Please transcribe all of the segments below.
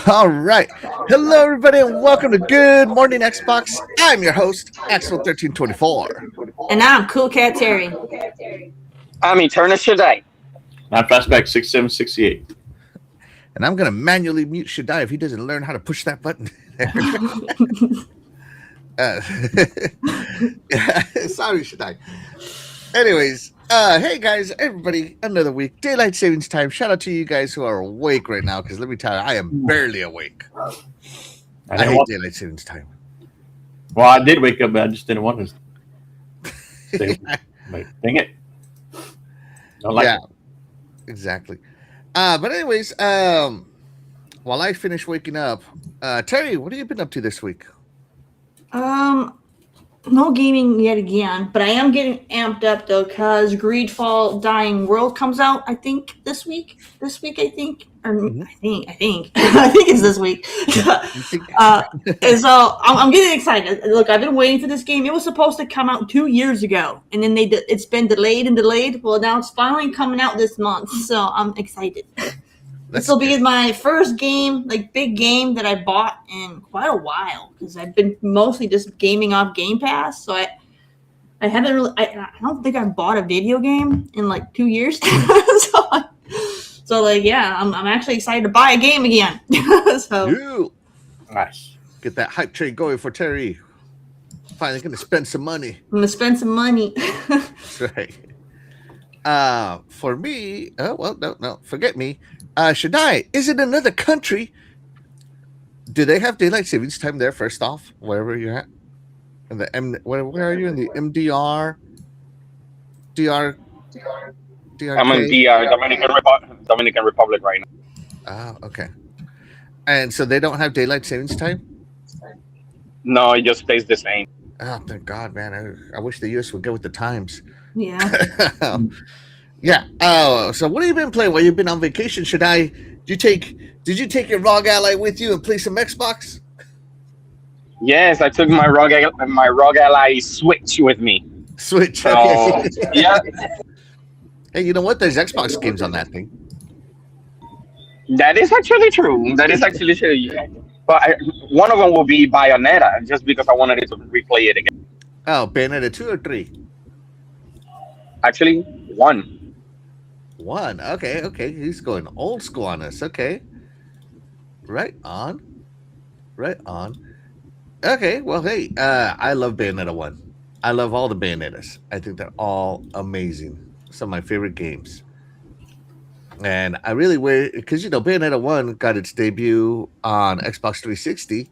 All right. Hello, everybody, and welcome to Good Morning Xbox. I'm your host, Axel1324. And I'm Cool Cat Terry. I'm Eternal Shaddai. Not fastback 6768. And I'm going to manually mute Shaddai if he doesn't learn how to push that button. Sorry, Shaddai. Anyways, hey guys, everybody, another week, daylight savings time. Shout out to you guys who are awake right now, because let me tell you, I am barely awake. I hate daylight savings time. Well, I did wake up, but I just didn't want to stay. Like, dang it. Don't like it. Exactly. But anyways, while I finish waking up, Terry, what have you been up to this week? No gaming yet again, but I am getting amped up though because Greedfall Dying World comes out. I think this week. I think, I think it's this week. And so I'm getting excited. Look, I've been waiting for this game. It was supposed to come out 2 years ago, and then it's been delayed and delayed. Well, now it's finally coming out this month, so I'm excited. This will be my first game, like big game that I bought in quite a while because I've been mostly just gaming off Game Pass. So I haven't really, I don't think I've bought a video game in like 2 years. so like, yeah, I'm actually excited to buy a game again. So nice. Get that hype train going for Terry. Finally going to spend some money. I'm going to spend some money. That's right. For me, no, forget me. Shaddai, is it another country? Do they have daylight savings time there? First off, wherever you're at, in the where are you in the MDR? DR. I'm in DR, Dominican Republic right now. Oh, okay. And so they don't have daylight savings time? No, it just stays the same. Oh, thank God, man! I wish the U.S. would get with the times. Yeah. Yeah. Oh, so what have you been playing while you've been on vacation? Did you take your ROG Ally with you and play some Xbox? Yes, I took my ROG Ally Switch with me. Switch. So, okay. Yeah. Hey, you know what? There's Xbox games on that thing. That is actually true. But one of them will be Bayonetta, just because I wanted to replay it again. Oh, Bayonetta 2 or 3? Actually, 1. 1. Okay. He's going old school on us. Okay. Right on. Okay, well, hey, I love Bayonetta 1. I love all the Bayonettas. I think they're all amazing. Some of my favorite games. And I really wish, because, Bayonetta 1 got its debut on Xbox 360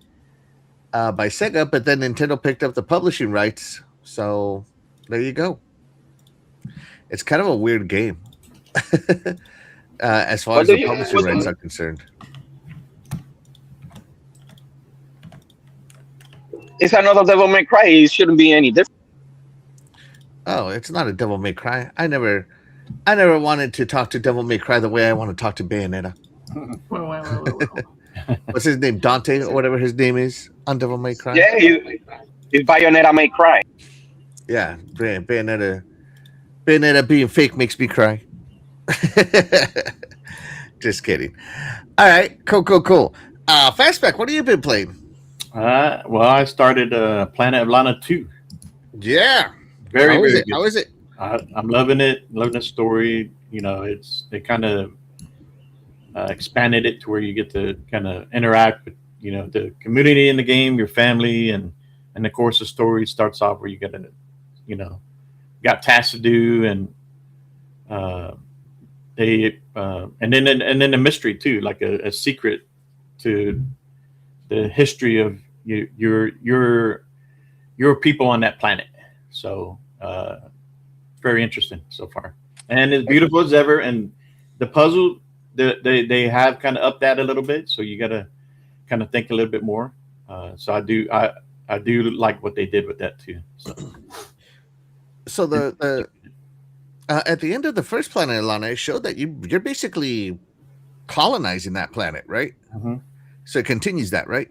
by Sega, but then Nintendo picked up the publishing rights. So there you go. It's kind of a weird game as far as the publishing rights are concerned. It's another Devil May Cry. It shouldn't be any different. Oh, it's not a Devil May Cry. I never wanted to talk to Devil May Cry the way I want to talk to Bayonetta. What's his name? Dante or whatever his name is on Devil May Cry? Yeah, it's Bayonetta May Cry. Yeah, Bayonetta being fake makes me cry. Just kidding. All right, cool. Fastback, what have you been playing? Well, I started Planet of Lana 2. Yeah. Very good. How is it? I'm loving it. Loving the story. They kind of expanded it to where you get to kind of interact with, the community in the game, your family, and of course the story starts off where you got to, got tasks to do, and and then the mystery too, like a secret to the history of your people on that planet. So very interesting so far, and as beautiful as ever. And the puzzle, they have kind of upped that a little bit, so you got to kind of think a little bit more. So I do like what they did with that too. So the at the end of the first Planet of Lana, it showed that you're basically colonizing that planet, right? Mm-hmm. So it continues that, right?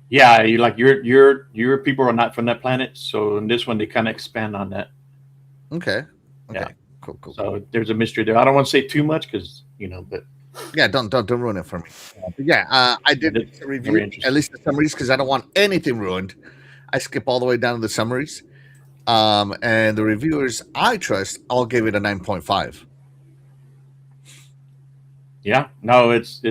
Yeah, your people are not from that planet. So in this one, they kind of expand on that. Okay. Yeah. Cool. So there's a mystery there. I don't want to say too much because but Yeah, don't ruin it for me. But yeah, I did It's a very review, at interesting. least the summaries, because I don't want anything ruined. I skip all the way down to the summaries. And the reviewers I trust all gave it a 9.5. Yeah, no, it's.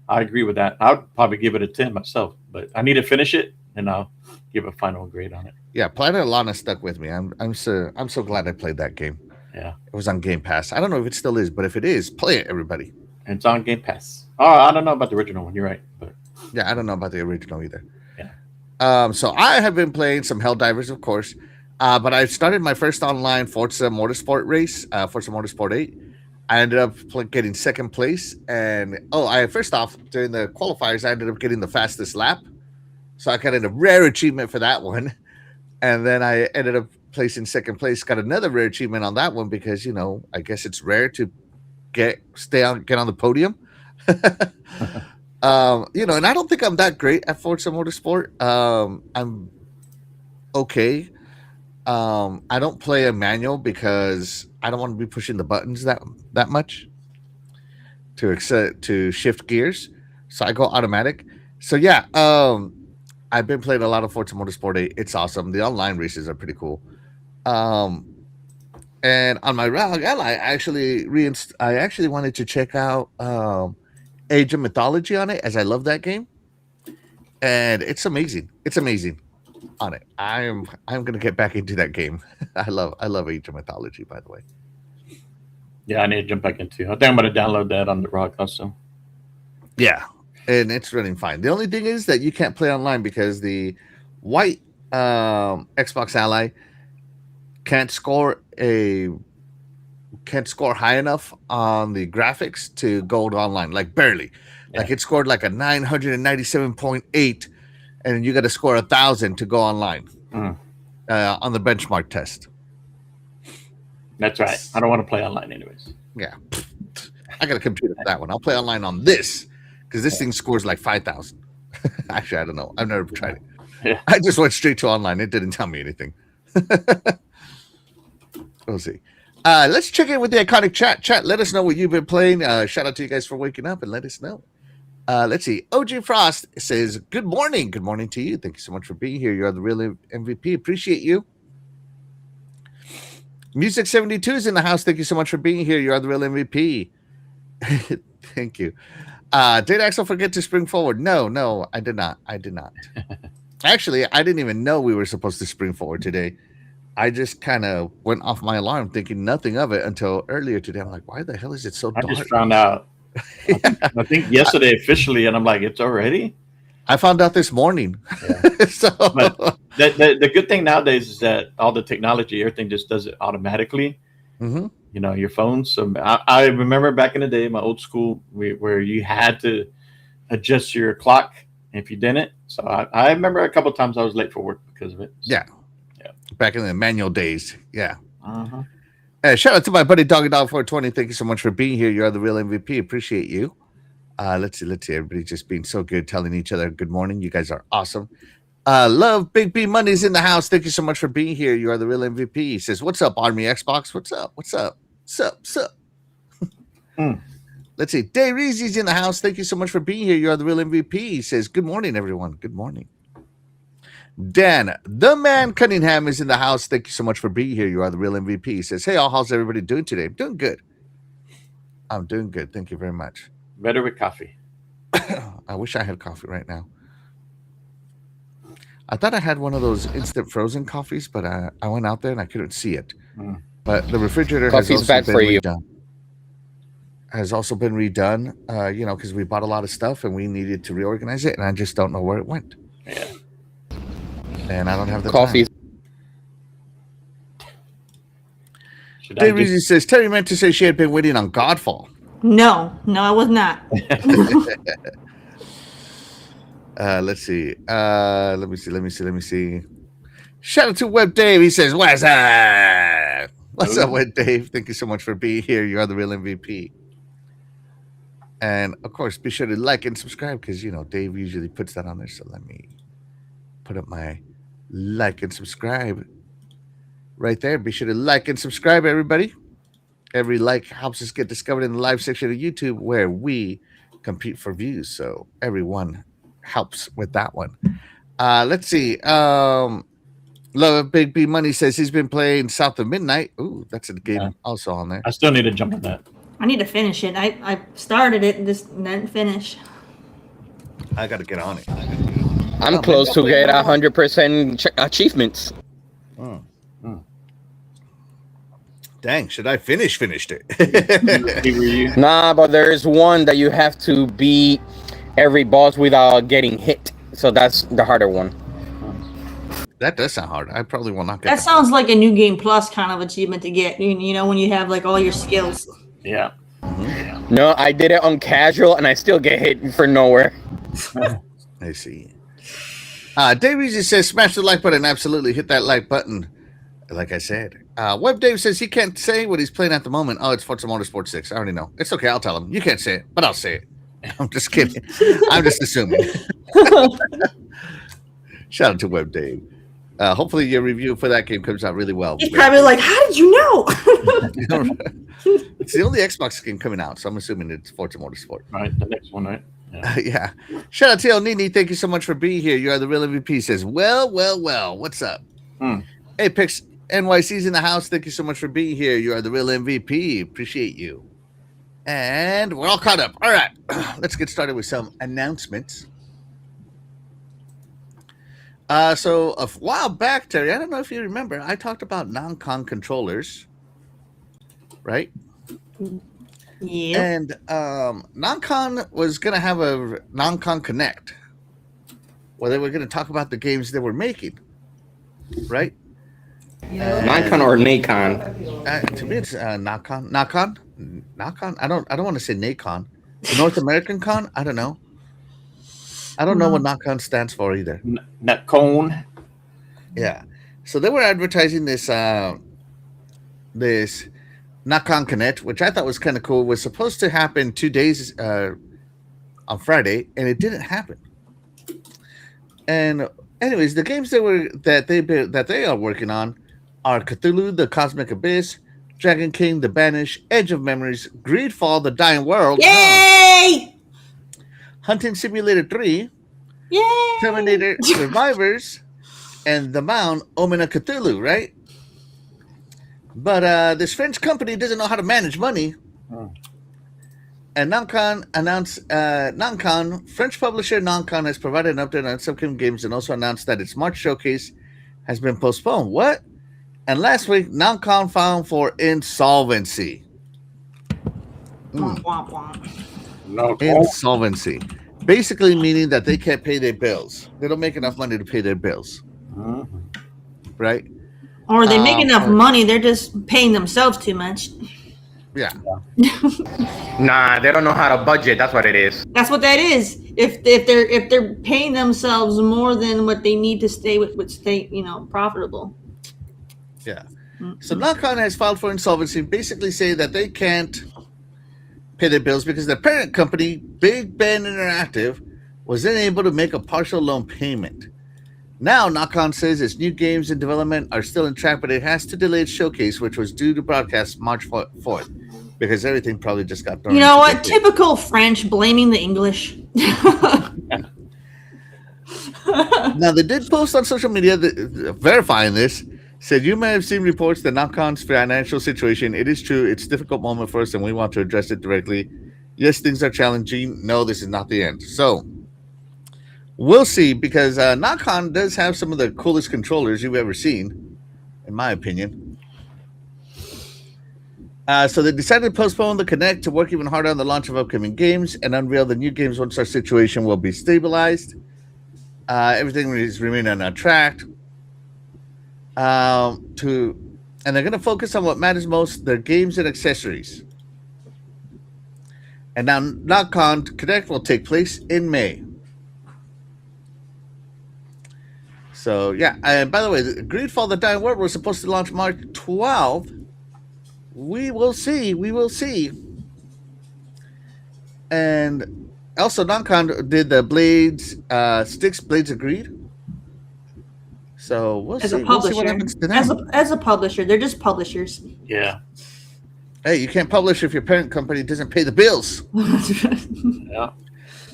I agree with that. I'd probably give it a 10 myself, but I need to finish it, and I'll give a final grade on it. Yeah, Planet Lana stuck with me. I'm so glad I played that game. Yeah, It was on Game Pass. I don't know if it still is, but if it is, play it, everybody. and it's on Game Pass. Oh, I don't know about the original one. You're right, but Yeah, I don't know about the original either. yeah, So I have been playing some Helldivers, of course, but I started my first online Forza Motorsport race, Forza Motorsport 8. I ended up getting second place, and I first off during the qualifiers, I ended up getting the fastest lap, so I got a rare achievement for that one, and then I ended up placing second place, got another rare achievement on that one because I guess it's rare to get on the podium. And I don't think I'm that great at Forza Motorsport. I'm okay. I don't play a manual because I don't want to be pushing the buttons that much to shift gears. So I go automatic. So yeah, I've been playing a lot of Forza Motorsport 8. It's awesome. The online races are pretty cool. And on my ROG Ally, I actually wanted to check out Age of Mythology on it, as I love that game, and it's amazing. It's amazing on it. I'm gonna get back into that game. I love Age of Mythology, by the way. yeah, I need to jump back into. I think I'm gonna download that on the ROG also. Yeah, and it's running fine. The only thing is that you can't play online because the white Xbox Ally can't score high enough on the graphics to go online, like barely. Yeah. Like it scored like a 997.8, and you got to score 1,000 to go online on the benchmark test. That's right. I don't want to play online anyways. Yeah, I got a computer for that one. I'll play online on this because this thing scores like 5,000. Actually, I don't know. I've never tried it. Yeah. I just went straight to online. It didn't tell me anything. We'll see. Let's check in with the iconic chat. Chat, let us know what you've been playing. Shout out to you guys for waking up and let us know. Let's see. OG Frost says, good morning. Good morning to you. Thank you so much for being here. You are the real MVP. Appreciate you. Music 72 is in the house. Thank you so much for being here. You are the real MVP. Thank you. Did Axel forget to spring forward? No, I did not. Actually, I didn't even know we were supposed to spring forward today. I just kind of went off my alarm thinking nothing of it until earlier today. I'm like, why the hell is it so dark? I just found out. I think yesterday officially, and I'm like, it's already? I found out this morning. Yeah. But the good thing nowadays is that all the technology, everything just does it automatically. Mm-hmm. Your phones. So I remember back in the day, my old school, where you had to adjust your clock if you didn't. So I remember a couple of times I was late for work because of it. So, yeah. Back in the manual days. Yeah. Uh-huh. Shout out to my buddy Doggy Dog 420. Thank you so much for being here. You are the real MVP. Appreciate you. Let's see. Everybody just being so good, telling each other good morning. You guys are awesome. Love Big B Money's in the house. Thank you so much for being here. You are the real MVP. He says, what's up, Army Xbox? What's up? Let's see. Day Reezy's in the house. Thank you so much for being here. You are the real MVP. He says, good morning, everyone. Good morning. Dan, the man Cunningham, is in the house. Thank you so much for being here. You are the real MVP. He says, hey, all, how's everybody doing today? I'm doing good. Thank you very much. Better with coffee. I wish I had coffee right now. I thought I had one of those instant frozen coffees, but I went out there and I couldn't see it. But the refrigerator Coffee's bad for you. Has also been redone, because we bought a lot of stuff and we needed to reorganize it, and I just don't know where it went. Yeah. And I don't have the Coffee. time. Dave Reezy says, Terry meant to say she had been waiting on Godfall. No, I was not. Let's see. Let me see. Shout out to Web Dave. He says, what's up? What's up, Web Dave? Thank you so much for being here. You are the real MVP. And, of course, be sure to like and subscribe because, Dave usually puts that on there. So let me put up my like and subscribe right there. Be sure to like and subscribe, everybody. Every like helps us get discovered in the live section of YouTube where we compete for views. So everyone helps with that one. Let's see. Love Big B Money says he's been playing South of Midnight. Ooh, that's a game also on there. I still need to jump on that. I need to finish it. I started it and just didn't finish. I got to get on it. I'm close to get 100% achievements. Dang, should I finished it? Nah, but there's one that you have to beat every boss without getting hit. So that's the harder one. That does sound hard. I probably will not get that. Sounds like a New Game Plus kind of achievement to get. You know, when you have like all your skills. Yeah. No, I did it on casual and I still get hit for nowhere. I see. Dave Easy says, smash the like button. Absolutely. Hit that like button. Like I said. Web Dave says he can't say what he's playing at the moment. Oh, it's Forza Motorsport 6. I already know. It's okay. I'll tell him. You can't say it, but I'll say it. I'm just kidding. I'm just assuming. Shout out to Web Dave. Hopefully your review for that game comes out really well. He's probably like, how did you know? It's the only Xbox game coming out, so I'm assuming it's Forza Motorsport. Right, the next one, right? Yeah. Shout out to El Nini. Thank you so much for being here. You are the real MVP. Says, well. What's up? Apex NYC's in the house. Thank you so much for being here. You are the real MVP. Appreciate you. And we're all caught up. All right. Let's get started with some announcements. So a while back, Terry, I don't know if you remember, I talked about non-con controllers, right? Yeah. And non-con was going to have a non-con connect where they were going to talk about the games they were making, right? Non-con or Nacon? To me, it's non-con. Non-con? I don't want to say Nacon. The North American Con? I don't know. I don't know what non-con stands for either. Nacon. Yeah. So they were advertising this this non-con Connect, which I thought was kind of cool. It was supposed to happen 2 days on Friday, and it didn't happen. And anyways, the games that they are working on are Cthulhu: The Cosmic Abyss, Dragon King: The Banish, Edge of Memories, Greedfall: The Dying World. Yay! Hunting Simulator 3, Yay! Terminator Survivors, and The Mound, Omen of Cthulhu, right? But this French company doesn't know how to manage money. And Non-Con announced, French publisher Non-Con has provided an update on its upcoming games and also announced that its March showcase has been postponed. What? And last week, Non-Con filed for insolvency. Womp, womp, womp. Insolvency. Basically meaning that they can't pay their bills. They don't make enough money to pay their bills. Right? Or they make enough money, they're just paying themselves too much. Yeah. Nah, they don't know how to budget. That's what it is. That's what that is. If they're paying themselves more than what they need to stay profitable. Yeah. So Non-Con has filed for insolvency, basically saying that they can't pay their bills because their parent company, Big Ben Interactive, was unable to make a partial loan payment. Now, Non-Con says its new games in development are still on track, but it has to delay its showcase, which was due to broadcast March 4th, because everything probably just got thrown. You know what? Typical French, blaming the English. Now, they did post on social media verifying this. Said, you may have seen reports that Non-Con's financial situation. It is true. It's a difficult moment for us, and we want to address it directly. Yes, things are challenging. No, this is not the end. So, we'll see, because Non-Con does have some of the coolest controllers you've ever seen, in my opinion. So they decided to postpone the Connect to work even harder on the launch of upcoming games and unveil the new games once our situation will be stabilized. Everything is remaining on track. And they're going to focus on what matters most, their games and accessories. And now Non-Con Connect will take place in May. So, yeah. And by the way, Greedfall: The Dying World was supposed to launch March 12th. We will see. And also, Non-Con did the Blades of Greed. So we'll see. A publisher, what happens to them. As a publisher, they're just publishers. Yeah. Hey, you can't publish if your parent company doesn't pay the bills. Yeah.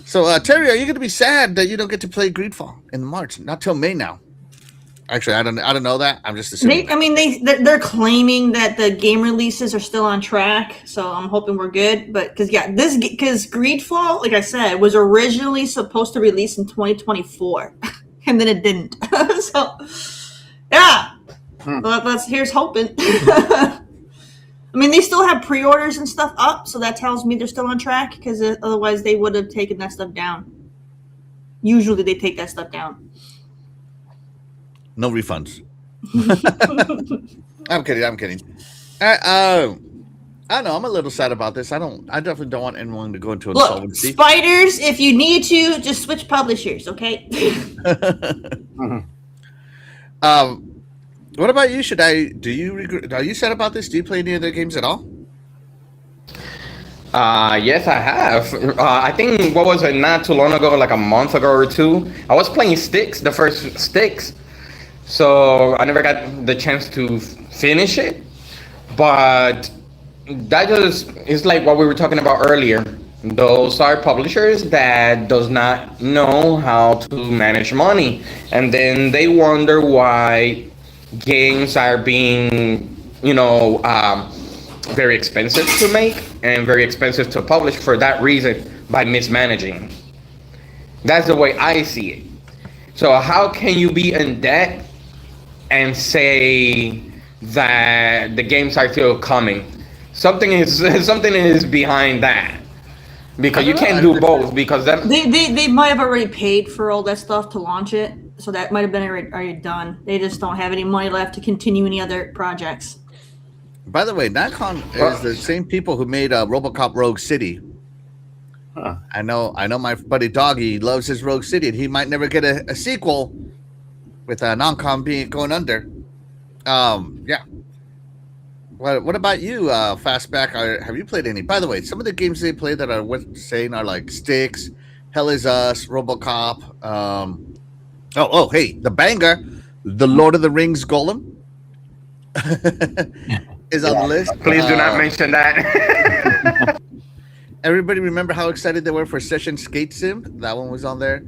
So, Terry, are you going to be sad that you don't get to play Greedfall in March? Not till May now. Actually, I don't know that. I'm just assuming. They're claiming that the game releases are still on track, so I'm hoping we're good. But because Greedfall, like I said, was originally supposed to release in 2024, and then it didn't. So, yeah, well, here's hoping. I mean, they still have pre-orders and stuff up, so that tells me they're still on track. Because otherwise, they would have taken that stuff down. Usually, they take that stuff down. No refunds. I'm kidding. I don't know. I'm a little sad about this. I definitely don't want anyone to go into insolvency. Spiders, if you need to, just switch publishers, okay? What about you? Are you sad about this? Do you play any of their games at all? Yes, I have. I think, what was it, not too long ago, like a month ago or two, I was playing Sticks, the first Sticks. So I never got the chance to finish it. But that just is like what we were talking about earlier. Those are publishers that does not know how to manage money. And then they wonder why games are being, very expensive to make and very expensive to publish for that reason, by mismanaging. That's the way I see it. So how can you be in debt and say that the games are still coming? Something is behind that, because you can't do both. Because they might have already paid for all that stuff to launch it, so that might have been already done. They just don't have any money left to continue any other projects. By the way, Nikon is the same people who made RoboCop Rogue City. Huh. I know my buddy Doggy loves his Rogue City, and he might never get a sequel with Nikon going under. Yeah. What about you, Fastback? Have you played any? By the way, some of the games they play that are worth saying are like Sticks, Hell Is Us, RoboCop. Hey, the banger, The Lord of the Rings Golem is on the list. Please do not mention that. Everybody remember how excited they were for Session Skate Sim? That one was on there.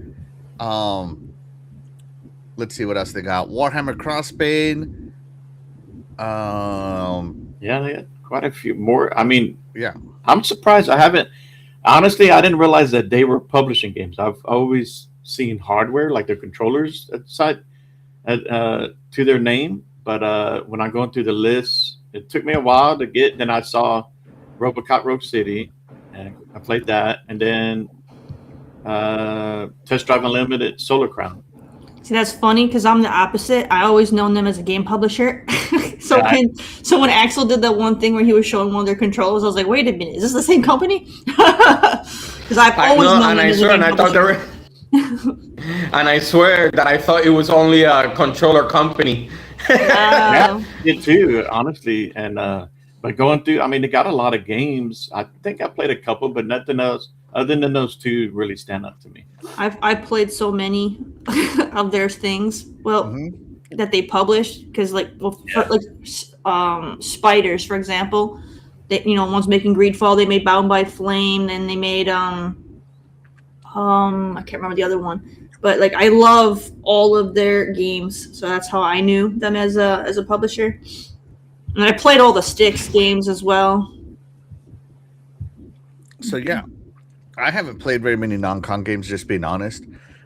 Let's see what else they got. Warhammer Crossbane. Yeah, they got quite a few more. I mean, Yeah. I'm surprised. I didn't realize that they were publishing games. I've always seen hardware, like the controllers side to their name. But when I'm going through the list, it took me a while to get. Then I saw RoboCop Rogue City, and I played that. And then Test Drive Unlimited, Solar Crown. See, that's funny because I'm the opposite. I always known them as a game publisher. So when Axel did that one thing where he was showing one of their controllers, I was like, wait a minute, is this the same company? Because I've always known them as a game publisher. And I swear that I thought it was only a controller company. Yeah, it too, honestly. And but going through, I mean, they got a lot of games. I think I played a couple, but nothing else other than those two really stand out to me. I've played so many of their things. Well, that they published, because Spiders, for example, they one's making Greedfall. They made Bound by Flame. Then they made I can't remember the other one. But like, I love all of their games, so that's how I knew them as a publisher. And I played all the Sticks games as well. So yeah, I haven't played very many non-con games, just being honest.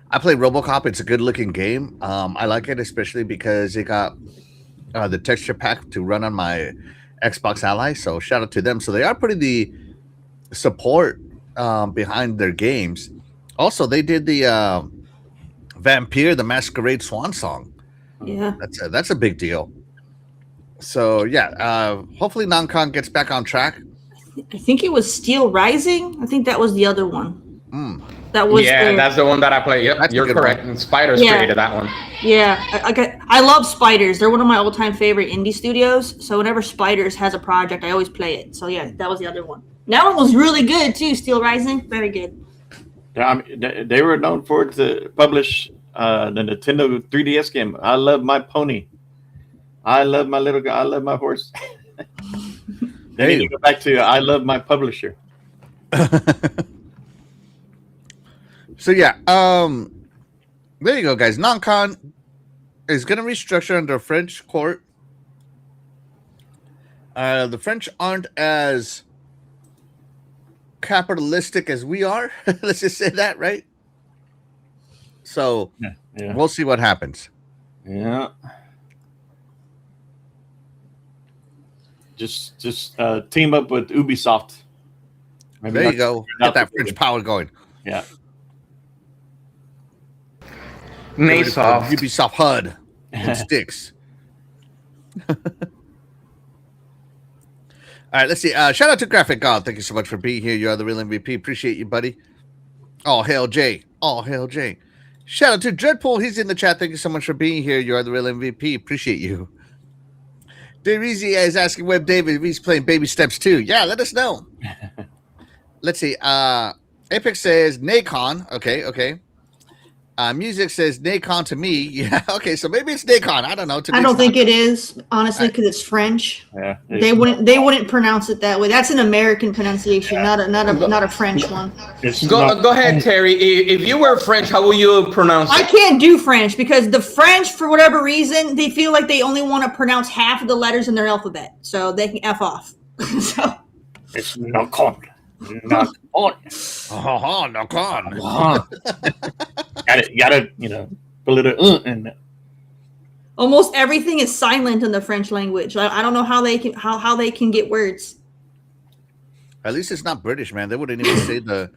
I played RoboCop. It's a good-looking game. I like it, especially because it got the texture pack to run on my Xbox Ally. So shout out to them. So they are putting the support behind their games. Also, they did the Vampire the Masquerade Swan Song. Yeah, that's a big deal. So yeah, hopefully non-con gets back on track. I think it was Steel Rising. I think that was the other one. That was that's the one that I played. Yep, you're correct. And Spiders created that one. Yeah, I love Spiders. They're one of my all-time favorite indie studios. So whenever Spiders has a project, I always play it. So yeah, that was the other one. That one was really good too. Steel Rising, very good. Yeah, I mean, they were known for it to publish the Nintendo 3DS game. I love my pony. I love my little guy. I love my horse. They need to go back to I love my publisher. So yeah, there you go, guys. Non-con is going to restructure under a French court. The French aren't as capitalistic as we are. Let's just say that, right? So we'll see what happens. Yeah. Just team up with Ubisoft. Maybe there you go. Get that French power going. Yeah. Ubisoft HUD and sticks. All right, let's see. Shout out to Graphic God. Thank you so much for being here. You are the real MVP. Appreciate you, buddy. All hail Jay. All hail Jay. Shout out to Dreadpool. He's in the chat. Thank you so much for being here. You are the real MVP. Appreciate you. Darizi is asking Web David if he's playing Baby Steps too. Yeah, let us know. Let's see. Apex says Nacon. Okay. Music says Nacon to me. Yeah, okay, so maybe it's Nacon. I don't know. I don't think it is, honestly, because it's French. Yeah, they wouldn't pronounce it that way. That's an American pronunciation, not a French one. Go ahead, Terry. If you were French, how would you pronounce it? I can't do French because the French, for whatever reason, they feel like they only want to pronounce half of the letters in their alphabet, so they can F off. So. It's Nacon. Not on. Not on. Gotta, put a little in there. Almost everything is silent in the French language. I don't know how they can get words. At least it's not British, man. They wouldn't even say the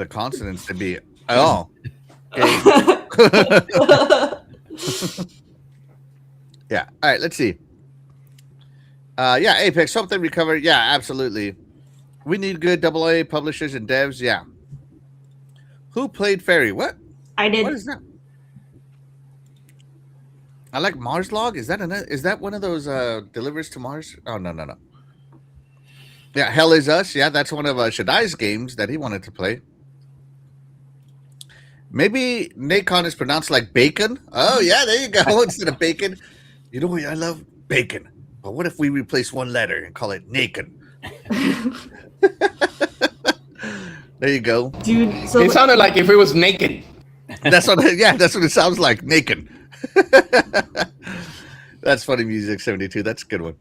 consonants to be at all. Yeah. All right. Let's see. Yeah, Apex. Hope they recover. Yeah, absolutely. We need good AA publishers and devs. Yeah. Who played Fairy? What? I did. What is that? I like Mars Log. Is that one of those Delivers to Mars? Oh, no. Yeah, Hell Is Us. Yeah, that's one of Shadai's games that he wanted to play. Maybe Nacon is pronounced like bacon. Oh, yeah, there you go. Instead of bacon. You know what? I love bacon. But what if we replace one letter and call it Nacon? There you go, dude. So it sounded like if it was naked. That's what it sounds like. Naked. That's funny music. 72. That's a good one.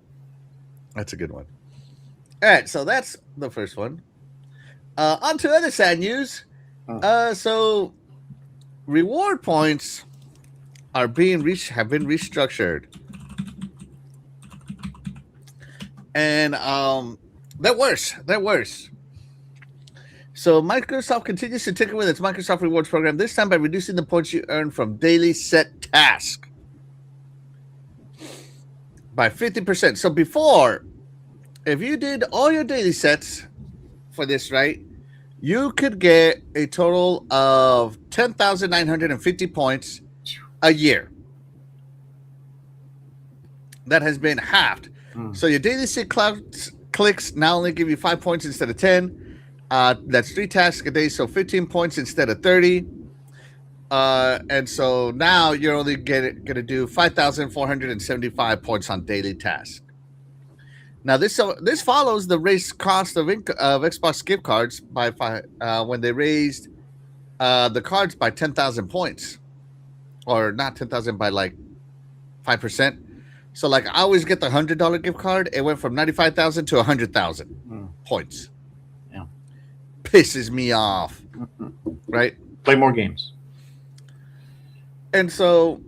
All right, so that's the first one. On to other sad news. So reward points are have been restructured, and they're worse. So Microsoft continues to tinker with its Microsoft Rewards program, this time by reducing the points you earn from daily set tasks by 50%. So before, if you did all your daily sets for this, right, you could get a total of 10,950 points a year. That has been halved. So your daily set clicks now only give you 5 points instead of 10. That's 3 tasks a day, so 15 points instead of 30. And so now you're only going to do 5,475 points on daily tasks. Now this follows the raised cost of Xbox gift cards by when they raised the cards by 10,000 points, or not 10,000 by like 5%. So like I always get the $100 gift card. It went from 95,000 to 100,000 points. Pisses me off, right? Play more games. And so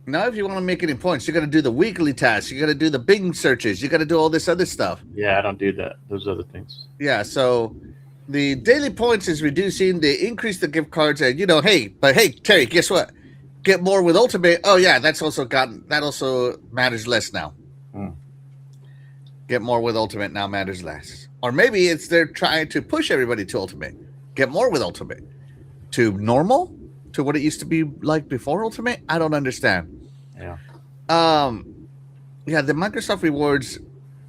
now if you want to make any points, you got to do the weekly tasks. You got to do the Bing searches. You got to do all this other stuff. Yeah, I don't do that. Those other things. Yeah, so the daily points is reducing. They increase the gift cards, and hey, Terry, guess what? Get more with Ultimate. Oh yeah, that also matters less now. Get more with Ultimate now matters less. Or maybe they're trying to push everybody to Ultimate. Get more with Ultimate. To normal? To what it used to be like before Ultimate? I don't understand. Yeah. Yeah, the Microsoft Rewards,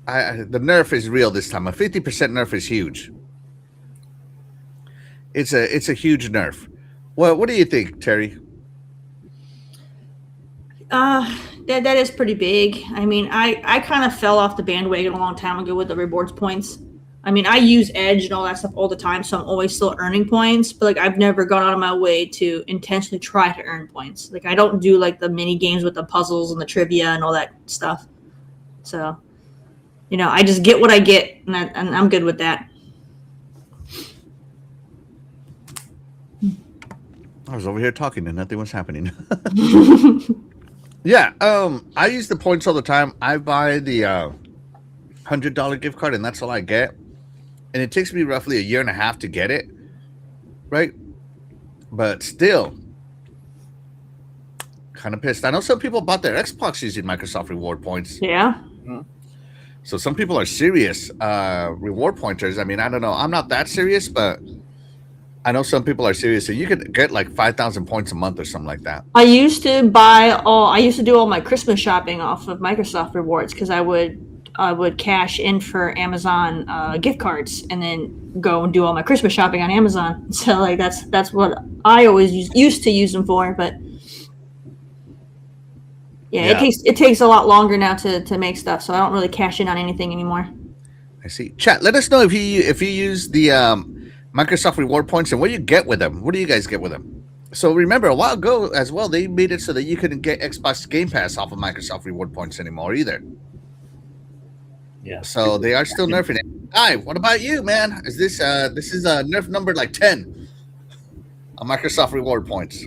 the nerf is real this time. A 50% nerf is huge. It's a huge nerf. Well, what do you think, Terry? that is pretty big. I mean, I kind of fell off the bandwagon a long time ago with the rewards points. I mean, I use Edge and all that stuff all the time, so I'm always still earning points. But like, I've never gone out of my way to intentionally try to earn points. Like, I don't do like the mini games with the puzzles and the trivia and all that stuff. So, I just get what I get, and I'm good with that. I was over here talking and nothing was happening. Yeah, I use the points all the time. I buy the $100 gift card, and that's all I get. And it takes me roughly a year and a half to get it, right? But still, kind of pissed. I know some people bought their Xbox using Microsoft reward points. Yeah. So some people are serious reward pointers. I mean, I don't know. I'm not that serious, but I know some people are serious. So you could get like 5,000 points a month or something like that. I used to do all my Christmas shopping off of Microsoft rewards because I would cash in for Amazon gift cards and then go and do all my Christmas shopping on Amazon. So like that's what I always used to use them for. But yeah. It takes a lot longer now to make stuff, so I don't really cash in on anything anymore. I see. Chat, let us know if you use the Microsoft reward points and what you get with them. What do you guys get with them? So remember, a while ago as well, they made it so that you couldn't get Xbox Game Pass off of Microsoft reward points anymore either. Yeah. So they are still nerfing it. Hi, what about you, man? Is this is nerf number like 10 on Microsoft reward points?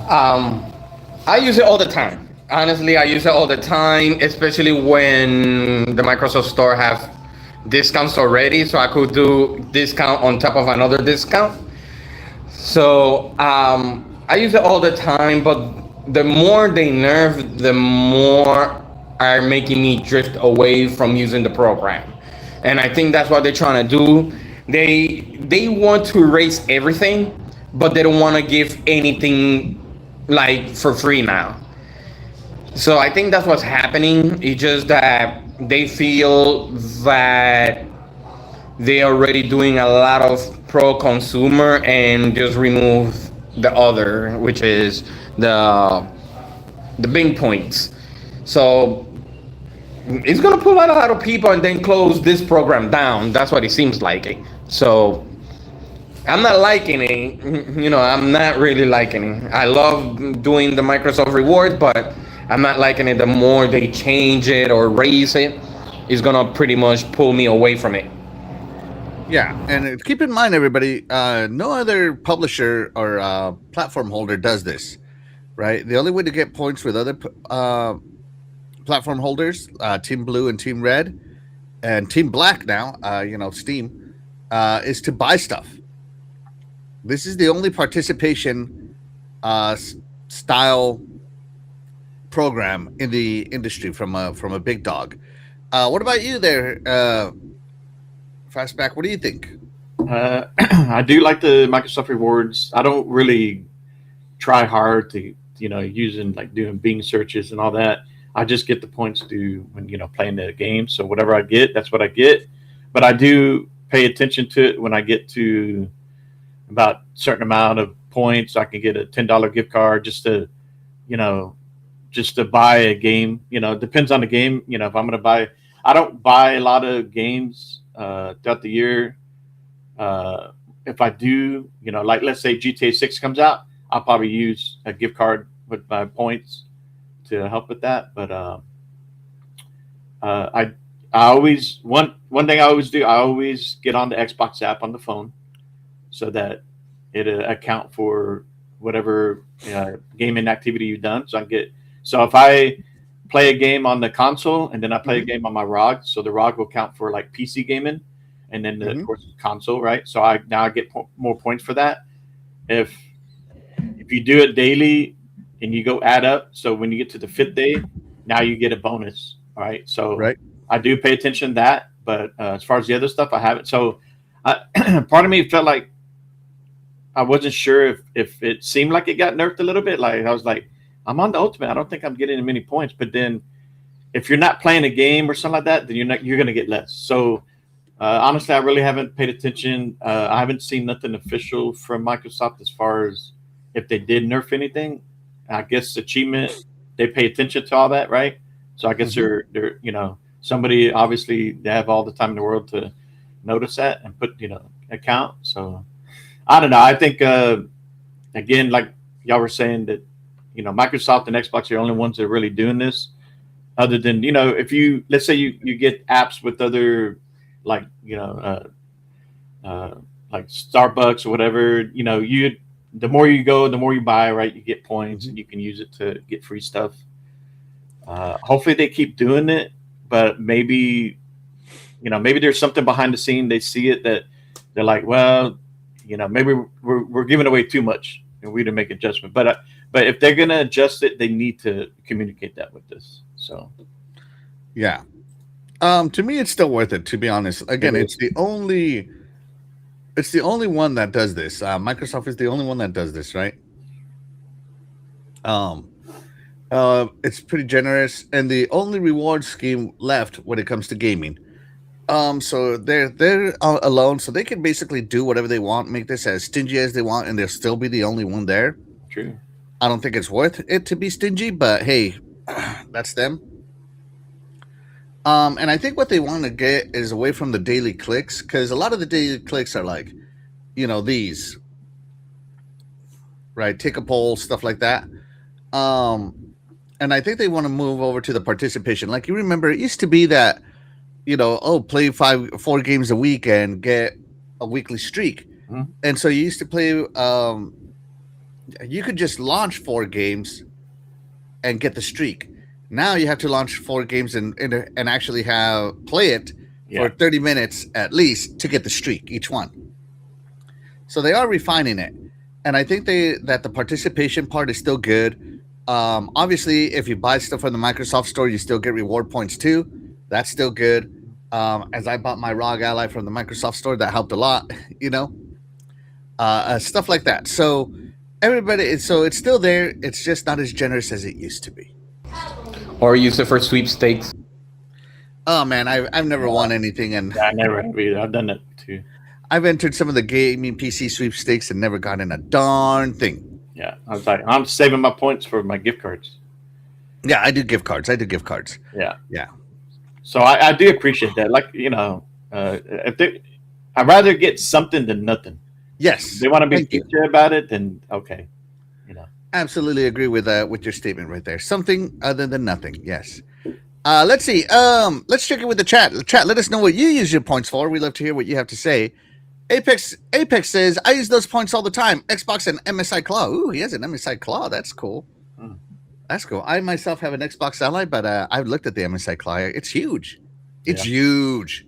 I use it all the time. Honestly, I use it all the time, especially when the Microsoft Store have discounts already, so I could do discount on top of another discount. So I use it all the time, but the more they nerf, the more are making me drift away from using the program. And I think that's what they're trying to do. They want to erase everything, but they don't want to give anything like for free now. So I think that's what's happening. It's just that they feel that they're already doing a lot of pro consumer and just remove the other, which is the big points. So it's gonna pull out a lot of people and then close this program down. That's what it seems like. So I'm not liking it. I'm not really liking it. I love doing the Microsoft reward, but I'm not liking it. The more they change it or raise it, it's gonna pretty much pull me away from it. Yeah, and keep in mind, everybody, no other publisher or platform holder does this, right? The only way to get points with other platform holders, Team Blue and Team Red, and Team Black now, Steam, is to buy stuff. This is the only participation style program in the industry from a big dog. What about you there, Fastback? What do you think? I do like the Microsoft rewards. I don't really try hard to using like doing Bing searches and all that. I just get the points when playing the game. So whatever I get, that's what I get. But I do pay attention to it when I get to about a certain amount of points. I can get a $10 gift card just to buy a game. It depends on the game. If I'm going to buy, I don't buy a lot of games throughout the year. If I do, like let's say GTA 6 comes out, I'll probably use a gift card with my points to help with that. But I always one thing I always do, I always get on the Xbox app on the phone so that it account for whatever gaming activity you've done. So if I play a game on the console and then I play a game on my ROG, so the ROG will count for like PC gaming, and then of course console, right? So I get more points for that. If you do it daily and you go add up, so when you get to the 5th day, now you get a bonus, all right? So I do pay attention to that, but as far as the other stuff, I haven't. So part of me felt like I wasn't sure if it seemed like it got nerfed a little bit. Like I was like, I'm on the ultimate. I don't think I'm getting many points. But then if you're not playing a game or something like that, then you're going to get less. So honestly, I really haven't paid attention. I haven't seen nothing official from Microsoft as far as if they did nerf anything. I guess achievement, they pay attention to all that, right? So I guess they're somebody obviously they have all the time in the world to notice that and put account. So I don't know. I think again, like y'all were saying that Microsoft and Xbox are the only ones that are really doing this. Other than if you let's say you get apps with other like like Starbucks or whatever, you the more you go, the more you buy, right? You get points and you can use it to get free stuff. Hopefully they keep doing it, but maybe maybe there's something behind the scene. They see it that they're like, well, maybe we're giving away too much and we need to make adjustment. But if they're gonna adjust it, they need to communicate that with us. So yeah. To me, it's still worth it. To be honest, again, it's the only one that does this. Microsoft is the only one that does this, right? It's pretty generous, and the only reward scheme left when it comes to gaming. So they're alone, so they can basically do whatever they want, make this as stingy as they want, and they'll still be the only one there. true. I don't think it's worth it to be stingy, but hey, that's them. And I think what they want to get is away from the daily clicks, because a lot of the daily clicks are like, these, right? Take a poll, stuff like that. And I think they want to move over to the participation. Like, you remember, it used to be that, play 4 games a week and get a weekly streak. Mhm. And so you used to play, you could just launch 4 games and get the streak. Now you have to launch 4 games and actually play it for 30 minutes at least to get the streak, each one. So they are refining it. And I think that the participation part is still good. Obviously, if you buy stuff from the Microsoft Store, you still get reward points too. That's still good. As I bought my ROG Ally from the Microsoft Store, that helped a lot, stuff like that. So it's still there. It's just not as generous as it used to be. Or use it for sweepstakes. Oh man, I've never won anything, and I never have either. I've done that too. I've entered some of the gaming PC sweepstakes and never gotten a darn thing. Yeah, I was like, I'm saving my points for my gift cards. Yeah, I do gift cards. Yeah. Yeah. So I do appreciate that. Like, I'd rather get something than nothing. Yes. If they want to be feature about it, then okay. Absolutely agree with your statement right there. Something other than nothing. Yes. Let's see. Let's check it with the chat. Chat, let us know what you use your points for. We love to hear what you have to say. Apex says, I use those points all the time. Xbox and MSI Claw. Ooh, he has an MSI Claw. That's cool. That's cool. I myself have an Xbox Ally, but I've looked at the MSI Claw. It's huge. It's huge.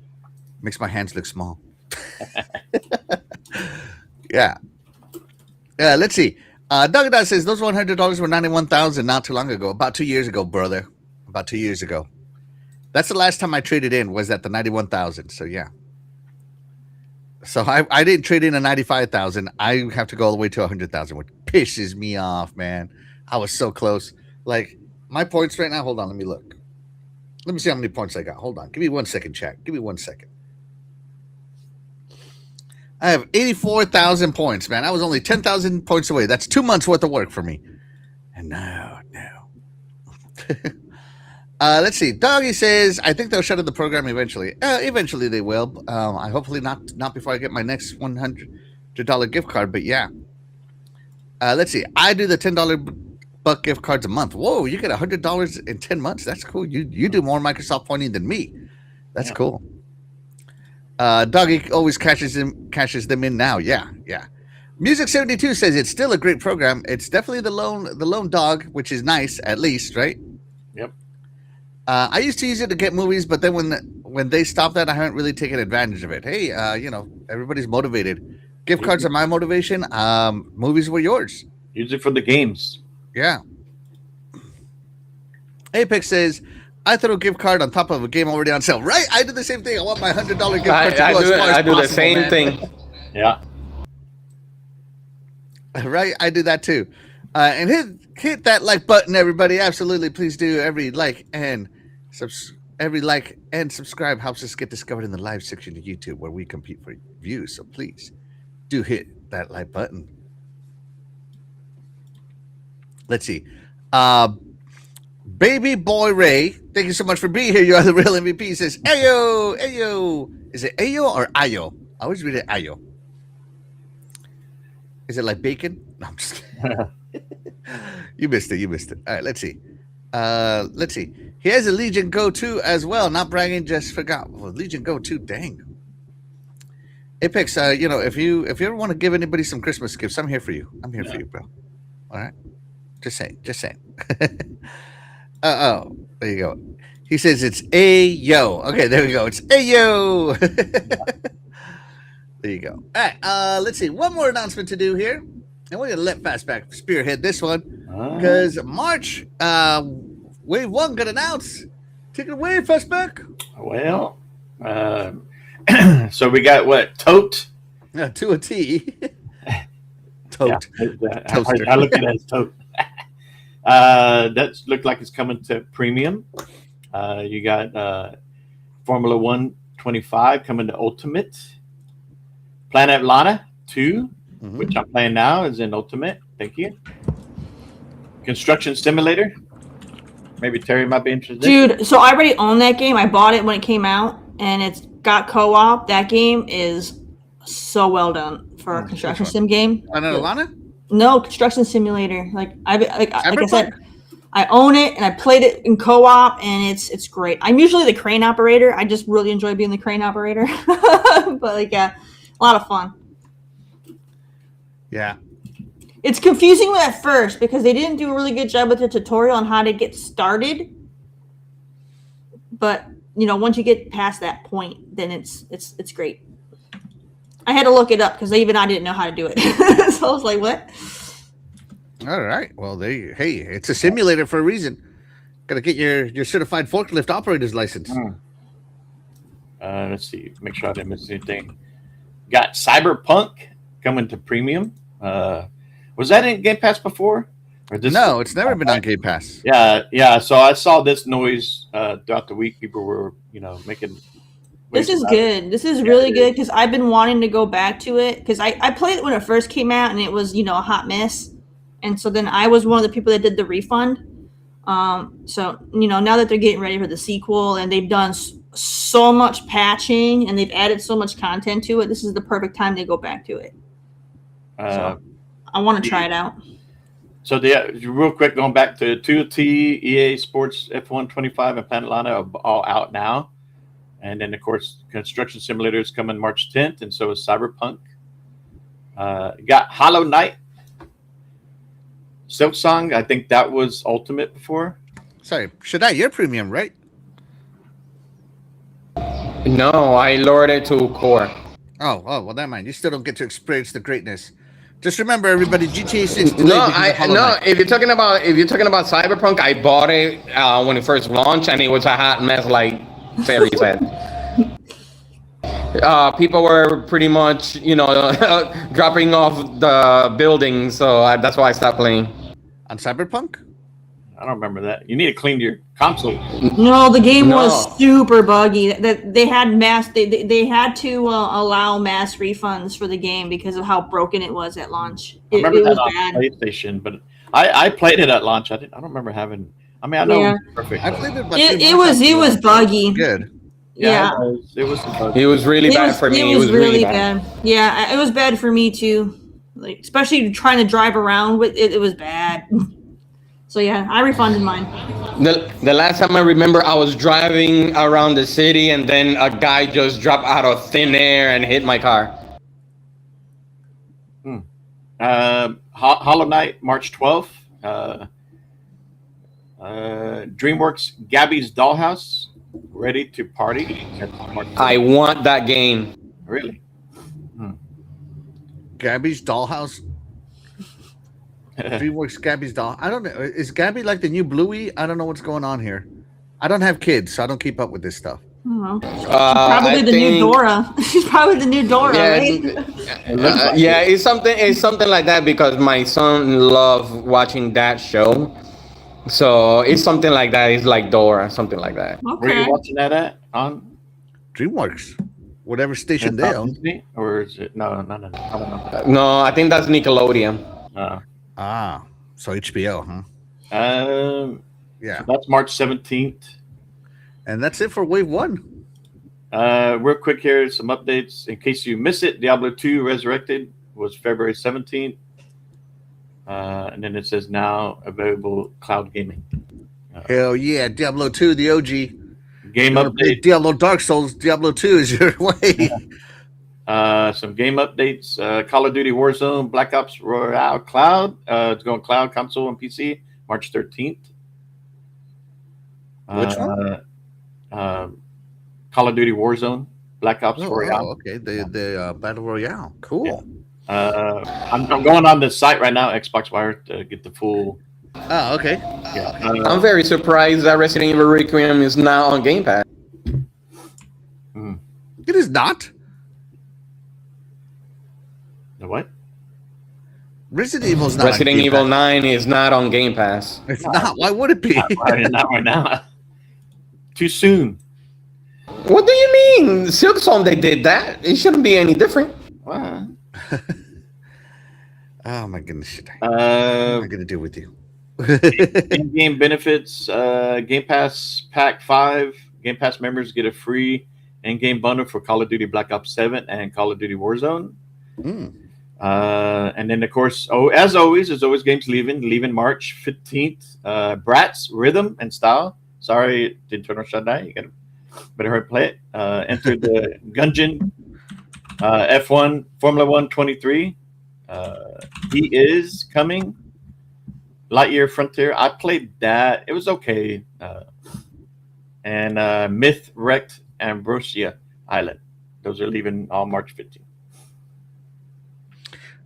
Makes my hands look small. Yeah. Let's see. Doug says those $100 were $91,000 not too long ago. About 2 years ago, brother. About 2 years ago. That's the last time I traded in, was at the 91,000. So yeah. So I didn't trade in a 95,000. I have to go all the way to 100,000, which pisses me off, man. I was so close. Like, my points right now. Hold on, let me look. Let me see how many points I got. Hold on. Give me 1 second, chat. Give me 1 second. I have 84,000 points, man. I was only 10,000 points away. That's 2 months worth of work for me. And no. Let's see. Doggy says, I think they'll shut down the program eventually. Eventually they will. I hopefully not before I get my next $100 gift card, but yeah. Let's see. I do the $10 buck gift cards a month. Whoa, you get $100 in 10 months. That's cool. You do more Microsoft pointing than me. That's cool. Doggy always cashes them in now. Yeah. Music 72 says it's still a great program. It's definitely the lone dog, which is nice at least, right? Yep. I used to use it to get movies, but then when they stopped that, I haven't really taken advantage of it. Hey, everybody's motivated. Gift cards are my motivation. Movies were yours. Use it for the games. Yeah. Apex says, I throw a gift card on top of a game already on sale. Right? I do the same thing. I want my $100 gift card to go as far as I do the possible, same man. thing. Yeah. Right? I do that too. And hit that like button, everybody. Absolutely. Please do. Every like and subscribe helps us get discovered in the live section of YouTube where we compete for views. So please do hit that like button. Let's see. Baby Boy Ray, thank you so much for being here. You are the real MVP. He says, Ayo, Ayo. Is it Ayo or Ayo? I always read it Ayo. Is it like bacon? No, I'm just kidding. You missed it. All right, let's see. He has a Legion Go 2 as well. Not bragging, just forgot. Well, Legion Go 2, dang. Apex, if you ever want to give anybody some Christmas gifts, I'm here for you. I'm here for you, bro. All right? Just saying. Oh, there you go. He says it's Ayo. Okay, there we go. It's Ayo. There you go. All right, let's see. One more announcement to do here. And we're going to let Fastback spearhead this one. Because March, Wave 1 got announced. Take it away, Fastback. Well, so we got what? Tote? To a T. Tote. Yeah, I look at it as tote. That looked like it's coming to premium. You got Formula 1 25 coming to Ultimate. Planet Lana 2, which I'm playing now, is in Ultimate. Thank you. Construction Simulator. Maybe Terry might be interested. Dude, so I already own that game. I bought it when it came out, and it's got co-op. That game is so well done for a construction sim game. Planet Lana? No, Construction Simulator. Like I said, I own it and I played it in co-op, and it's great. I'm usually the crane operator. I just really enjoy being the crane operator. But a lot of fun. Yeah. It's confusing at first because they didn't do a really good job with the tutorial on how to get started. But once you get past that point, then it's great. I had to look it up because even I didn't know how to do it. So I was like, what? All right. Well, hey, it's a simulator for a reason. Got to get your certified forklift operator's license. Let's see. Make sure I didn't miss anything. Got Cyberpunk coming to premium. Was that in Game Pass before? No, it's never been on Game Pass. Yeah. So I saw this noise throughout the week. People were, making. This is good. This is really good because I've been wanting to go back to it because I played it when it first came out and it was, a hot mess. And so then I was one of the people that did the refund. So, now that they're getting ready for the sequel and they've done so much patching and they've added so much content to it, this is the perfect time to go back to it. So I want to try it out. So real quick, going back to 2T, EA Sports F1 25 and Planet Lana are all out now. And then, of course, Construction Simulator is coming March 10th, and so is Cyberpunk. Got Hollow Knight. Silksong, I think that was Ultimate before. Sorry, you're premium, right? No, I lowered it to core. Oh, well, never mind. You still don't get to experience the greatness. Just remember, everybody, GTA 6. No. If you're talking about Cyberpunk, I bought it when it first launched, and it was a hot mess, like Terry said. People were pretty much, dropping off the buildings, so that's why I stopped playing. On Cyberpunk? I don't remember that. You need to clean your console. No, the game was super buggy. They had they had to allow mass refunds for the game because of how broken it was at launch. I remember that was on bad. PlayStation, but I played it at launch. I don't remember having. I mean, I know Yeah. it was perfect. I played It was buggy. Good. Yeah. It was buggy. It was really bad for me. It was really bad. Yeah, it was bad for me too. Like especially trying to drive around with it. It was bad. So yeah, I refunded mine. The last time I remember, I was driving around the city, and then a guy just dropped out of thin air and hit my car. Hollow Knight, March 12th. DreamWorks Gabby's Dollhouse, ready to party. I want that game. Really? Gabby's Dollhouse. DreamWorks Gabby's Doll. I don't know. Is Gabby like the new Bluey? I don't know what's going on here. I don't have kids, so I don't keep up with this stuff. New Dora. She's probably the new Dora, right? Yeah, it's something like that because my son loves watching that show. So it's something like that. It's like Dora, something like that. Okay. Where are you watching that at? On DreamWorks, whatever station they own. Disney? Or is it? No. I don't know. No, I think that's Nickelodeon. So HBO, huh? Yeah. So that's March 17th. And that's it for Wave 1. Real quick here, some updates in case you miss it. Diablo 2 Resurrected was February 17th. And then it says now available cloud gaming. Hell yeah, Diablo 2, the OG. Game You play update. Diablo Dark Souls, Diablo 2 is your way. Some game updates. Call of Duty Warzone Black Ops Royale Cloud. It's going cloud, console, and PC March 13th. Which one? Call of Duty Warzone Black Ops Royale. Okay. The Battle Royale. Cool. I'm going on the site right now, Xbox Wire, to get the full. Oh, okay. Yeah. I'm very surprised that Resident Evil Requiem is now on Game Pass. It is not. The what? Resident Evil's not. Resident on Game Evil Pass. 9 is not on Game Pass. It's not. Why would it be? Not right now. Too soon. What do you mean? Silksong, they did that. It shouldn't be any different. What? Oh my goodness. What am I going to do with you? In-game benefits, Game Pass Pack 5. Game Pass members get a free in-game bundle for Call of Duty Black Ops 7 and Call of Duty Warzone. And then, of course, as always, there's always games leaving March 15th. Bratz, Rhythm and Style. Sorry, didn't turn on Shaddai. You gotta better hurry play it. Enter the Gungeon F1 Formula 1 23. He is coming. Lightyear Frontier. I played that. It was okay. And Myth Wrecked Ambrosia Island. Those are leaving on March 15th.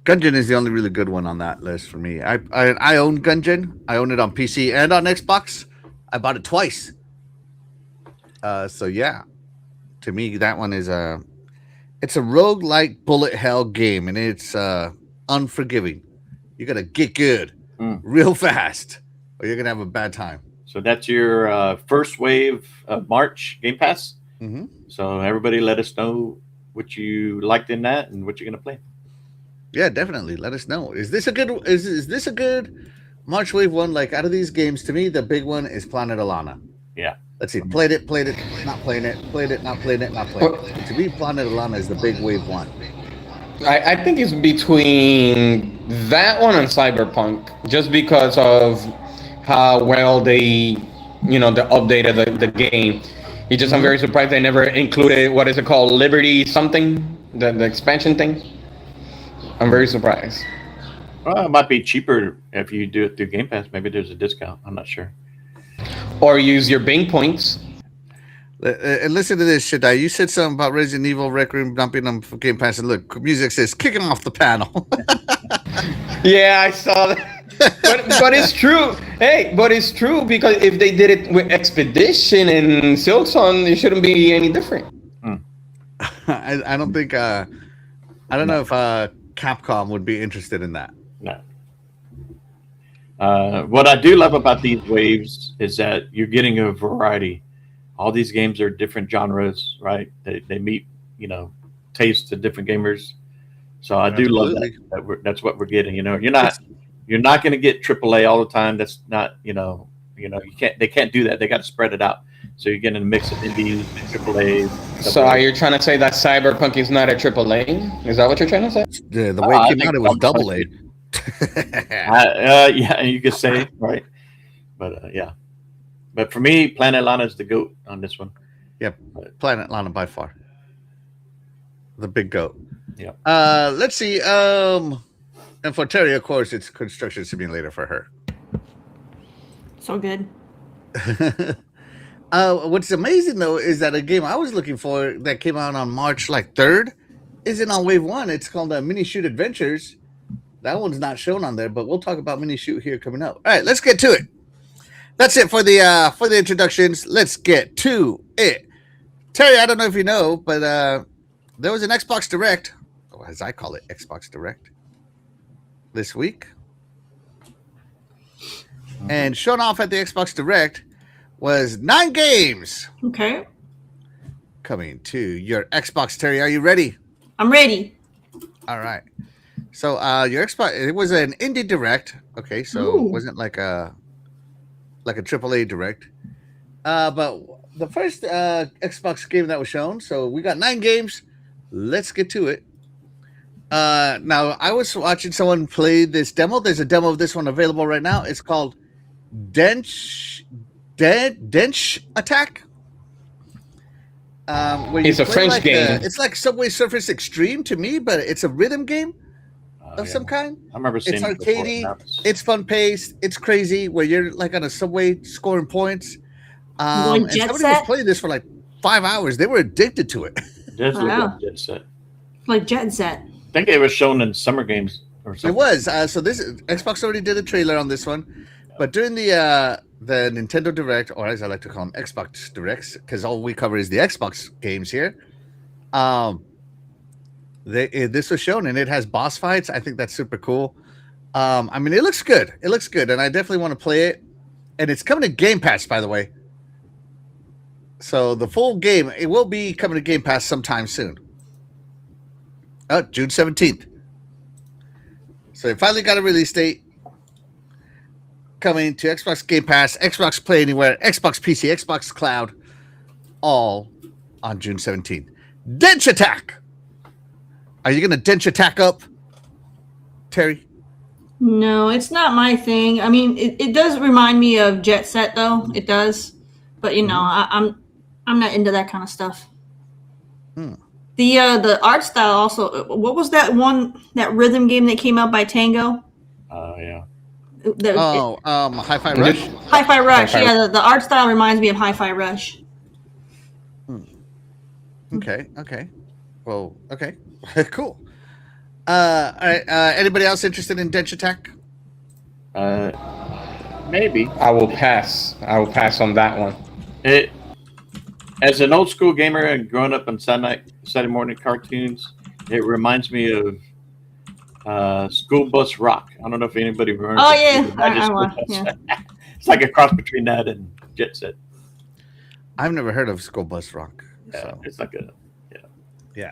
Gungeon is the only really good one on that list for me. I own Gungeon. I own it on PC and on Xbox. I bought it twice. So yeah, to me that one is it's a roguelike bullet hell game, and it's unforgiving. You gotta get good real fast, or you're gonna have a bad time. So that's your first wave of March Game Pass. Mm-hmm. So everybody, let us know what you liked in that and what you're gonna play. Yeah, definitely. Let us know. Is this a good? Is this a good March Wave 1? Like out of these games, to me, the big one is Planet Alana. Yeah. Let's see. Played it, not playing it. Played it, not playing it, not playing it. To me, Planet Alana is the big Wave 1. I think it's between that one and Cyberpunk, just because of how well they updated the game. I'm very surprised they never included, what is it called, Liberty something, the expansion thing. I'm very surprised. Well, it might be cheaper if you do it through Game Pass. Maybe there's a discount. I'm not sure. Or use your Bing points. And listen to this, Shaddai. You said something about Resident Evil Requiem dumping them for Game Pass, and look, music says kick him off the panel. Yeah, I saw that. but it's true. Hey, but it's true, because if they did it with Expedition and Silksong, it shouldn't be any different. I don't think. I don't know if Capcom would be interested in that. No. What I do love about these waves is that you're getting a variety. All these games are different genres, right? They meet, tastes to different gamers. So I do love that. That's what we're getting. You're not going to get AAA all the time. That's not, they can't do that. They got to spread it out. So you're getting a mix of indie, AAA. So are you trying to say that Cyberpunk is not a AAA? Is that what you're trying to say? The way it came out, it was double A. Yeah, you could say, right. But yeah. But for me, Planet Lana is the GOAT on this one. Yep. Planet Lana by far. The big GOAT. Yeah. Let's see. And for Terry, of course, it's Construction Simulator for her. So good. What's amazing though is that a game I was looking for that came out on March 3rd isn't on Wave 1. It's called Mini Shoot Adventures. That one's not shown on there, but we'll talk about Mini Shoot here coming up. All right, let's get to it. That's it for the introductions. Let's get to it. Terry, I don't know if you know, but there was an Xbox Direct, or as I call it, Xbox Direct, this week. And shown off at the Xbox Direct was 9 games. Okay. Coming to your Xbox, Terry. Are you ready? I'm ready. All right. So your Xbox, it was an indie direct. Okay, so Ooh. it wasn't like a AAA direct. But the first Xbox game that was shown. So we got 9 games. Let's get to it. Now I was watching someone play this demo. There's a demo of this one available right now. It's called Dench Attack. Where It's you a play French like game. it's like Subway Surfers Extreme to me, but it's a rhythm game of some kind. I remember seeing It's it before. arcadey. Now it's- It's fun paced. It's crazy. Where you're like on a subway scoring points. Like And Jet somebody Set? was playing this for like 5 hours. They were addicted to it. Just look Wow. up Jet Set. Like Jet Set. I think it was shown in Summer Games or something. It was. So this Xbox already did a trailer on this one, but during the Nintendo Direct, or as I like to call them, Xbox Directs, because all we cover is the Xbox games here. This was shown, and it has boss fights. I think that's super cool. I mean, it looks good. It looks good, and I definitely want to play it. And it's coming to Game Pass, by the way. So the full game, it will be coming to Game Pass sometime soon. June 17th. So they finally got a release date. Coming to Xbox Game Pass, Xbox Play Anywhere, Xbox PC, Xbox Cloud, all on June 17th. Dench Attack! Are you going to Dench Attack up, Terry? No, it's not my thing. I mean, it does remind me of Jet Set, though. It does, but you know, I'm not into that kind of stuff. The art style also. What was that rhythm game that came out by Tango? Yeah. Hi-Fi Rush? Hi-Fi Rush. Hi-Fi. Yeah, the art style reminds me of Hi-Fi Rush. Okay. Well, okay. Cool. All right. Anybody else interested in Dench Attack? Maybe. I will pass on that one. It, as an old school gamer and growing up on Saturday morning cartoons, it reminds me of School Bus Rock. I don't know if anybody remembers. Oh, that yeah. movie, but I it's- It's like a cross between that and Jet Set. I've never heard of School Bus Rock. Yeah, So. it's like a Yeah.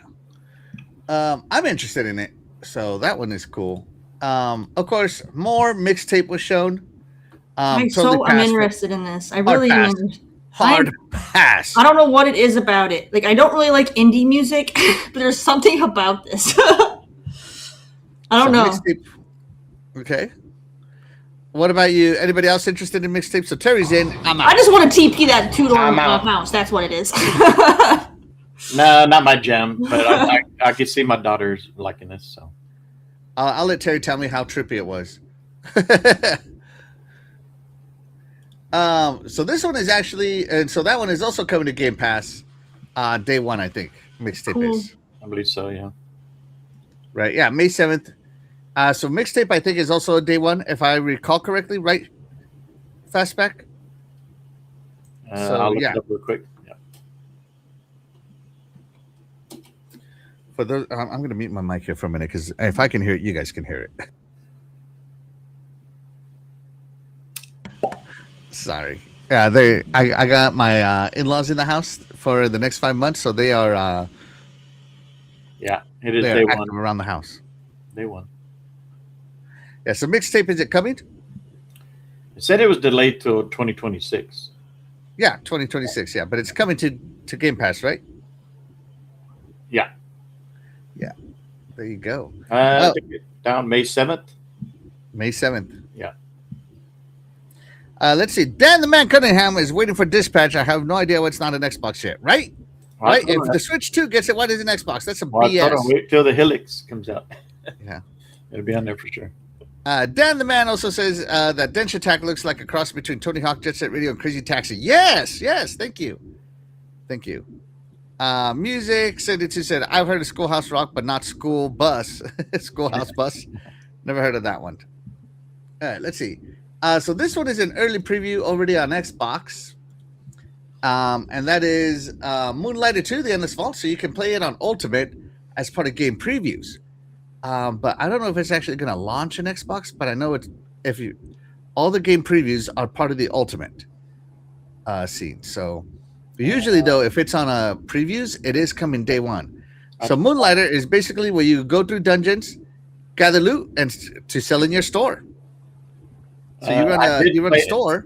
I'm interested in it. So that one is cool. Of course, more mixtape was shown. I'm totally passed for- interested in this. I really pass. am. Hard pass. I don't know what it is about it. Like, I don't really like indie music, but there's something about this. I don't know. Mixtape. Okay. What about you? Anybody else interested in mixtape? So Terry's in. I'm out. I just want to TP that $2 I'm out. house. That's what it is. no, not my jam, but I can see my daughters liking this. So I'll let Terry tell me how trippy it was. So this one is actually, and so that one is also coming to Game Pass, day one, I think. Mixtape Cool. is I believe so. Yeah. right. Yeah, May 7th. So mixtape, I think, is also a day one, if I recall correctly, right? Fastback. So, I'll look yeah. it up real quick. Yeah. For those, I'm going to mute my mic here for a minute because if I can hear it, you guys can hear it. Sorry. Yeah, I got my in-laws in the house for the next 5 months, so they are Yeah, it is they're day active one. around the house. Day one. Yeah. So mixtape, is it coming? It said it was delayed till 2026. Yeah, 2026. Yeah, but it's coming to Game Pass, right? Yeah. Yeah. There you go. I think it's down May 7th. May 7th. Yeah. Let's see. Dan the Man Cunningham is waiting for dispatch. I have no idea what's not an Xbox yet, right? Right? If the Switch 2 gets it, why doesn't Xbox? That's some BS. Wait till the Helix comes out. Yeah. It'll be on there for sure. Dan the Man also says that Dench Attack looks like a cross between Tony Hawk, Jet Set Radio, and Crazy Taxi. Yes. Thank you. Music, Cindy2 said, I've heard of Schoolhouse Rock, but not School Bus. Schoolhouse Bus. Never heard of that one. All right, let's see. So this one is an early preview already on Xbox. And that is Moonlighter 2, The Endless Vault. So you can play it on Ultimate as part of game previews. But I don't know if it's actually going to launch an Xbox, but I know it's all the game previews are part of the Ultimate scene. So usually, though, if it's on previews, it is coming day one. So Moonlighter is basically where you go through dungeons gather loot and to sell in your store. So you run a store,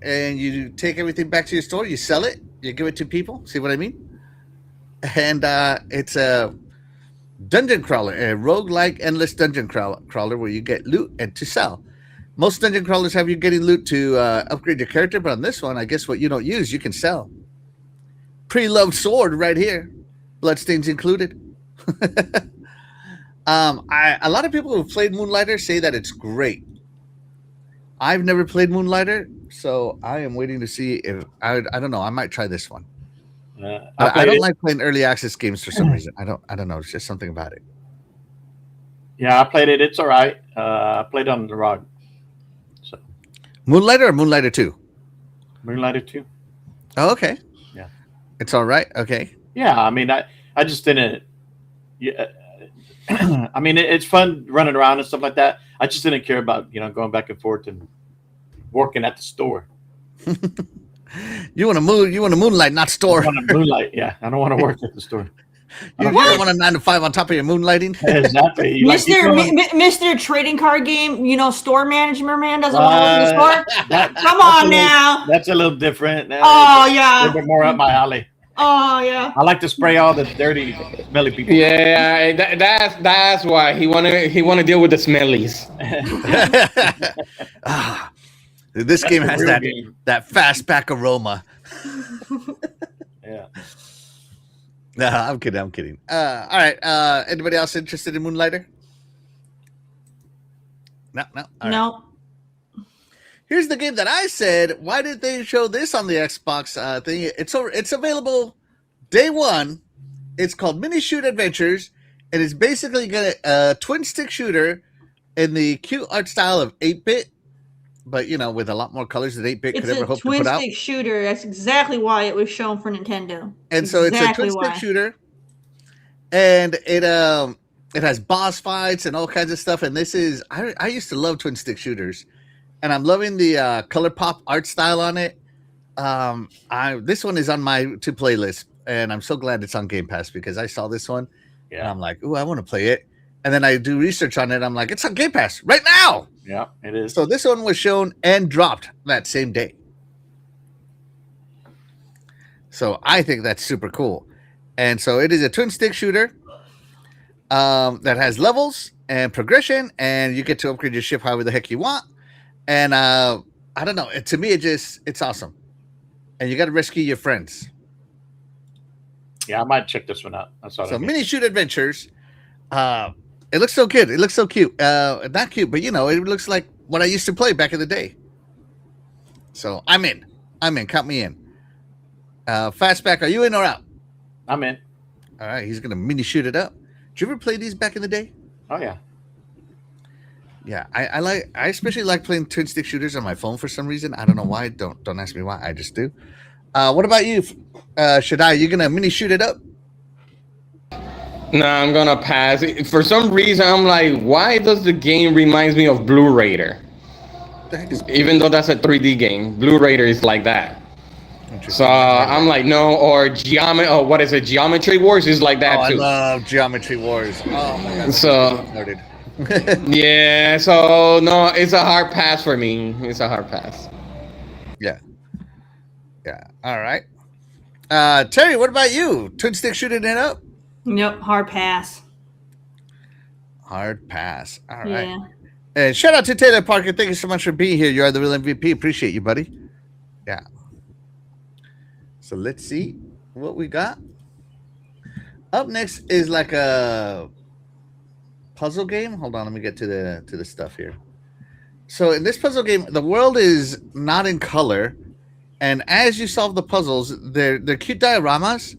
and you take everything back to your store. You sell it. You give it to people. See what I mean? And it's a dungeon crawler, a roguelike endless dungeon crawler where you get loot and to sell. Most dungeon crawlers have you getting loot to upgrade your character, but on this one, I guess what you don't use, you can sell. Pre-loved sword right here, bloodstains included. A lot of people who've played Moonlighter say that it's great. I've never played Moonlighter, so I am waiting to see if I don't know. I might try this one. I don't like playing early access games for some reason. I don't know. It's just something about it. Yeah, I played it. It's all right. I played on the ROG. So Moonlighter or Moonlighter 2? Moonlighter 2. Oh, okay. Yeah. It's all right. Okay. Yeah, I mean, I just didn't. Yeah, I mean, it's fun running around and stuff like that. I just didn't care about going back and forth and working at the store. You want to moonlight, not store. I want to moonlight. Yeah, I don't want to work at the store. You don't want a 9 to 5 on top of your moonlighting. Exactly. Mr. Trading Card Game, store management man doesn't want to work in the store. Come on now. That's a little different. Oh yeah. A little bit more up my alley. Oh yeah. I like to spray all the dirty, smelly people. Yeah, that's why he want to deal with the smellies. This game has that fastback aroma. Yeah. No, I'm kidding. All right. Anybody else interested in Moonlighter? No. All no. Right. Here's the game that I said. Why did they show this on the Xbox thing? It's available day one. It's called Mini Shoot Adventures, and it's basically a twin stick shooter in the cute art style of 8-bit, but with a lot more colors than 8-bit could ever hope to put out. It's a twin stick shooter. That's exactly why it was shown for Nintendo. And so it's a twin stick shooter, and it has boss fights and all kinds of stuff. And this is I used to love twin stick shooters, and I'm loving the color pop art style on it. This one is on my to play list, and I'm so glad it's on Game Pass because I saw this one, and I'm like, ooh, I want to play it. And then I do research on it. I'm like, it's on Game Pass right now. Yeah, it is. So this one was shown and dropped that same day. So I think that's super cool. And so it is a twin stick shooter that has levels and progression, and you get to upgrade your ship however the heck you want. And I don't know. To me, it's awesome. And you got to rescue your friends. Yeah, I might check this one out. So Mini Shoot Adventures. It looks so good. It looks so cute. Not cute, but it looks like what I used to play back in the day. So I'm in. Count me in. Fastback, are you in or out? I'm in. All right, he's gonna mini shoot it up. Did you ever play these back in the day? Oh yeah. Yeah, I especially like playing twin stick shooters on my phone for some reason. I don't know why. Don't ask me why. I just do. What about you, Shaddai? You gonna mini shoot it up? No, I'm gonna pass. For some reason, I'm like, why does the game reminds me of Blue Raider? Even though that's a 3D game, Blue Raider is like that. So I'm like, no, or Geometry Wars is like that too. I love Geometry Wars. Oh my god. So yeah, so no, it's a hard pass for me. It's a hard pass. Yeah. All right. Terry, what about you? Twin stick shooting it up? Nope, hard pass. Hard pass. All right. Yeah. And shout out to Taylor Parker. Thank you so much for being here. You are the real MVP. Appreciate you, buddy. Yeah. So let's see what we got. Up next is like a puzzle game. Hold on, let me get to the stuff here. So in this puzzle game, the world is not in color, and as you solve the puzzles, they're cute dioramas.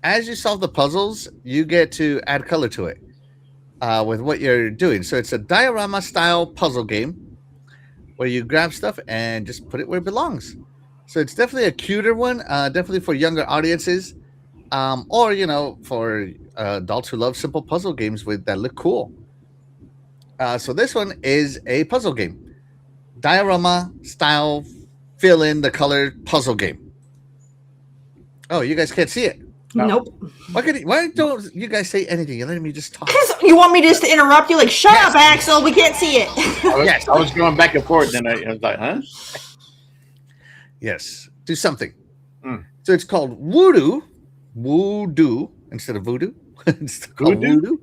As you solve the puzzles, you get to add color to it with what you're doing. So it's a diorama style puzzle game where you grab stuff and just put it where it belongs. So it's definitely a cuter one, definitely for younger audiences, or for adults who love simple puzzle games that look cool. So this one is a puzzle game, diorama style, fill in the color puzzle game. Oh, you guys can't see it. Nope. Why don't you guys say anything? You're letting me just talk. Because you want me just to interrupt you? Like, shut up, Axel. We can't see it. I was going back and forth, then I was like, huh? Yes, do something. Mm. So it's called Voodoo instead of Voodoo. It's called Voodoo.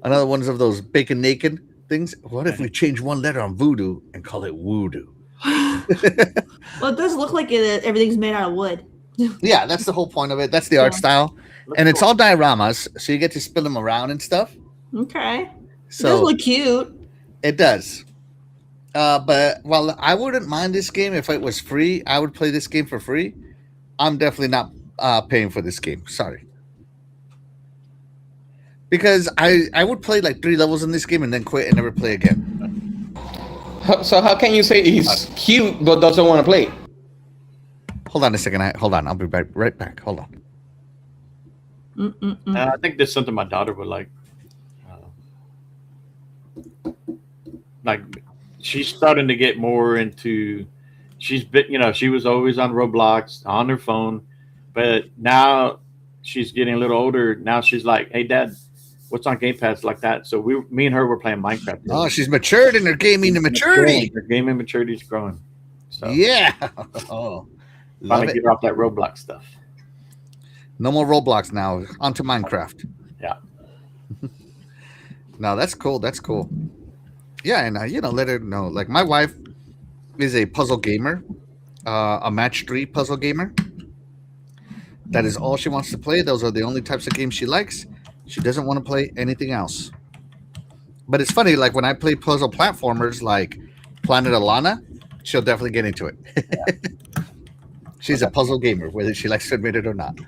Another one of those bacon naked things. What if we change one letter on Voodoo and call it Voodoo? Well, it does look like everything's made out of wood. Yeah, that's the whole point of it. That's the art style, and it's all dioramas, so you get to spin them around and stuff. Okay. So it does look cute. It does. But while I wouldn't mind this game if it was free, I would play this game for free. I'm definitely not paying for this game. Sorry. Because I would play like 3 levels in this game and then quit and never play again. So how can you say he's cute but doesn't want to play? Hold on a second. Hold on. I'll be right back. Hold on. I think that's something my daughter would like. Like, she's starting to get more into. She was always on Roblox on her phone, but now she's getting a little older. Now she's like, "Hey, Dad, what's on Game Pass like that?" So me and her were playing Minecraft. Oh, she's matured in her gaming maturity. Her gaming maturity is growing. So yeah. Oh, finally get her off that Roblox stuff. No more Roblox now. Onto Minecraft. Yeah. No, that's cool. That's cool. Yeah, and let her know. Like, my wife is a puzzle gamer, a match 3 puzzle gamer. That is all she wants to play. Those are the only types of games she likes. She doesn't want to play anything else. But it's funny, like when I play puzzle platformers like Planet Alana, she'll definitely get into it. She's a puzzle gamer, whether she likes to admit it or not. All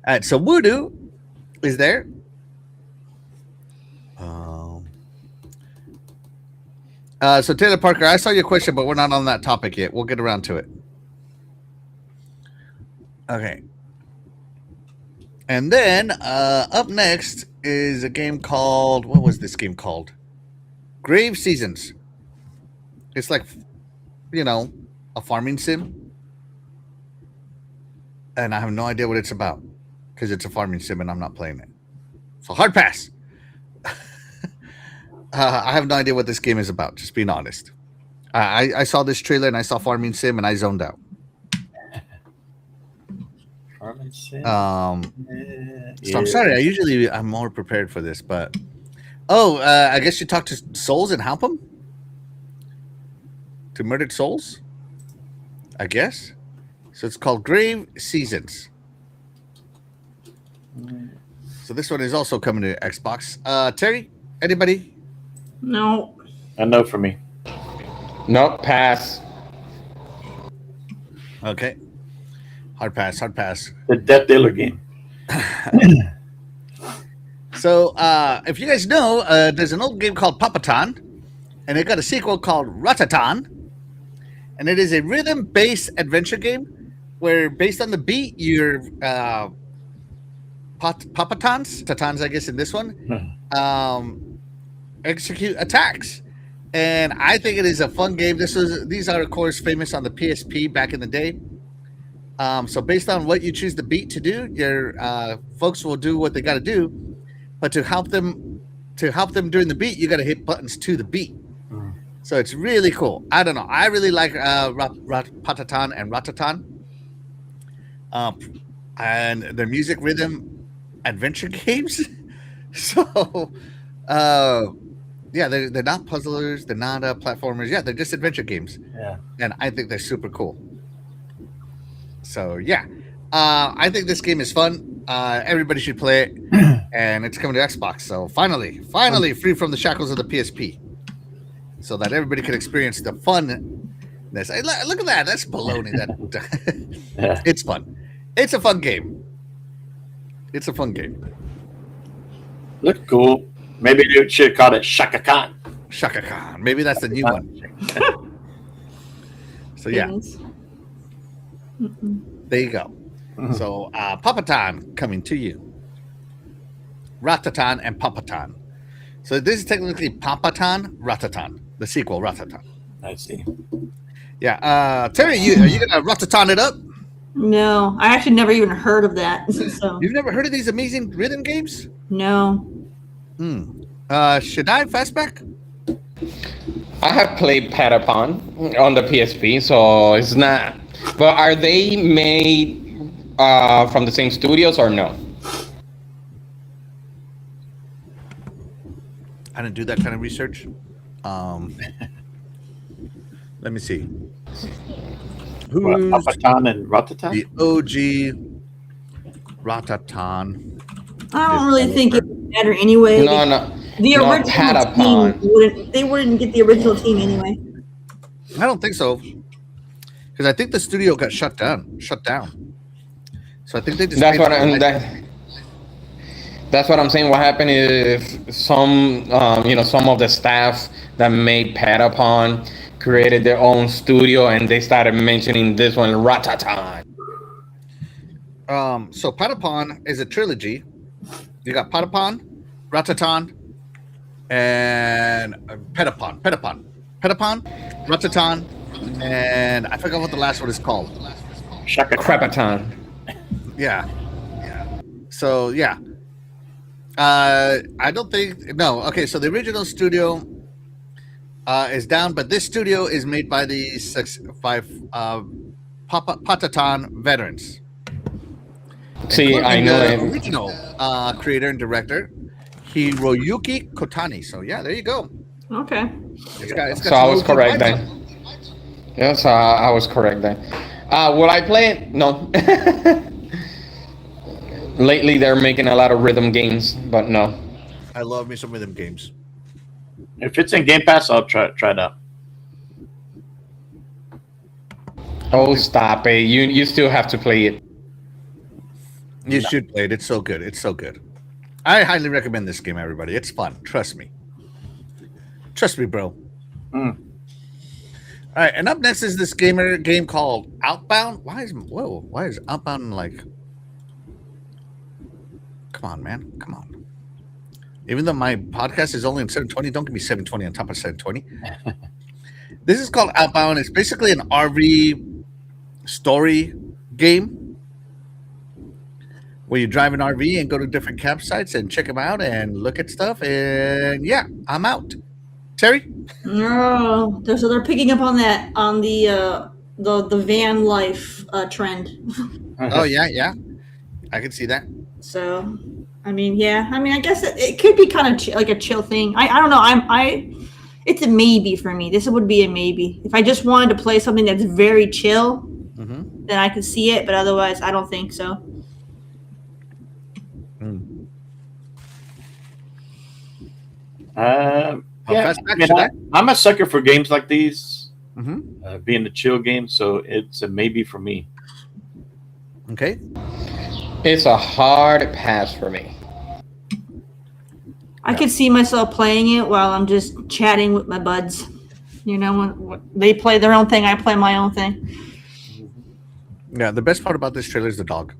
right, so Voodoo is there. So Taylor Parker, I saw your question, but we're not on that topic yet. We'll get around to it. Okay. And then up next is a game called, what was this game called? Grave Seasons. It's like, a farming sim. And I have no idea what it's about because it's a farming sim and I'm not playing it. So hard pass. I have no idea what this game is about, just being honest. I saw this trailer and I saw farming sim and I zoned out. Farming sim? So I'm sorry. I'm more prepared for this, but I guess you talk to souls and help them to murdered souls. I guess. So it's called Grave Seasons. So this one is also coming to Xbox. Terry, anybody? No. A no for me. No, pass. Okay. Hard pass. The Death Dealer game. So if you guys know, there's an old game called Papaton, and it got a sequel called Ratatan, and it is a rhythm-based adventure game where, based on the beat, your Tatans, I guess, in this one, execute attacks. And I think it is a fun game. These are, of course, famous on the PSP back in the day. So based on what you choose the beat to do, your folks will do what they got to do. But to help them during the beat, you got to hit buttons to the beat. So it's really cool. I don't know. I really like Patatan and Ratatan. And their music, rhythm, adventure games. So, yeah, they're not puzzlers. They're not platformers. Yeah, they're just adventure games. Yeah. And I think they're super cool. So, yeah. I think this game is fun. Everybody should play it. And it's coming to Xbox. So, finally, free from the shackles of the PSP. So that everybody can experience the funness. Hey, look at that. That's baloney. Yeah. It's fun. It's a fun game. Look cool. Maybe they should call it Shaka Khan. Shaka Khan. Maybe that's the new one. So yeah, there you go. So Papatan coming to you. Ratatan and Papatan. So this is technically Papatan, Ratatan, the sequel, Ratatan. I see. Yeah, Terry, are you gonna Ratatan it up? No, I actually never even heard of that. So You've never heard of these amazing rhythm games? no. Should I fastback? I have played Patapon on the PSP, so it's not. But are they made from the same studios or no? I didn't do that kind of research. Let me see. What, Who's Papatan and Ratata? the OG Ratatan? I don't really think it would matter anyway. No. The No, original Patapon. team wouldn't get the original team anyway. I don't think so, because I think the studio got shut down. So I think they just. That's what that's what I'm saying. What happened is some some of the staff that made Patapon created their own studio, and they started mentioning this one, Ratatan. So Patapon is a trilogy. You got Patapon, Ratatan, and Petapon, Ratatan, and I forgot what the last one is called. Crapatan. Yeah. So yeah. I don't think Okay, so the original studio is down, but this studio is made by the Patatan veterans. See, I know the it. original creator and director, Hiroyuki Kotani. So yeah, there you go. Okay. It's got So I was some correct vibes on it. then. Yes, I was correct then. Will I play it? No. Lately, they're making a lot of rhythm games, but no. I love me some rhythm games. If it's in Game Pass, I'll try it out. Oh, stop it! You still have to play it. You should play it. It's so good. It's so good. I highly recommend this game, everybody. It's fun. Trust me. Trust me, bro. All right, and up next is this game called Outbound. Why is Outbound like? Come on, man. Come on. Even though my podcast is only in 720, don't give me 720 on top of 720. This is called Outbound. It's basically an RV story game where you drive an RV and go to different campsites and check them out and look at stuff. And yeah, I'm out. Terry? No, so they're picking up on that on the van life trend. Oh yeah. I can see that. So, I mean, I guess it could be kind of like a chill thing. I don't know. It's a maybe for me. This would be a maybe. If I just wanted to play something that's very chill, then I could see it. But otherwise, I don't think so. I'm a sucker for games like these, being the chill game. So it's a maybe for me. Okay. It's a hard pass for me. I could see myself playing it while I'm just chatting with my buds. You know, when they play their own thing, I play my own thing. Yeah, the best part about this trailer is the dog.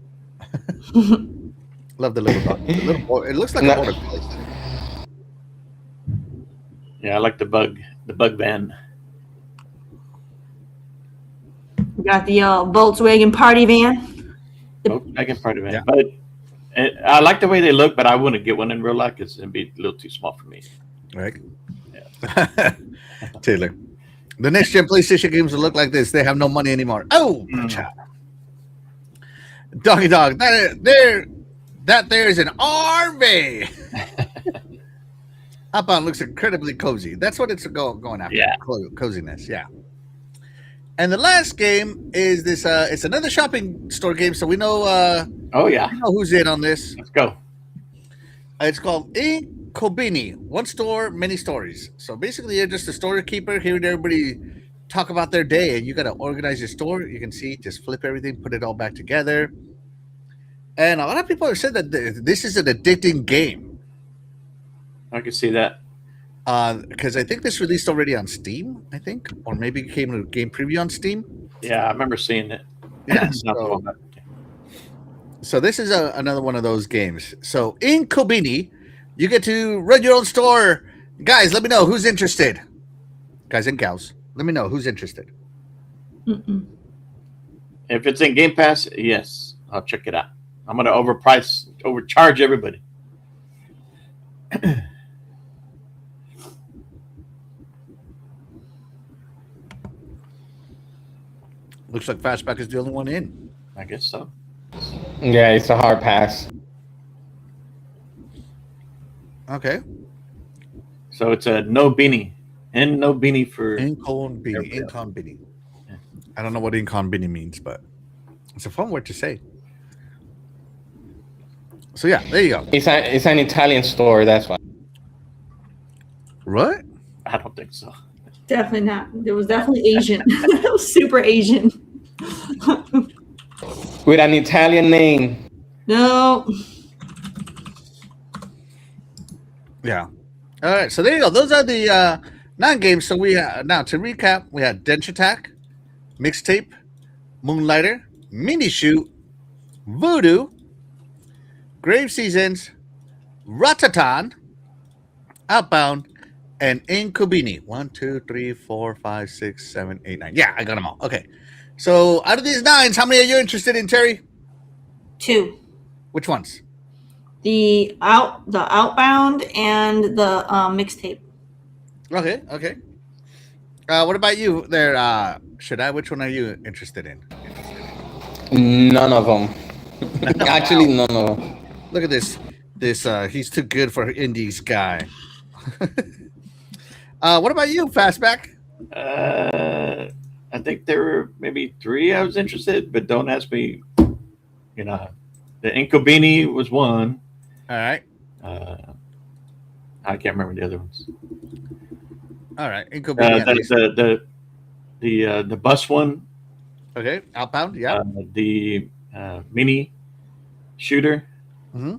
Love the little dog. It looks like a border collie. Yeah, I like the bug van. We got the Volkswagen party van. Volkswagen party van. Yeah. But I like the way they look, but I wouldn't get one in real life because it'd be a little too small for me. Right. Yeah. Taylor. The next gen PlayStation games will look like this. They have no money anymore. Oh, Doggy dog. That there is an RV. Outbound looks incredibly cozy. That's what it's going after. Yeah. Coziness. Yeah. And the last game is this. It's another shopping store game, so we know. Oh yeah. We know who's in on this. Let's go. It's called Kobini. One store, many stories. So basically, you're just a storekeeper hearing everybody talk about their day, and you got to organize your store. You can see, just flip everything, put it all back together. And a lot of people have said that this is an addicting game. I can see that. Because I think this released already on Steam, I think, or maybe it came to a game preview on Steam. Yeah, I remember seeing it. Yeah. So this is another one of those games. So in Kobini, you get to run your own store. Guys, let me know who's interested. Guys and gals, let me know who's interested. If it's in Game Pass, yes, I'll check it out. I'm gonna overcharge everybody. Looks like Fastback is the only one in. I guess so. Yeah, it's a hard pass. Okay. So it's a no beanie. And no beanie for Incon Bini. Everybody else. Incon Bini. Yeah. I don't know what Incon Bini means, but it's a fun word to say. So yeah, there you go. It's an Italian store, that's why. What? I don't think so. Definitely not. There was definitely Asian. It was super Asian. With an Italian name. No. Yeah. All right. So there you go. Those are the 9 games. So we have, now to recap, we had Dench Attack, Mixtape, Moonlighter, Mini Shoot, Voodoo, Grave Seasons, Ratatan, Outbound, and Incubini. 1, 2, 3, 4, 5, 6, 7, 8, 9. Yeah, I got them all. Okay. So out of these 9s, how many are you interested in, Terry? 2. Which ones? The Outbound and the Mixtape. Okay. Okay. What about you there, Shaddai? Which one are you interested in? None of them. Actually, none of them. Look at this. He's too good for indies guy. What about you, Fastback? I think there were maybe 3 I was interested, but don't ask me. You know, the Incubini was one. All right. I can't remember the other ones. All right. Incubini. The bus one. Okay. Outbound. Yeah. The mini shooter. Mm-hmm.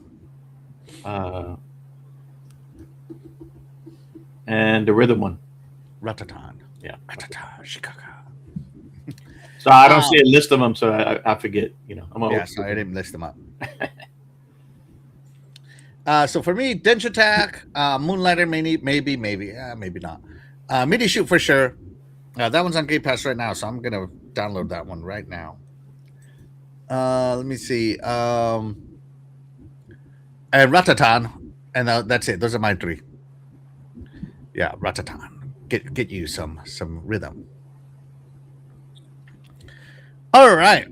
And the rhythm one. Ratatan. Yeah. Ratata. Shikaka. So I don't see a list of them, so I forget. You know, Yeah, sorry, I didn't list them up. So for me, Dench Attack, Moonlighter, maybe not. Mini Shoot for sure. That one's on Game Pass right now, so I'm gonna download that one right now. Let me see. And Ratatan, and that's it. Those are my 3. Yeah, Ratatan. Get you some rhythm. All right.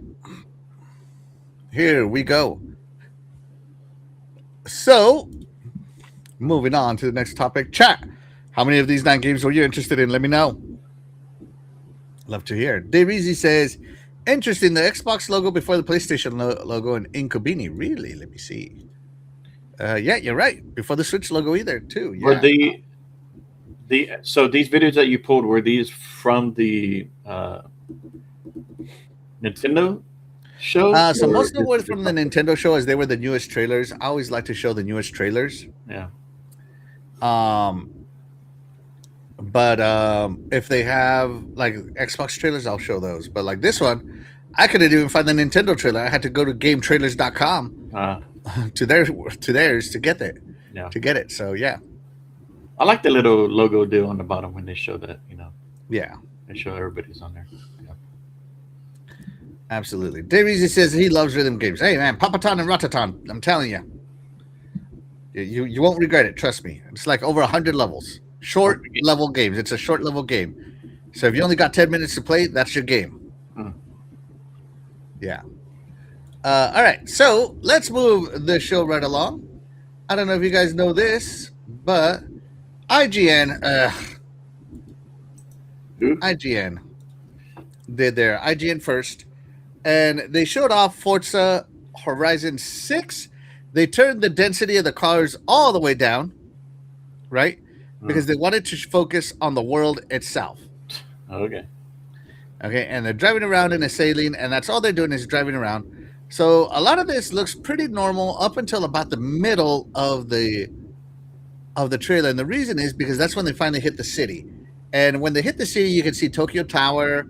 Here we go. So, moving on to the next topic. Chat. How many of these 9 games were you interested in? Let me know. Love to hear. Dave Easy says, interesting, the Xbox logo before the PlayStation logo and Incubini. Really? Let me see. Yeah, you're right. Before the Switch logo either, too. Yeah. Were so these videos that you pulled, were these from the Nintendo show? So most of them were from the Nintendo show, as they were the newest trailers. I always like to show the newest trailers. Yeah. But if they have like Xbox trailers, I'll show those. But like this one, I couldn't even find the Nintendo trailer. I had to go to GameTrailers.com to theirs to get it. Yeah. To get it. So yeah. I like the little logo deal on the bottom when they show that, you know. Yeah. They show everybody's on there. Yeah. Absolutely. Dave Easy says he loves rhythm games. Hey man, Papatan and Ratatan. I'm telling you. You won't regret it, trust me. It's like over 100 levels. Short level games. It's a short level game. So if you only got 10 minutes to play, that's your game. Yeah. All right. So let's move the show right along. I don't know if you guys know this, but IGN did their IGN first, and they showed off Forza Horizon 6. They turned the density of the cars all the way down, right? Because they wanted to focus on the world itself. Okay. Okay, and they're driving around in a sailing, and that's all they're doing is driving around. So a lot of this looks pretty normal up until about the middle of the trailer, and the reason is because that's when they finally hit the city. And when they hit the city, you can see Tokyo Tower,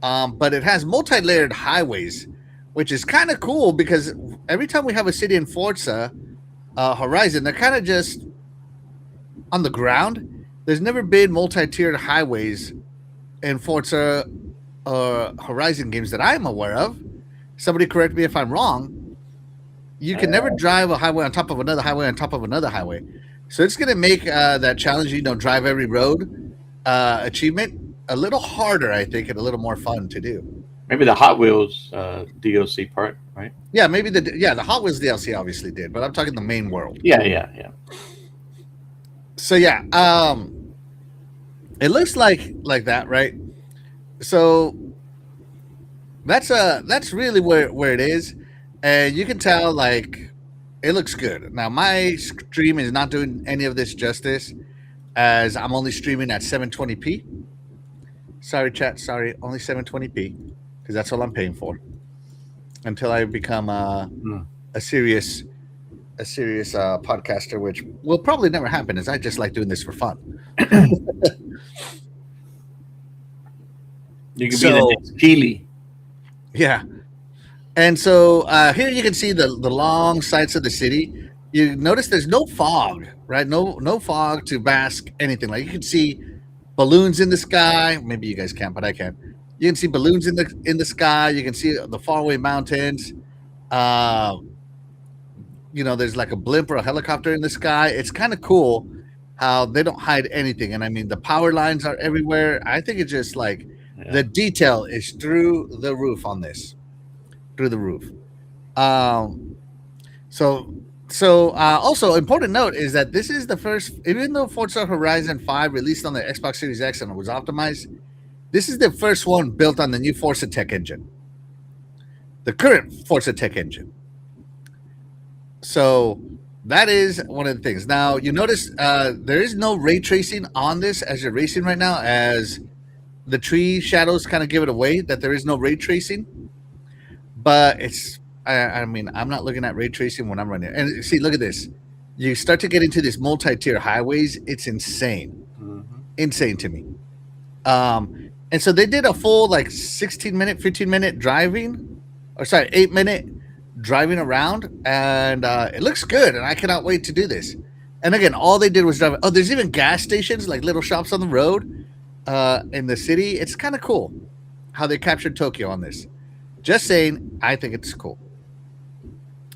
but it has multi-layered highways, which is kind of cool because every time we have a city in Forza Horizon, they're kind of just on the ground. There's never been multi-tiered highways in Forza Horizon games that I'm aware of, somebody correct me if I'm wrong, you can never drive a highway on top of another highway on top of another highway. So it's going to make that challenge, drive every road achievement a little harder, I think, and a little more fun to do. Maybe the Hot Wheels DLC part, right? Yeah, maybe the Hot Wheels DLC obviously did, but I'm talking the main world. Yeah. So yeah, it looks like that, right? So that's really where it is, and you can tell like it looks good. Now my stream is not doing any of this justice, as I'm only streaming at 720p. Sorry, chat. Sorry, only 720p, because that's all I'm paying for until I become a serious podcaster, which will probably never happen, as I just like doing this for fun. You can be the next Keely. Yeah. And so here you can see the long sights of the city. You notice there's no fog, right? No fog to mask anything. Like you can see balloons in the sky. Maybe you guys can't, but I can. You can see balloons in the sky. You can see the faraway mountains. There's like a blimp or a helicopter in the sky. It's kind of cool how they don't hide anything. And I mean, the power lines are everywhere. I think it's just like the detail is through the roof on this. Through the roof. So also important note is that this is the first, even though Forza Horizon 5 released on the Xbox Series X and it was optimized, this is the first one built on the new Forza Tech engine, the current Forza Tech engine. So that is one of the things. Now you notice there is no ray tracing on this as you're racing right now, as the tree shadows kind of give it away that there is no ray tracing. But it's, I mean, I'm not looking at ray tracing when I'm running. And see, look at this. You start to get into these multi-tier highways. It's insane. Insane to me. And so they did a full 16-minute, 15-minute driving, 8-minute driving around. And it looks good. And I cannot wait to do this. And again, all they did was drive. Oh, there's even gas stations, like little shops on the road in the city. It's kind of cool how they captured Tokyo on this. Just saying, I think it's cool.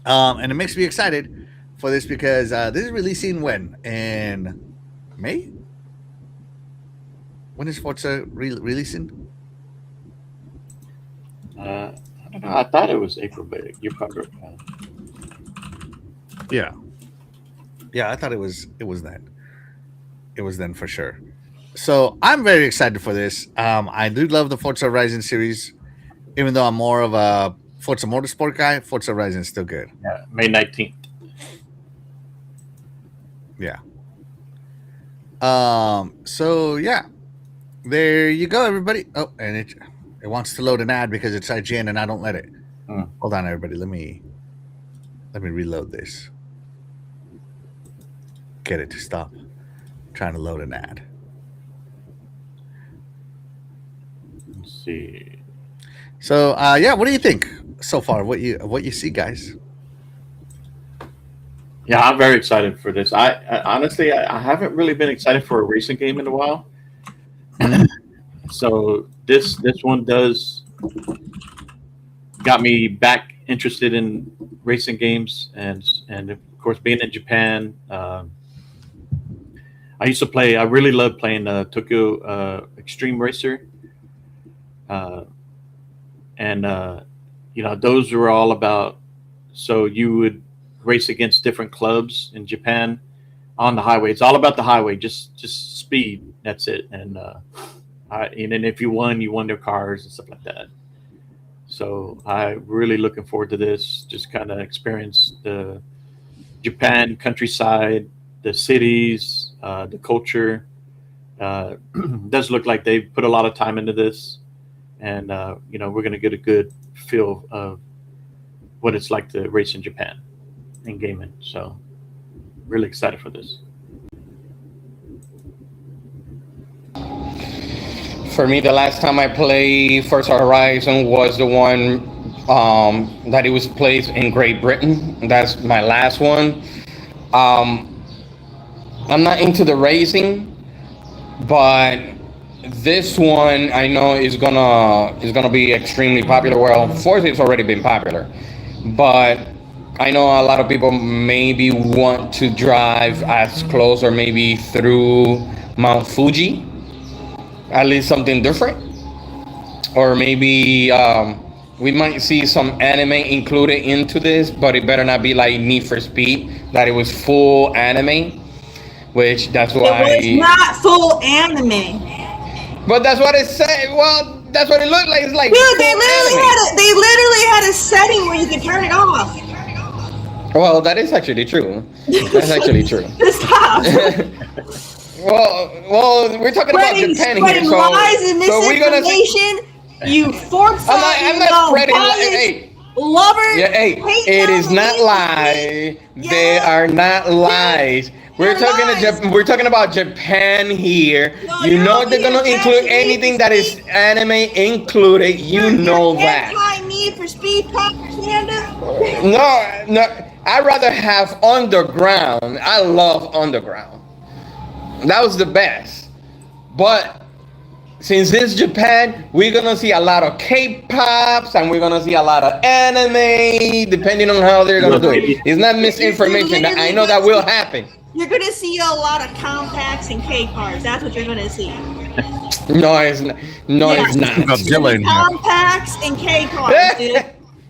And it makes me excited for this because this is releasing when? In May? When is Forza releasing? I don't know. I thought it was April, but you're probably right. Yeah. Yeah, I thought it was then. It was then for sure. So I'm very excited for this. I do love the Forza Horizon series. Even though I'm more of a Forza Motorsport guy, Forza Horizon is still good. Yeah, May 19th. Yeah. So yeah, there you go, everybody. Oh, and it wants to load an ad because it's IGN and I don't let it. Hold on, everybody. Let me reload this. Get it to stop trying to load an ad. Let's see. So yeah, what do you think so far? What you see, guys? Yeah, I'm very excited for this. I honestly I haven't really been excited for a racing game in a while. So this one does got me back interested in racing games, and of course being in Japan. I used to play. I really loved playing Tokyo Extreme Racer. And those were all about, so you would race against different clubs in Japan on the highway. It's all about the highway, just speed. That's it. And then if you won their cars and stuff like that. So I'm really looking forward to this. Just kind of experience the Japan countryside, the cities, the culture. Does look like they put a lot of time into this. And, we're going to get a good feel of what it's like to race in Japan in gaming. So really excited for this. For me, the last time I played Forza Horizon was the one that it was played in Great Britain. That's my last one. I'm not into the racing, but this one I know is gonna be extremely popular. Well, Forza it's already been popular, but I know a lot of people maybe want to drive as close or maybe through Mount Fuji, at least something different, or maybe we might see some anime included into this, but it better not be like Need for Speed, that it was full anime, which that's why. It was not full anime. But that's what it said. Well, that's what it looked like. It's like Dude, they literally had a setting where you could turn it off. Well, that is actually true. That's actually true. Stop. well, we're talking about Japan here, so lies and misinformation. You Forza, I'm not spreading lies. Lovers. Yeah, hey, it is not lies. Yeah. They are not lies. We're talking about Japan here. No, you know they're gonna include anything that is anime included. You know that. Need for Speed propaganda? No. I'd rather have Underground. I love Underground. That was the best. But since it's Japan, we're gonna see a lot of K-pops and we're gonna see a lot of anime, depending on how they're gonna do it. It's not misinformation. I know that will happen. You're gonna see a lot of compacts and K cars. That's what you're gonna see. No, it's not. No, it's not. Compacts and K cars, dude.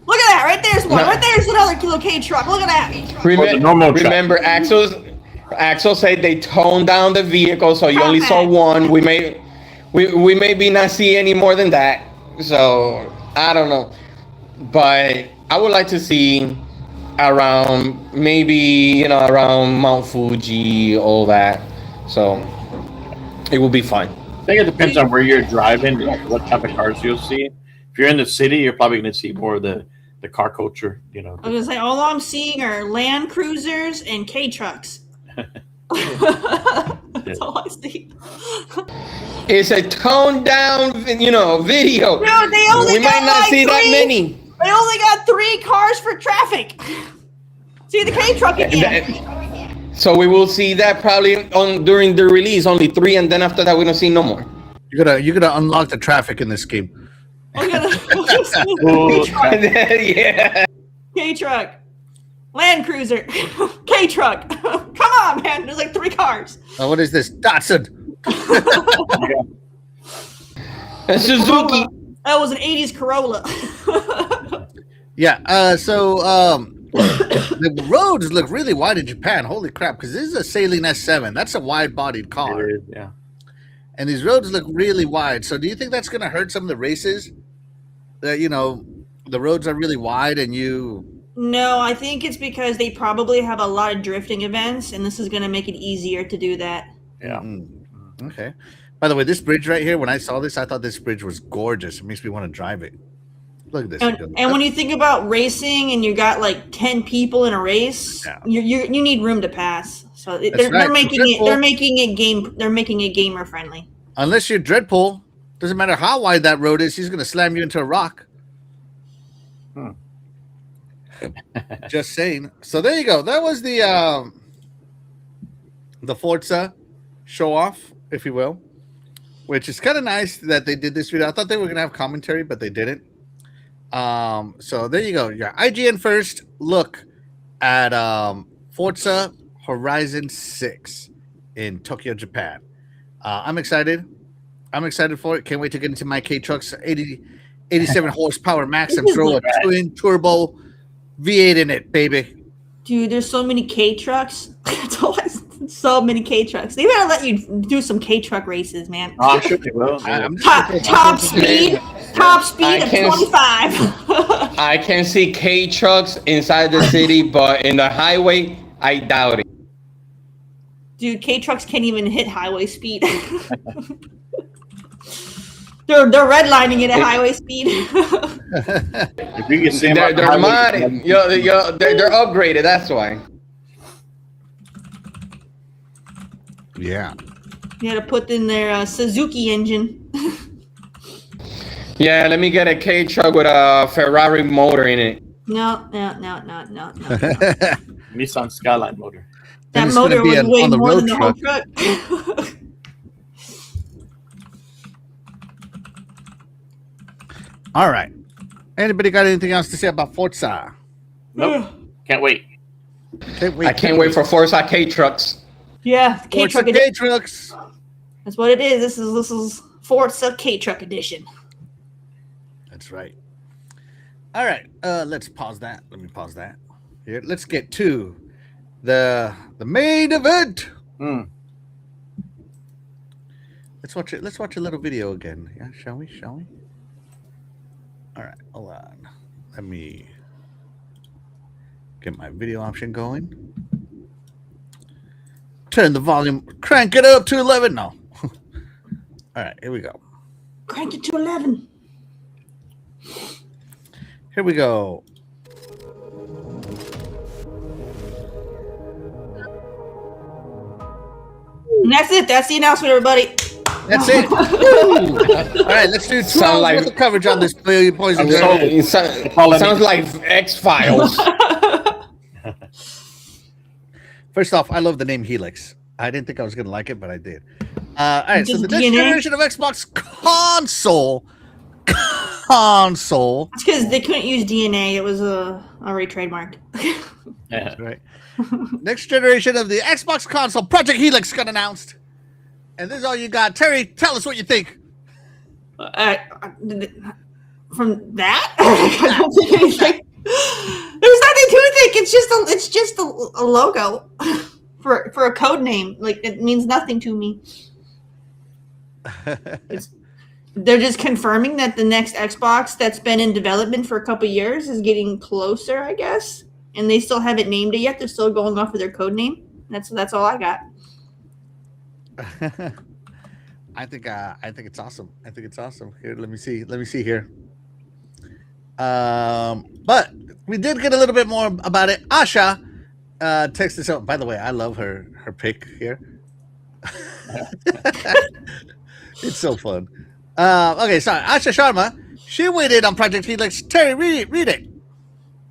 Look at that. Right there's one. No. Right there's another kilo K truck. Look at that. Remember, Axel said they toned down the vehicle, so you only saw one. We may be not see any more than that. So I don't know, but I would like to see around maybe around Mount Fuji, all that. So it will be fun. I think it depends on where you're driving, like what type of cars you'll see. If you're in the city, you're probably going to see more of the car culture. I was going to say all I'm seeing are Land Cruisers and K trucks. That's all I see. It's a toned down, video. No, they only we might not see that many. They only got 3 cars for traffic. See the K truck again. So we will see that probably during the release, only 3, and then after that we don't see no more. You're gonna unlock the traffic in this game. Yeah. K truck, Land Cruiser, K truck. Come on, man. There's like 3 cars. Oh, what is this? Datsun. Suzuki. That was an 80s Corolla. Yeah. So the roads look really wide in Japan. Holy crap! Because this is a Saline S7. That's a wide-bodied car. It is, yeah. And these roads look really wide. So do you think that's going to hurt some of the races? That the roads are really wide and you. No, I think it's because they probably have a lot of drifting events, and this is going to make it easier to do that. Yeah. Okay. By the way, this bridge right here, when I saw this, I thought this bridge was gorgeous. It makes me want to drive it. Look at this. And when you think about racing and you got like 10 people in a race, you need room to pass. So they're making it gamer friendly. Unless you're Dreadpool, doesn't matter how wide that road is, he's going to slam you into a rock. Just saying. So there you go. That was the Forza show off, if you will, which is kind of nice that they did this video. I thought they were going to have commentary, but they didn't. So there you go. Your IGN first look at Forza Horizon 6 in Tokyo, Japan. I'm excited. I'm excited for it. Can't wait to get into my K trucks. 87 horsepower max and throw a twin turbo V8 in it, baby. Dude, there's so many K trucks. So many K trucks. They better let you do some K truck races, man. Oh, I'm sure they will. Top speed of 25. I can see K trucks inside the city, but in the highway, I doubt it. Dude, K trucks can't even hit highway speed. They're redlining it at highway speed. If you can see they're modded. They're upgraded. That's why. Yeah. You had to put in their Suzuki engine. Yeah, let me get a K truck with a Ferrari motor in it. No. Nissan Skyline motor. That motor was way more than the whole truck. All right. Anybody got anything else to say about Forza? Nope. Can't wait. I can't wait for Forza K trucks. Yeah, Forza K-Truck K edition. trucks. That's what it is. This is Forza K-Truck edition. That's right. All right. Let's pause that. Let me pause that. Here, let's get to the main event. Let's watch it. Let's watch a little video again. Yeah, shall we? Shall we? All right. Hold on. Let me get my video option going. Turn the volume. Crank it up to 11. No. All right. Here we go. Crank it to 11. Here we go. And that's it. That's the announcement, everybody. That's it. All right, let's do 2 hours worth of coverage on this, boys and girls. It sounds like X-Files. First off, I love the name Helix. I didn't think I was going to like it, but I did. All right, so Just the next DNA? generation of Xbox console. It's because they couldn't use DNA. It was already trademarked. Yeah. Right. Next generation of the Xbox console, Project Helix got announced. And this is all you got. Terry, tell us what you think. From that, I don't think anything. There's nothing to think. It's just a logo for a code name. Like, it means nothing to me. They're just confirming that the next Xbox that's been in development for a couple years is getting closer, I guess. And they still haven't named it yet. They're still going off of their code name. That's all I got. I think it's awesome. I think it's awesome. Here, let me see here. But we did get a little bit more about it. Asha texted us out. By the way, I love her pick here. It's so fun. Okay, sorry. Asha Sharma, she weighed in on Project Helix. Terry, read it.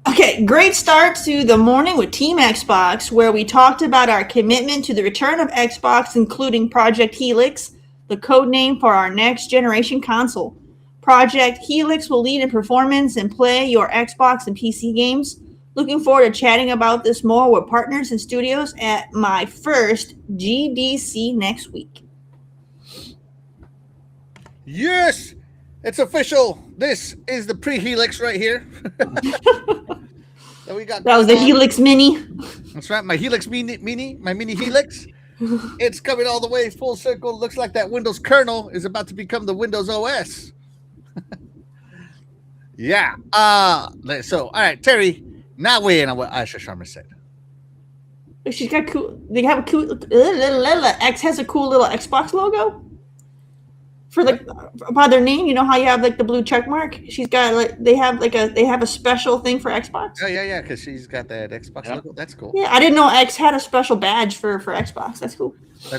Okay, great start to the morning with Team Xbox, where we talked about our commitment to the return of Xbox, including Project Helix, the code name for our next generation console. Project Helix will lead in performance and play your Xbox and PC games. Looking forward to chatting about this more with partners and studios at my first GDC next week. Yes, it's official. This is the pre-Helix right here. That we got. That was the Helix Mini. That's right, my Helix my mini Helix. It's coming all the way full circle. Looks like that Windows kernel is about to become the Windows OS. Yeah. So, all right, Terry, now weigh in on what Asha Sharma said. She's got cool. They have a cool. X has a cool little Xbox logo. For like by their name, you know how you have like the blue check mark. She's got like they have a special thing for Xbox. Oh yeah, because she's got that Xbox logo. That's cool. Yeah, I didn't know X had a special badge for Xbox. That's cool.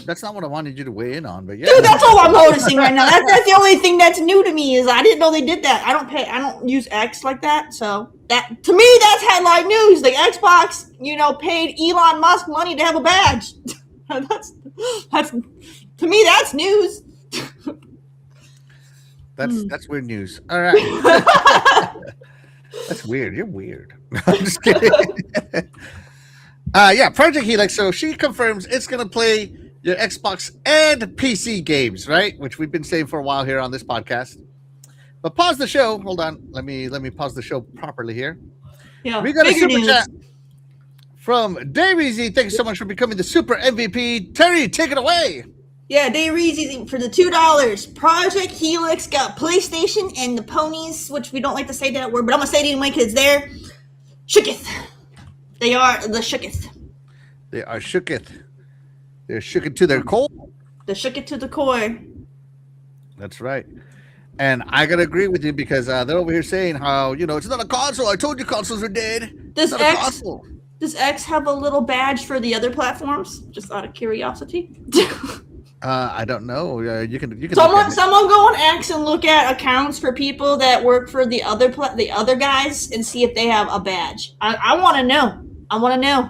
That's not what I wanted you to weigh in on, but yeah. Dude, that's all I'm noticing right now. That's the only thing that's new to me is I didn't know they did that. I don't use X like that. So that to me that's headline news. Like Xbox, paid Elon Musk money to have a badge. that's to me that's news. That's weird news. All right. That's weird. You're weird. I'm just kidding. Yeah, Project Helix. So she confirms it's going to play your Xbox and PC games, right? Which we've been saying for a while here on this podcast. But pause the show. Hold on. Let me pause the show properly here. Yeah, we got a super chat from Dayreezy. Thank you so much for becoming the super MVP. Terry, take it away. Yeah, Dayreezy for the $2. Project Helix got PlayStation and the ponies, which we don't like to say that word, but I'm going to say it anyway because it's there. Shooketh. They are the shooketh. They are shooketh. They're shooketh to their core. The shooketh to the core. That's right. And I got to agree with you because they're over here saying how, it's not a console. I told you consoles are dead. Does X have a little badge for the other platforms? Just out of curiosity. I don't know. You can. Someone go on X and look at accounts for people that work for the other guys and see if they have a badge. I want to know. I want to know.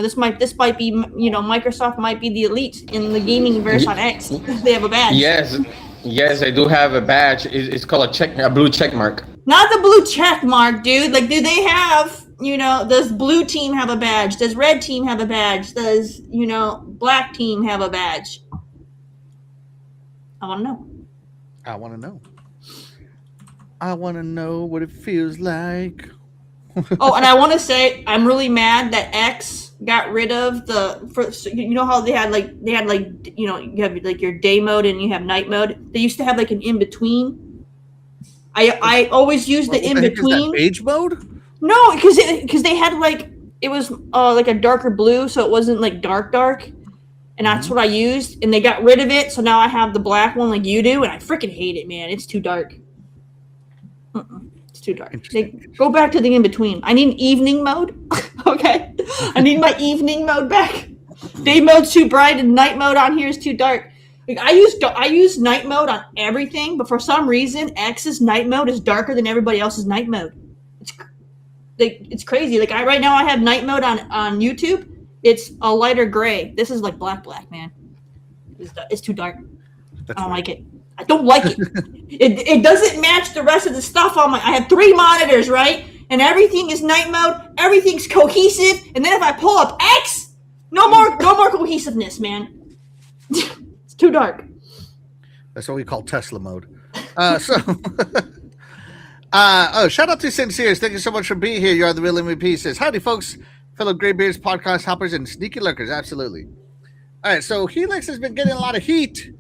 This might be Microsoft might be the elite in the gaming verse on X. They have a badge. Yes, Yes, they do have a badge. It's called a blue check mark. Not the blue check mark, dude. Like, do they have, does blue team have a badge? Does red team have a badge? Does, black team have a badge? I want to know. I want to know. I want to know what it feels like. Oh, and I want to say I'm really mad that X got rid of how they had you have like your day mode and you have night mode. They used to have like an in between. I always used the in between. Age mode? No, because they had like it was like a darker blue, so it wasn't like dark, and that's what I used. And they got rid of it, so now I have the black one like you do, and I freaking hate it, man. It's too dark. It's too dark. Go back to the in between. I need evening mode. Okay, I need my evening mode back. Day mode's too bright, and night mode on here is too dark. Like I use night mode on everything, but for some reason, X's night mode is darker than everybody else's night mode. It's crazy. Like right now, I have night mode on YouTube. It's a lighter gray. This is like black, man. It's too dark. I don't like it. I don't like it. It doesn't match the rest of the stuff on I have 3 monitors, right? And everything is night mode. Everything's cohesive. And then if I pull up X, no more cohesiveness, man. It's too dark. That's what we call Tesla mode. Shout out to Sinceres. Thank you so much for being here. You are the real MVP. Says, howdy, folks, fellow graybeards, podcast hoppers, and sneaky lurkers. Absolutely. All right, so Helix has been getting a lot of heat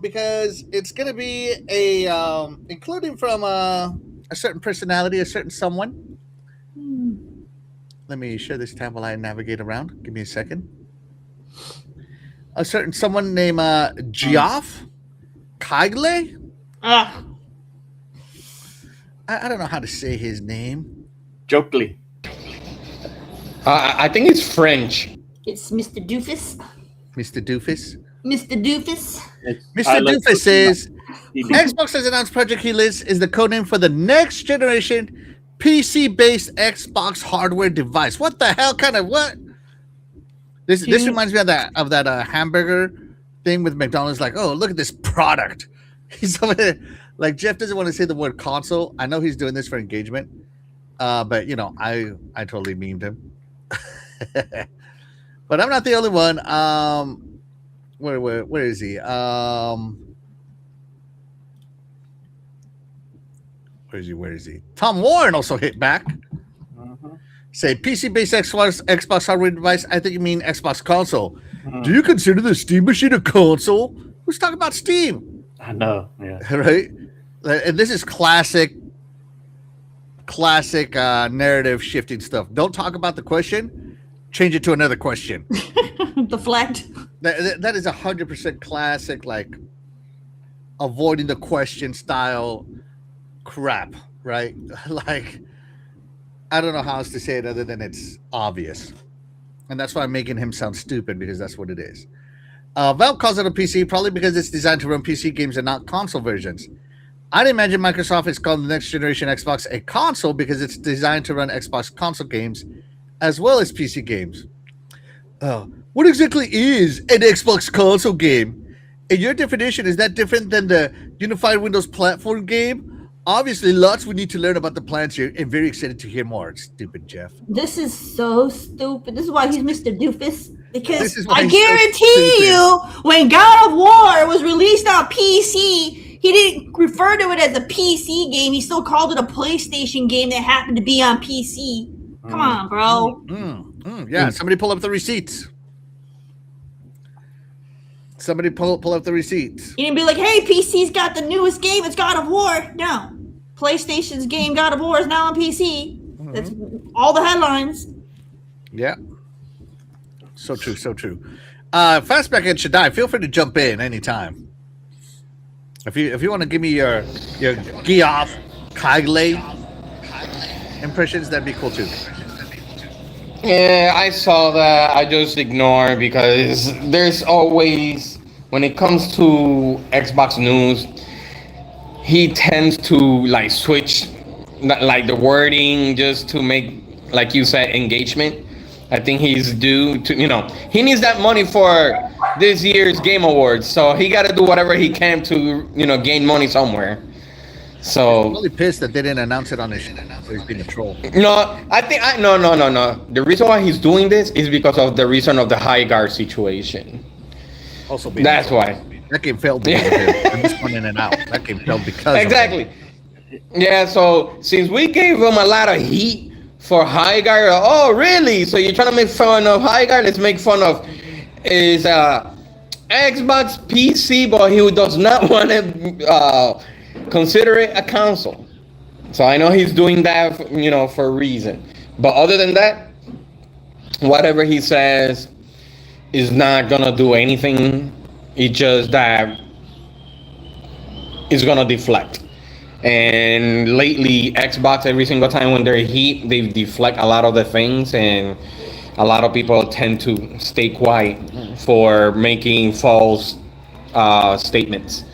because it's going to be including from a certain personality, a certain someone. Let me share this tab while I navigate around. Give me a second. A certain someone named Geoff Kaigle. I don't know how to say his name. Jokely. I think it's French. It's Mr. Doofus. Mr. Doofus. Mr. Doofus. Mr. Doofus says, Xbox has announced Project Helix is the codename for the next generation PC-based Xbox hardware device. What the hell kind of what? This reminds me of that hamburger thing with McDonald's. Like, oh, look at this product. He's over there. Like Jeff doesn't want to say the word console. I know he's doing this for engagement, but I totally memed him. But I'm not the only one. Where is he? Where is he? Tom Warren also hit back. Say PC-based Xbox hardware device. I think you mean Xbox console. Do you consider the Steam machine a console? Who's talking about Steam? I know. Yeah. Right. And this is classic narrative shifting stuff. Don't talk about the question. Change it to another question. Deflect. That is 100% classic, like avoiding the question style crap, right? Like, I don't know how else to say it other than it's obvious. And that's why I'm making him sound stupid, because that's what it is. Valve calls it a PC probably because it's designed to run PC games and not console versions. I'd imagine Microsoft is calling the next generation Xbox a console because it's designed to run Xbox console games as well as PC games. What exactly is an Xbox console game? In your definition, is that different than the Unified Windows Platform game? Obviously, lots we need to learn about the plans here, and very excited to hear more. Stupid Jeff. This is so stupid. This is why he's Mr. Doofus. Because I guarantee you, when God of War was released on PC, he didn't refer to it as a PC game. He still called it a PlayStation game that happened to be on PC. Come on, bro. Yeah, somebody pull up the receipts. Somebody pull up the receipts. You didn't be like, hey, PC's got the newest game. It's God of War. No. PlayStation's game, God of War, is now on PC. That's all the headlines. Yeah. So true, so true. Fastback and Shaddai, feel free to jump in anytime. If you want to give me your Geoff Kaigle impressions, that'd be cool too. Yeah, I saw that. I just ignore because there's always, when it comes to Xbox news, he tends to like switch like the wording just to make, like you said, engagement. I think he's due to, he needs that money for this year's Game Awards, so he got to do whatever he can to gain money somewhere. So I'm really pissed that they didn't announce it on his show. So he's being a troll. no, I think no. The reason why he's doing this is because of the reason of the high guard situation. Also, being That's why. that game failed because of him. I'm just pointing it out. That game failed because Exactly. of him. Yeah. So since we gave him a lot of heat for high guard, oh really? So you're trying to make fun of high guard? Let's make fun of his Xbox PC, but he does not want to consider it a console. So I know he's doing that, for a reason. But other than that, whatever he says is not gonna do anything. It's just that it's gonna deflect. And lately, Xbox, every single time when they're heat, they deflect a lot of the things, and a lot of people tend to stay quiet for making false statements.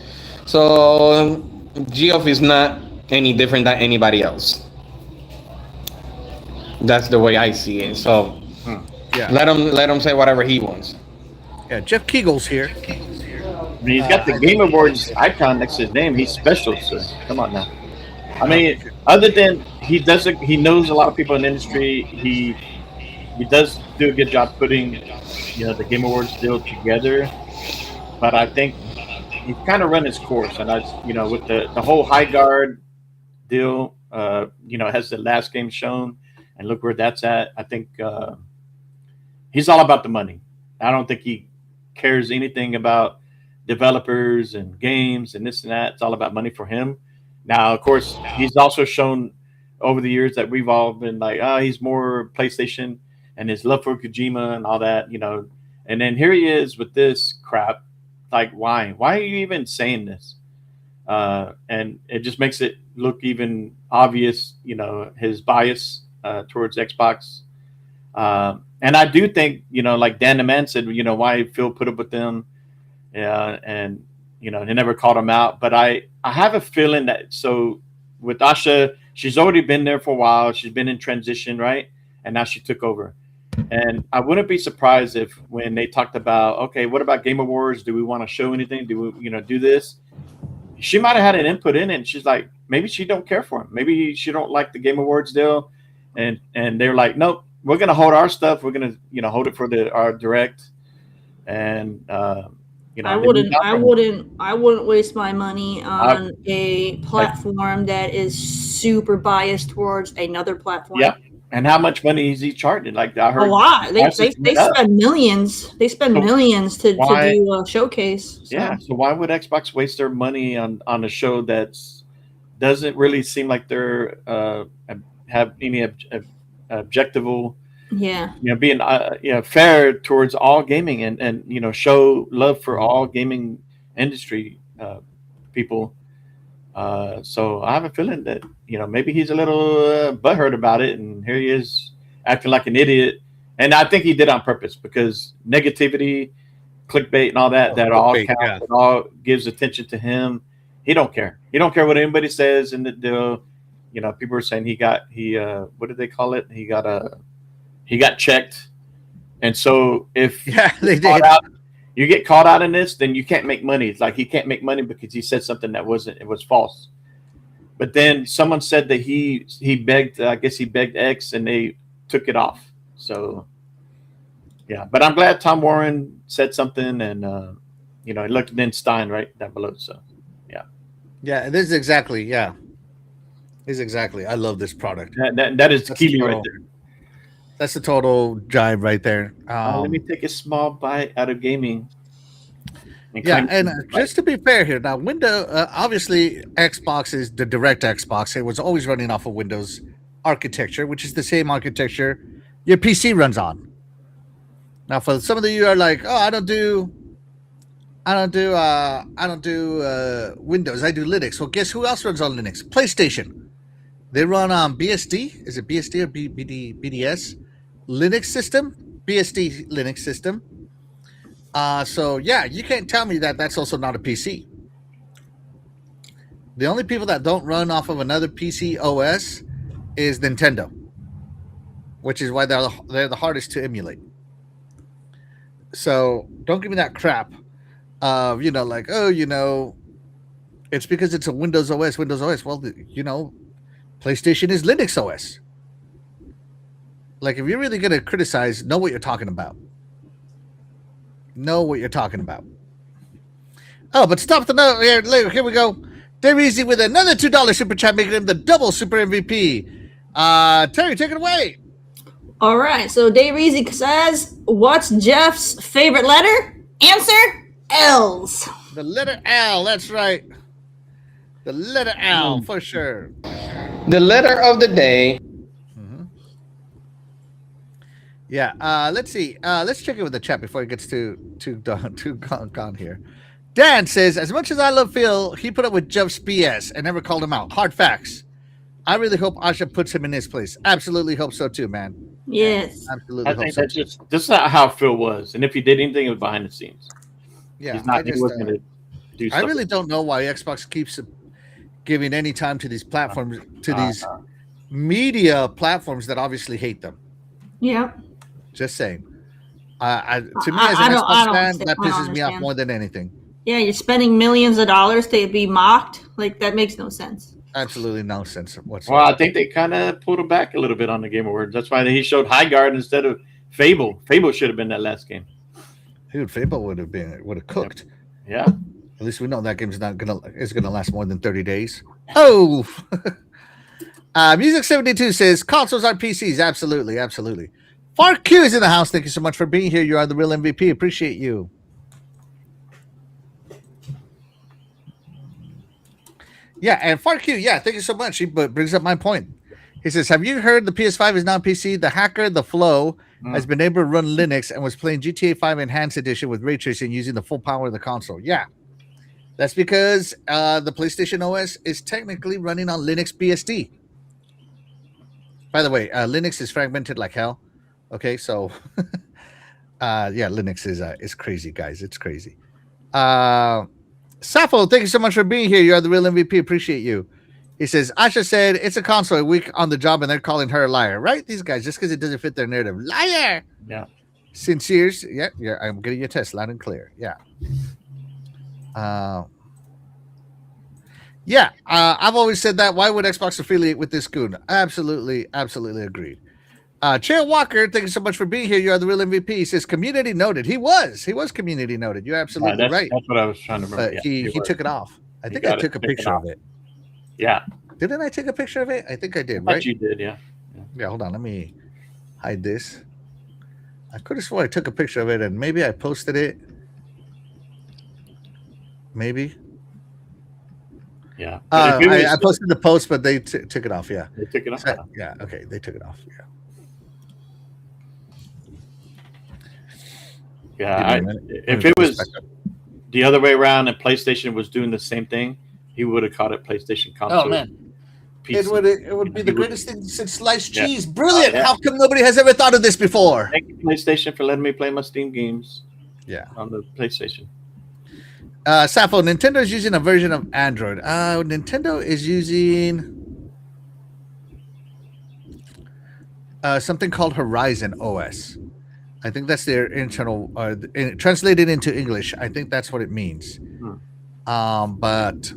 So Geoff is not any different than anybody else. That's the way I see it. So Yeah. let him say whatever he wants. Yeah. Jeff Kegel's here. I mean, he's got the Game Awards icon next to his name. He's special, so come on now. I mean, other than he knows a lot of people in the industry. He does do a good job putting, the Game Awards deal together. But I think he's kind of run his course, and with the whole high guard deal, has the last game shown, and look where that's at. I think he's all about the money. I don't think he cares anything about developers and games and this and that. It's all about money for him. Now, of course, he's also shown over the years that we've all been like, he's more PlayStation and his love for Kojima and all that, And then here he is with this crap. Like, why? Why are you even saying this? And it just makes it look even obvious, his bias towards Xbox. And I do think, like Dan the Man said, why Phil put up with them. And they never called him out. But I have a feeling that with Asha, she's already been there for a while. She's been in transition, right? And now she took over. And I wouldn't be surprised if when they talked about, okay, what about Game Awards? Do we want to show anything? Do we, do this? She might have had an input in it. And she's like, maybe she don't care for him. Maybe she don't like the Game Awards deal. And they're like, nope, we're going to hold our stuff. We're going to, hold it for our direct. And, I wouldn't waste my money on a platform that is super biased towards another platform. Yeah. And how much money is he charging? Like I heard a lot. They spend millions. They spend millions to do a showcase. So. Yeah. So why would Xbox waste their money on a show that doesn't really seem like they're have any objectable? Yeah. Being fair towards all gaming and show love for all gaming industry people. So I have a feeling that maybe he's a little butthurt about it, and here he is acting like an idiot. And I think he did on purpose because negativity, clickbait, and all that all counts. Yeah. It all gives attention to him. He don't care. He don't care what anybody says in the deal. People are saying what did they call it? He got checked, and so if they did. You get caught out in this, then you can't make money. It's like he can't make money because he said something that it was false. But then someone said that he begged, I guess he begged X, and they took it off. So yeah, but I'm glad Tom Warren said something, and he looked then Stein right down below. So yeah, this is exactly I love this product. That is Keely right there. That's the total jive right there. Let me take a small bite out of gaming. And just to be fair here, now obviously Xbox is the direct Xbox. It was always running off of Windows architecture, which is the same architecture your PC runs on. Now, for some of you are like, oh, I don't do Windows. I do Linux. Well, guess who else runs on Linux? PlayStation. They run on BSD. Is it BSD or BDS? Linux system, BSD Linux system. So yeah, you can't tell me that that's also not a PC. The only people that don't run off of another PC OS is Nintendo, which is why they're the hardest to emulate. So Don't give me that crap of, like, oh, it's because it's a Windows OS. Windows OS. Well, PlayStation is Linux OS. Like, if you're really going to criticize, know what you're talking about. Know what you're talking about. Oh, but stop the note. Here we go. They're easy with another $2 super chat, making him the double super MVP. Terry, take it away. All right. So Dave Easy says, "What's Jeff's favorite letter?" Answer: L's. The letter L. That's right. The letter L for sure. The letter of the day. Yeah. Let's see. Let's check in with the chat before it gets too gone here. Dan says, as much as I love Phil, he put up with Jeff's BS and never called him out. Hard facts. I really hope Asha puts him in his place. Absolutely hope so too, man. Yes. Absolutely. I think that's just this is not how Phil was, and if he did anything, it was behind the scenes. Yeah, He's not. He wasn't going to do. I really don't know why Xbox keeps giving any time to these platforms, to these media platforms that obviously hate them. Yeah. Just saying. To me, as an Xbox fan, that pisses me off more than anything. Yeah, you're spending millions of dollars to be mocked. Like, that makes no sense. Absolutely no sense whatsoever. Well, I think they kind of pulled him back a little bit on the Game Awards. That's why he showed High Guard instead of Fable. Fable should have been that last game. Dude, Fable would have cooked. Yeah. At least we know that game's gonna last more than 30 days. Oh, Music 72 says consoles are PCs. Absolutely, absolutely. Far Q is in the house. Thank you so much for being here. You are the real MVP. Appreciate you. Yeah, and Far Q, yeah, thank you so much. He brings up my point. He says, have you heard the PS5 is now PC? The hacker, the Flow, has been able to run Linux and was playing GTA 5 Enhanced Edition with ray tracing using the full power of the console. Yeah. That's because the PlayStation OS is technically running on Linux BSD. By the way, Linux is fragmented like hell. Okay, so yeah, Linux is crazy, guys. It's crazy. Sappho, thank you so much for being here. You are the real MVP. Appreciate you. He says, Asha said it's a console a week on the job and they're calling her a liar, right? These guys, just because it doesn't fit their narrative. Liar! Yeah. Sinceres. Yeah, I'm getting your test loud and clear. Yeah. I've always said that. Why would Xbox affiliate with this goon? Absolutely agreed. Chair Walker, thank you so much for being here. You are the real MVP. He says community noted. He was community noted. You're absolutely right. That's what I was trying to remember. But he took it off. I think I took a picture of it. Yeah. Didn't I take a picture of it? I think I did, I right? you did, yeah. Yeah, hold on. Let me hide this. I could have sworn I took a picture of it and maybe I posted it. Maybe. Yeah. I posted the post, but they took it off. Yeah. They took it off. Yeah. Okay. They took it off. Yeah. Yeah. If it was the other way around and PlayStation was doing the same thing, he would have called it PlayStation console. Oh man. PC. It would be the greatest thing since sliced cheese. Brilliant. How come nobody has ever thought of this before? Thank you, PlayStation, for letting me play my Steam games. Yeah. On the PlayStation. Sappho, Nintendo is using a version of Android. Nintendo is using something called Horizon OS. I think that's their internal, translated into English. I think that's what it means. But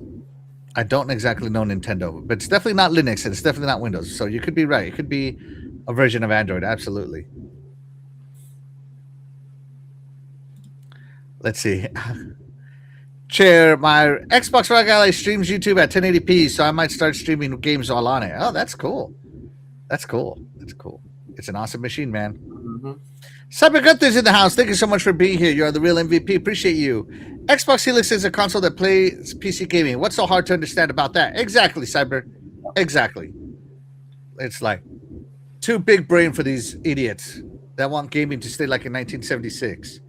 I don't exactly know Nintendo. But it's definitely not Linux and it's definitely not Windows. So you could be right. It could be a version of Android. Absolutely. Let's see. Chair, my Xbox Rock Ally streams YouTube at 1080p, so I might start streaming games all on it. Oh, that's cool. That's cool. It's an awesome machine, man. Cyber Gunther's in the house. Thank you so much for being here. You are the real MVP. Appreciate you. Xbox Helix is a console that plays PC gaming. What's so hard to understand about that? Exactly, Cyber. Exactly. It's like too big brain for these idiots that want gaming to stay like in 1976.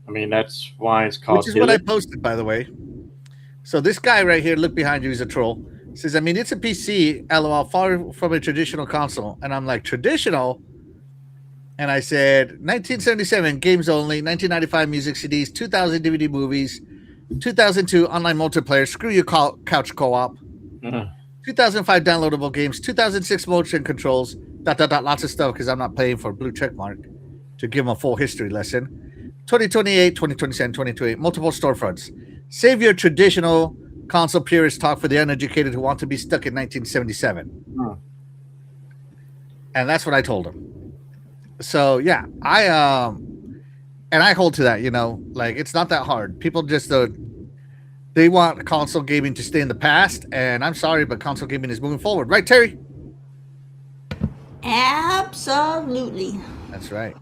I mean, that's why it's called. Which is what I posted, by the way. So this guy right here, look behind you, he's a troll. Says, I mean, it's a PC, LOL, far from a traditional console. And I'm like, traditional? And I said, 1977, games only. 1995, music CDs. 2000, DVD movies. 2002, online multiplayer. Screw you, couch co-op. 2005, downloadable games. 2006, motion controls. Lots of stuff because I'm not paying for a blue check mark to give them a full history lesson. 2028, 2027, 2028, multiple storefronts. Save your traditional console purist talk for the uneducated who want to be stuck in 1977. And that's what I told him. So yeah, and I hold to that. Like it's not that hard. People just they want console gaming to stay in the past, and I'm sorry, but console gaming is moving forward, right, Terry? Absolutely. That's right.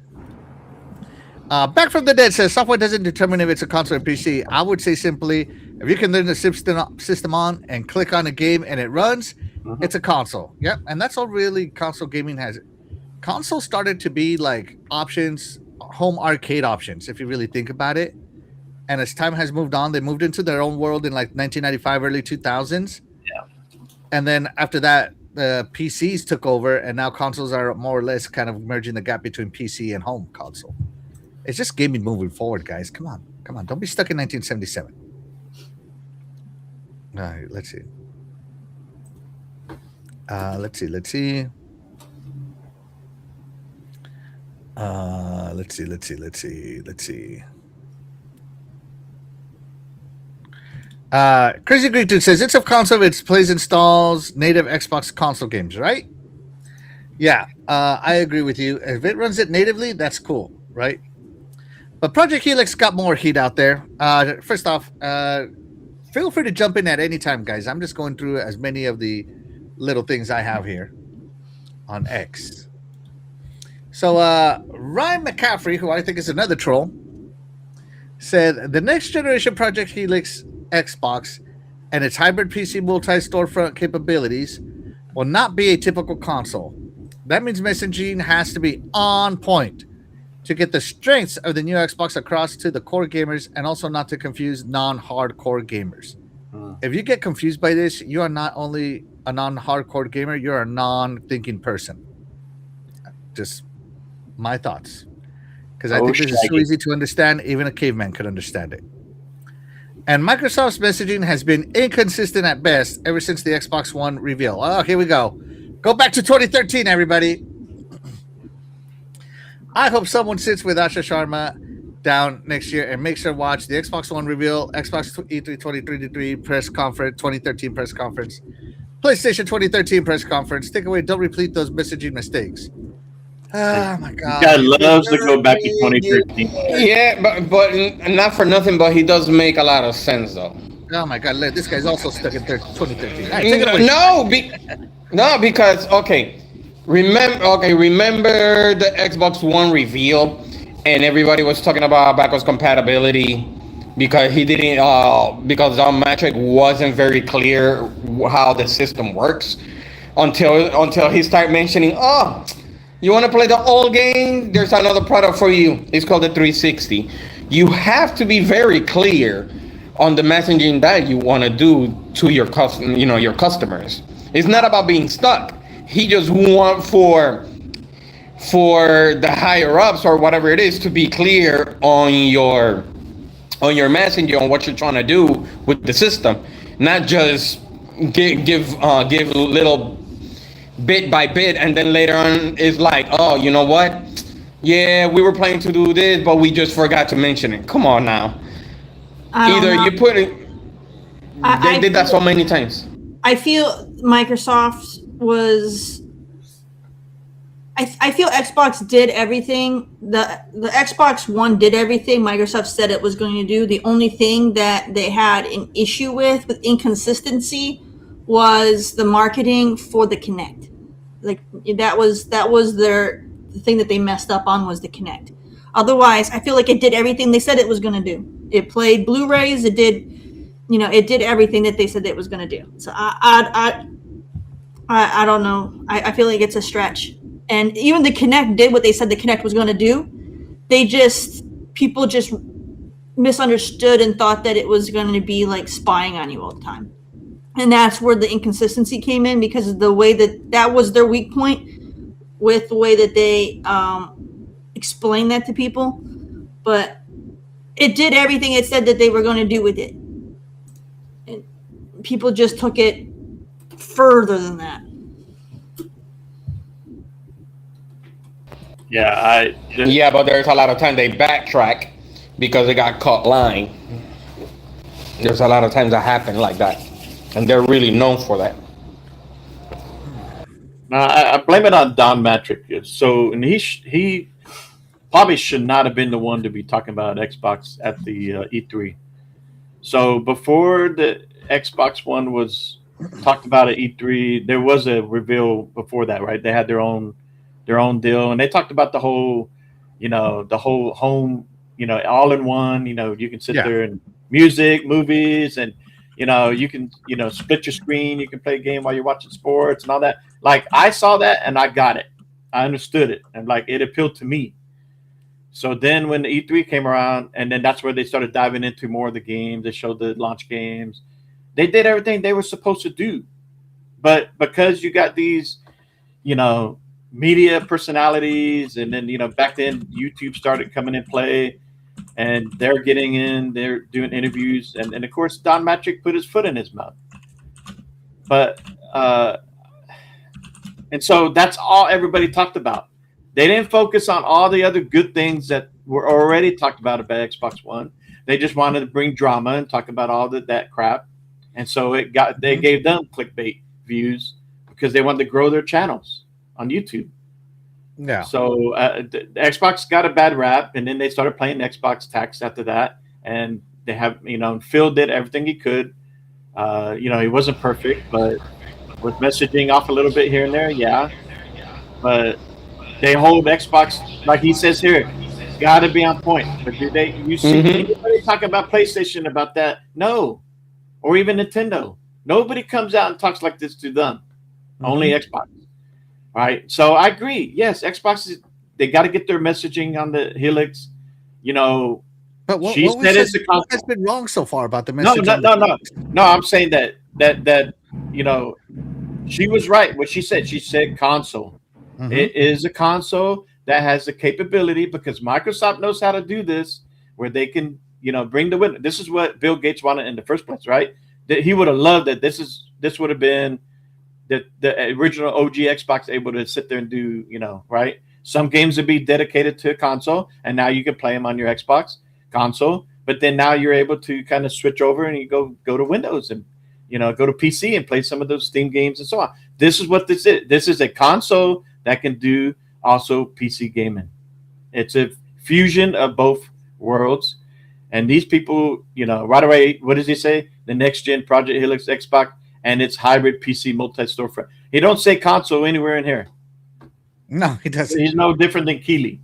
Back from the Dead says software doesn't determine if it's a console or PC. I would say simply, if you can turn the system on and click on a game and it runs, it's a console. Yep, and that's all really console gaming has. Console started to be like options, home arcade options, if you really think about it. And as time has moved on, they moved into their own world in like 1995, early 2000s. Yeah. And then after that, the PCs took over, and now consoles are more or less kind of merging the gap between PC and home console. It's just gaming moving forward, guys. Come on. Don't be stuck in 1977. All right, let's see. Let's see. Let's see. Crazy Greek Dude says it's a console. It plays installs native Xbox console games, right? Yeah, I agree with you. If it runs it natively, that's cool, right? But Project Helix got more heat out there. First off, feel free to jump in at any time, guys. I'm just going through as many of the little things I have here on X. So Ryan McCaffrey, who I think is another troll, said the next generation Project Helix Xbox and its hybrid PC multi-storefront capabilities will not be a typical console. That means messaging has to be on point to get the strengths of the new Xbox across to the core gamers, and also not to confuse non-hardcore gamers. If you get confused by this, you are not only a non-hardcore gamer, you're a non-thinking person. Just my thoughts. Because I think this is so easy to understand, even a caveman could understand it. And Microsoft's messaging has been inconsistent at best ever since the Xbox One reveal. Oh, here we go. Go back to 2013, everybody. I hope someone sits with Asha Sharma down next year and makes her watch the Xbox One reveal, Xbox E3 2023 press conference, 2013 press conference, PlayStation 2013 press conference. Take away, don't repeat those messaging mistakes. Oh my God! This guy loves to go back to 2013. Yeah, but not for nothing, but he does make a lot of sense though. Oh my God! This guy's also stuck in 2013. Right, take it away. No, because remember the Xbox One reveal, and everybody was talking about backwards compatibility because he didn't because our metric wasn't very clear how the system works until he started mentioning, oh, you want to play the old game? There's another product for you. It's called the 360. You have to be very clear on the messaging that you want to do to your your customers. It's not about being stuck. He just want for the higher ups or whatever it is to be clear on your messaging, on what you're trying to do with the system, not just give little bit by bit, and then later on it's like, oh, you know what? Yeah, we were planning to do this, but we just forgot to mention it. Come on now. Either you put it. They did that so many times. I feel Microsoft was. I feel Xbox did everything. The Xbox One did everything Microsoft said it was going to do. The only thing that they had an issue with inconsistency was the marketing for the Kinect. Like that was the thing that they messed up on, was the Kinect. Otherwise, I feel like it did everything they said it was going to do. It played Blu-rays. It did everything that they said it was going to do. So I don't know. I feel like it's a stretch. And even the Kinect did what they said the Kinect was going to do. People just misunderstood and thought that it was going to be like spying on you all the time. And that's where the inconsistency came in, because of the way that was their weak point with the way that they explained that to people. But it did everything it said that they were going to do with it. And people just took it further than that. Yeah, but there's a lot of time they backtrack because it got caught lying. There's a lot of times that happen like that, and they're really known for that. No, I blame it on Don Matrick. So, and he probably should not have been the one to be talking about Xbox at the E3. So before the Xbox One was talked about at E3, there was a reveal before that, right? They had their own deal, and they talked about the whole home, all in one. You can sit there and music, movies, and you can split your screen. You can play a game while you're watching sports and all that. Like, I saw that and I got it. I understood it, and like, it appealed to me. So then when the E3 came around, and then that's where they started diving into more of the games. They showed the launch games. They did everything they were supposed to do. But because you got these, media personalities, and then, back then YouTube started coming in play, and they're getting in, they're doing interviews. And of course, Don Matrick put his foot in his mouth. But, and so that's all everybody talked about. They didn't focus on all the other good things that were already talked about Xbox One. They just wanted to bring drama and talk about all that crap. And so they gave them clickbait views because they wanted to grow their channels on YouTube. Yeah. So the Xbox got a bad rap, and then they started playing Xbox tax after that. And they have, Phil did everything he could. He wasn't perfect, but with messaging off a little bit here and there, yeah. But they hold Xbox, like he says here, got to be on point. But you see anybody talking about PlayStation about that? No. Or even Nintendo. Nobody comes out and talks like this to them. Only Xbox. All right. So I agree. Yes, Xbox, they got to get their messaging on the Helix. But what has been wrong so far about the messaging? No. I'm saying that she was right. What she said console. It is a console that has the capability, because Microsoft knows how to do this, where they can, bring the win. This is what Bill Gates wanted in the first place, right? That he would have loved that. This would have been the original OG Xbox able to sit there and do, right? Some games would be dedicated to a console, and now you can play them on your Xbox console. But then now you're able to kind of switch over and you go to Windows and go to PC and play some of those Steam games and so on. This is what this is. This is a console that can do also PC gaming. It's a fusion of both worlds. And these people, right away, what does he say? The next gen Project Helix Xbox and its hybrid PC multi-storefront. He don't say console anywhere in here. No, he doesn't. He's no different than Keeley.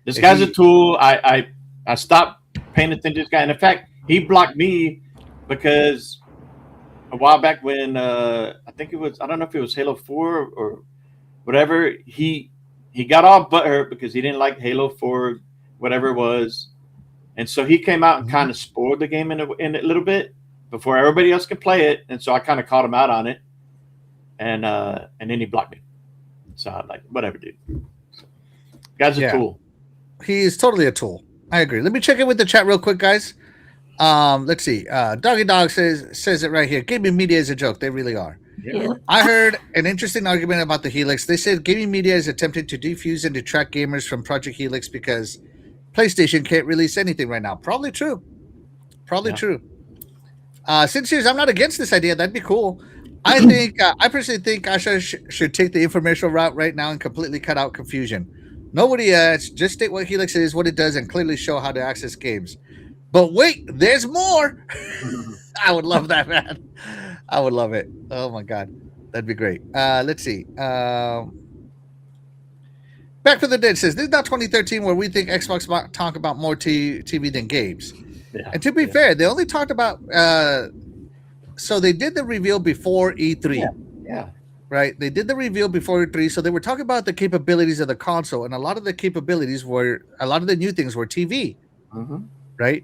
This guy's a tool. I stopped paying attention to this guy. And in fact, he blocked me because a while back when I think it was, I don't know if it was Halo 4 or whatever, he got all butthurt because he didn't like Halo 4, whatever it was. And so he came out and kind of spoiled the game in a little bit before everybody else could play it. And so I kind of called him out on it. And then he blocked me. So I'm like, whatever, dude. So, guy's a tool. He's totally a tool. I agree. Let me check in with the chat real quick, guys. Let's see. Doggy Dog says it right here. Gaming media is a joke. They really are. Yeah. I heard an interesting argument about the Helix. They said gaming media is attempting to defuse and detract gamers from Project Helix because PlayStation can't release anything right now. Probably true. True. Since I'm not against this idea. That'd be cool. I think I personally think Asha should take the informational route right now and completely cut out confusion. Nobody just state what Helix is, what it does, and clearly show how to access games. But wait, there's more. I would love that, man. I would love it. Oh my god, that'd be great. Let's see. Back for the Dead says this is not 2013 where we think Xbox talk about more TV than games. Yeah, and to be fair, they only talked about. So they did the reveal before E3. Yeah. Right. They did the reveal before E3, so they were talking about the capabilities of the console, and a lot of the new things were TV. Right.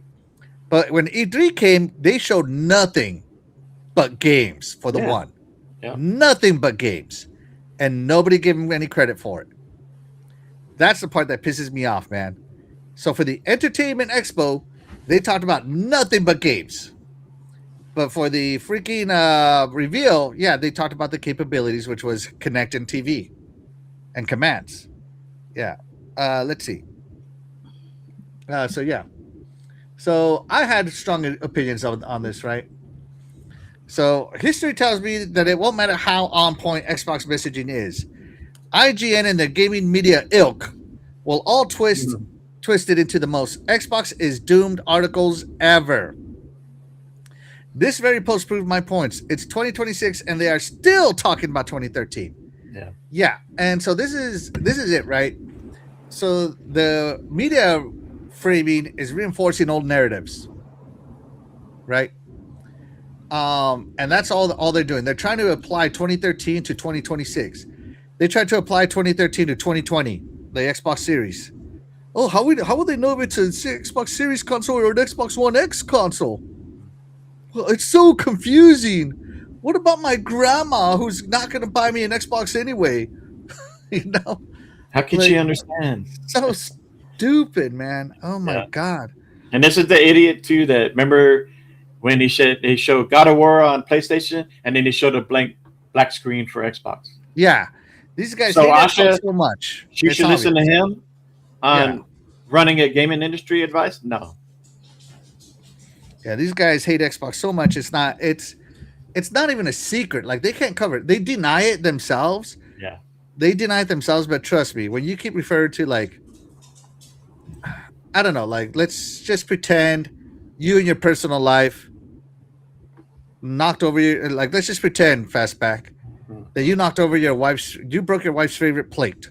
But when E3 came, they showed nothing but games for the one. Yeah. Nothing but games. And nobody gave them any credit for it. That's the part that pisses me off, man. So for the Entertainment Expo, they talked about nothing but games. But for the freaking reveal, they talked about the capabilities, which was Connect and TV and commands. Yeah. Let's see. So, yeah. So I had strong opinions on this, right? So history tells me that it won't matter how on point Xbox messaging is. IGN and the gaming media ilk will all twist it into the most Xbox is doomed articles ever. This very post proved my points. It's 2026 and they are still talking about 2013. Yeah. And so this is it, right? So the media framing is reinforcing old narratives, right? And that's all they're doing. They're trying to apply 2013 to 2026. They tried to apply 2013 to 2020, the Xbox Series. Oh, how would they know if it's an Xbox Series console or an Xbox One X console? Well, it's so confusing. What about my grandma who's not going to buy me an Xbox anyway? You know? How can she understand? So stupid, man. Oh my God. And this is the idiot too that remember when they showed God of War on PlayStation and then they showed a black screen for Xbox. Yeah. These guys so hate Asha, Xbox so much. You should listen to him on running a gaming industry advice? No. Yeah, these guys hate Xbox so much. It's not even a secret. Like they can't cover it. They deny it themselves. Yeah. They deny it themselves, but trust me, when you keep referring to like, I don't know, like let's just pretend you in your personal life knocked over your, like let's just pretend, Fastback, that you broke your wife's favorite plate.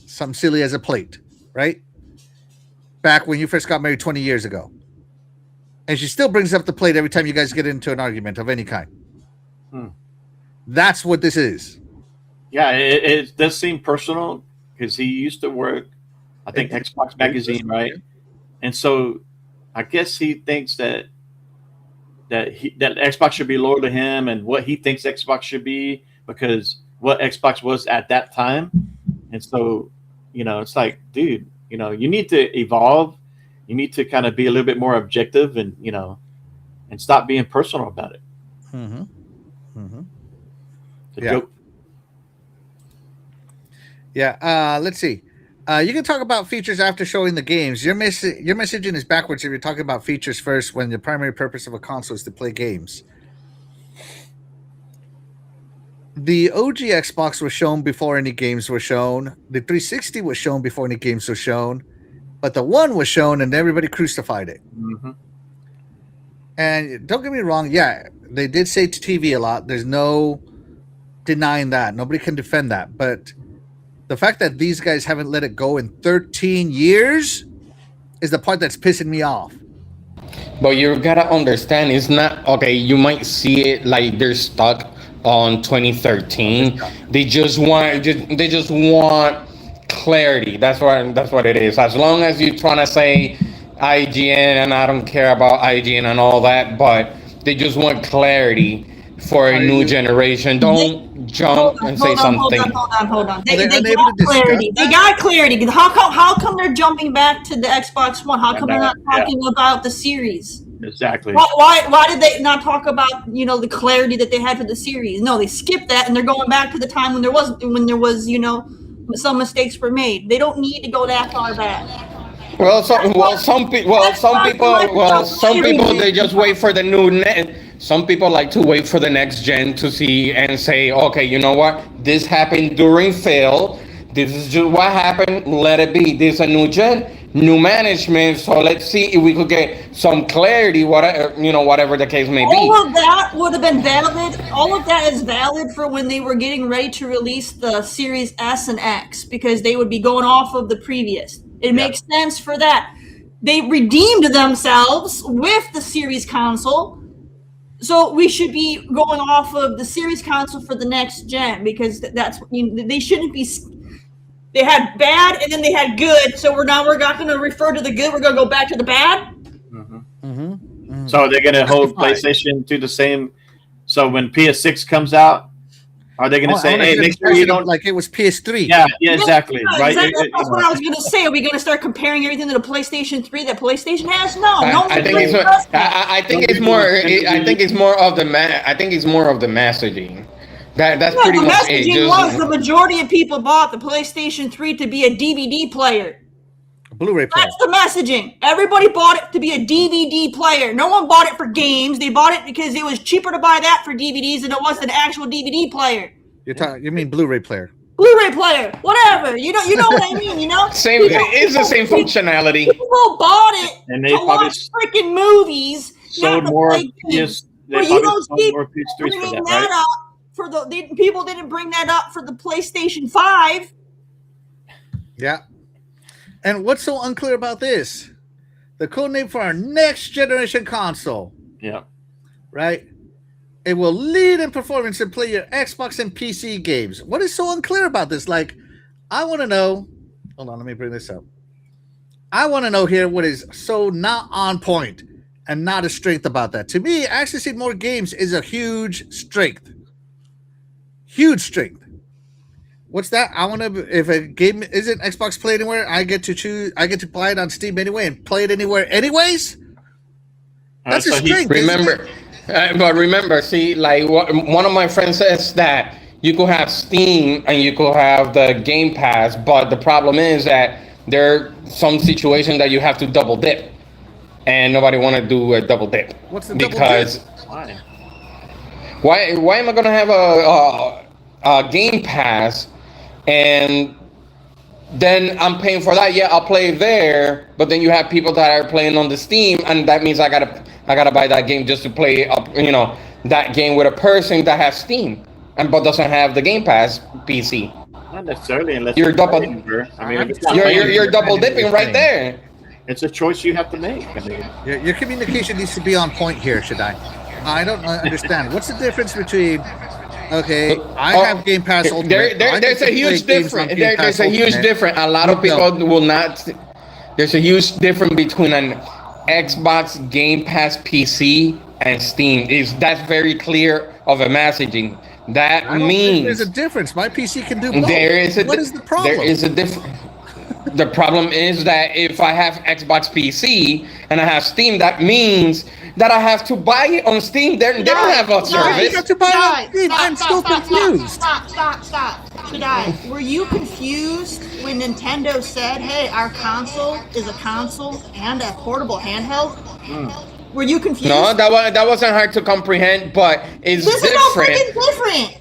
Something silly as a plate, right? Back when you first got married 20 years ago. And she still brings up the plate every time you guys get into an argument of any kind. That's what this is. Yeah, it does seem personal because he used to work, I think, Xbox Magazine, right? And so I guess he thinks that Xbox should be loyal to him and what he thinks Xbox should be because what Xbox was at that time. And so, it's like, dude, you need to evolve. You need to kind of be a little bit more objective and, and stop being personal about it. Mm-hmm. Mm-hmm. The joke. Yeah. Let's see. You can talk about features after showing the games. Your messaging is backwards if you're talking about features first when the primary purpose of a console is to play games. The OG Xbox was shown before any games were shown. The 360 was shown before any games were shown. But the One was shown and everybody crucified it. Mm-hmm. And don't get me wrong. Yeah, they did say TV a lot. There's no denying that. Nobody can defend that. But the fact that these guys haven't let it go in 13 years is the part that's pissing me off. But you gotta understand, it's not okay. You might see it like they're stuck on 2013. They just want clarity. That's what it is. As long as you're trying to say IGN, and I don't care about IGN and all that, but they just want clarity for a new generation. Don't jump and say something. Hold on. They got clarity. They got clarity. How come they're jumping back to the Xbox One? How come they're not talking about the series? Exactly. Why did they not talk about the clarity that they had for the series? No, they skipped that and they're going back to the time when there was some mistakes were made. They don't need to go that far back. Some people they just wait for the new some people like to wait for the next gen to see and say, okay, you know what? This happened during fail. This is just what happened. Let it be. This is a new gen, new management. So let's see if we could get some clarity, whatever the case may be. All of that would have been valid. All of that is valid for when they were getting ready to release the Series S and X because they would be going off of the previous. It makes sense for that. They redeemed themselves with the Series console. So we should be going off of the Series console for the next gen because that's they shouldn't be. They had bad and then they had good. So we're not going to refer to the good. We're going to go back to the bad. Mm-hmm. Mm-hmm. Mm-hmm. So they're going to hold PlayStation to the same. So when PS6 comes out, are they going to say, "Hey, make sure you don't like it was PS3"? Yeah, exactly. Right. Exactly. That's what I was going to say. Are we going to start comparing everything to the PlayStation 3 that PlayStation has? No. I think it's more of the messaging. That's pretty much it. The majority of people bought the PlayStation 3 to be a DVD player. Blu-ray player. That's the messaging. Everybody bought it to be a DVD player. No one bought it for games. They bought it because it was cheaper to buy that for DVDs than it was an actual DVD player. You mean Blu-ray player? Blu-ray player, whatever. You know what I mean. Same. It's the same functionality. People bought it And they to probably watch freaking movies. sold more PS. But They you probably don't sold see more PS3s bringing for that, that right? up for people didn't bring that up for the PlayStation 5. Yeah. And what's so unclear about this? The code name for our next generation console, Yeah. right? It will lead in performance and play your Xbox and PC games. What is so unclear about this? Like, I want to know. Hold on, let me bring this up. I want to know here what is so not on point and not a strength about that. To me, accessing more games is a huge strength. Huge strength. What's that? I want to. If a game isn't Xbox Play Anywhere, I get to choose. I get to buy it on Steam anyway and play it anywhere, anyways. That's a So he- strength. isn't Remember, it? but remember, see, like one of my friends says that you could have Steam and you could have the Game Pass, but the problem is that there are some situations that you have to double dip, and nobody want to do a double dip. What's the double because Why? why am I gonna have a Game Pass and then I'm paying for that? Yeah, I'll play there, but then you have people that are playing on the Steam, and that means I gotta buy that game just to play up, that game with a person that has Steam and but doesn't have the Game Pass PC. Not necessarily, unless You're it's double- playing, bro. I mean, if it's not You're playing, you're double dipping right there. it's a choice you have to make. I mean, Your communication needs to be on point here, Shaddai. I don't understand. What's the difference between? Okay, I have Game Pass Ultimate. There's a huge difference. There's a huge difference. A lot of people will not. There's a huge difference between an Xbox Game Pass PC and Steam. That's very clear of a messaging. That means there's a difference. My PC can do both. What is the problem? There is a difference. The problem is that if I have Xbox PC and I have Steam, that means that I have to buy it on Steam. They don't have a You service. got to buy it on Steam. I'm still confused. Stop. Should were you confused when Nintendo said, "Hey, our console is a console and a portable handheld"? Were you confused? No, that wasn't hard to comprehend, but it's This is no different. freaking different.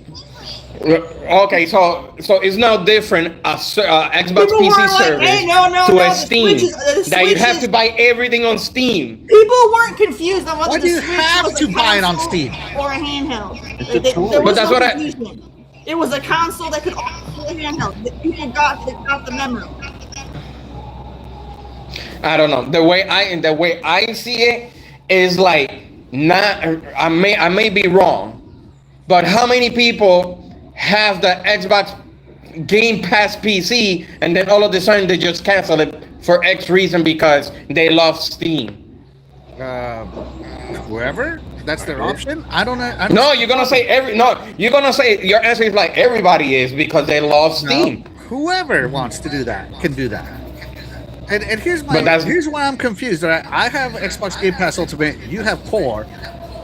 Okay, so it's no different a Xbox People PC were like, service "Hey, no, to the a Steam Switch is- the that you Switch have is-" to buy everything on Steam. People weren't confused on whether Why the do you Switch have was to a buy it on console Steam? or a handheld. It's a tool. There But was that's no what confusion. It was a console that could also be a handheld. The people got the memo. I don't know. The way I see it is like not. I may be wrong, but how many people have the Xbox Game Pass PC and then all of a sudden they just cancel it for X reason because they love Steam? Whoever, that's their option. I don't know. No, you're gonna say you're gonna say your answer is like everybody is because they love Steam. Whoever wants to do that can do that. And here's here's why I'm confused. All right, I have Xbox Game Pass Ultimate. You have Core.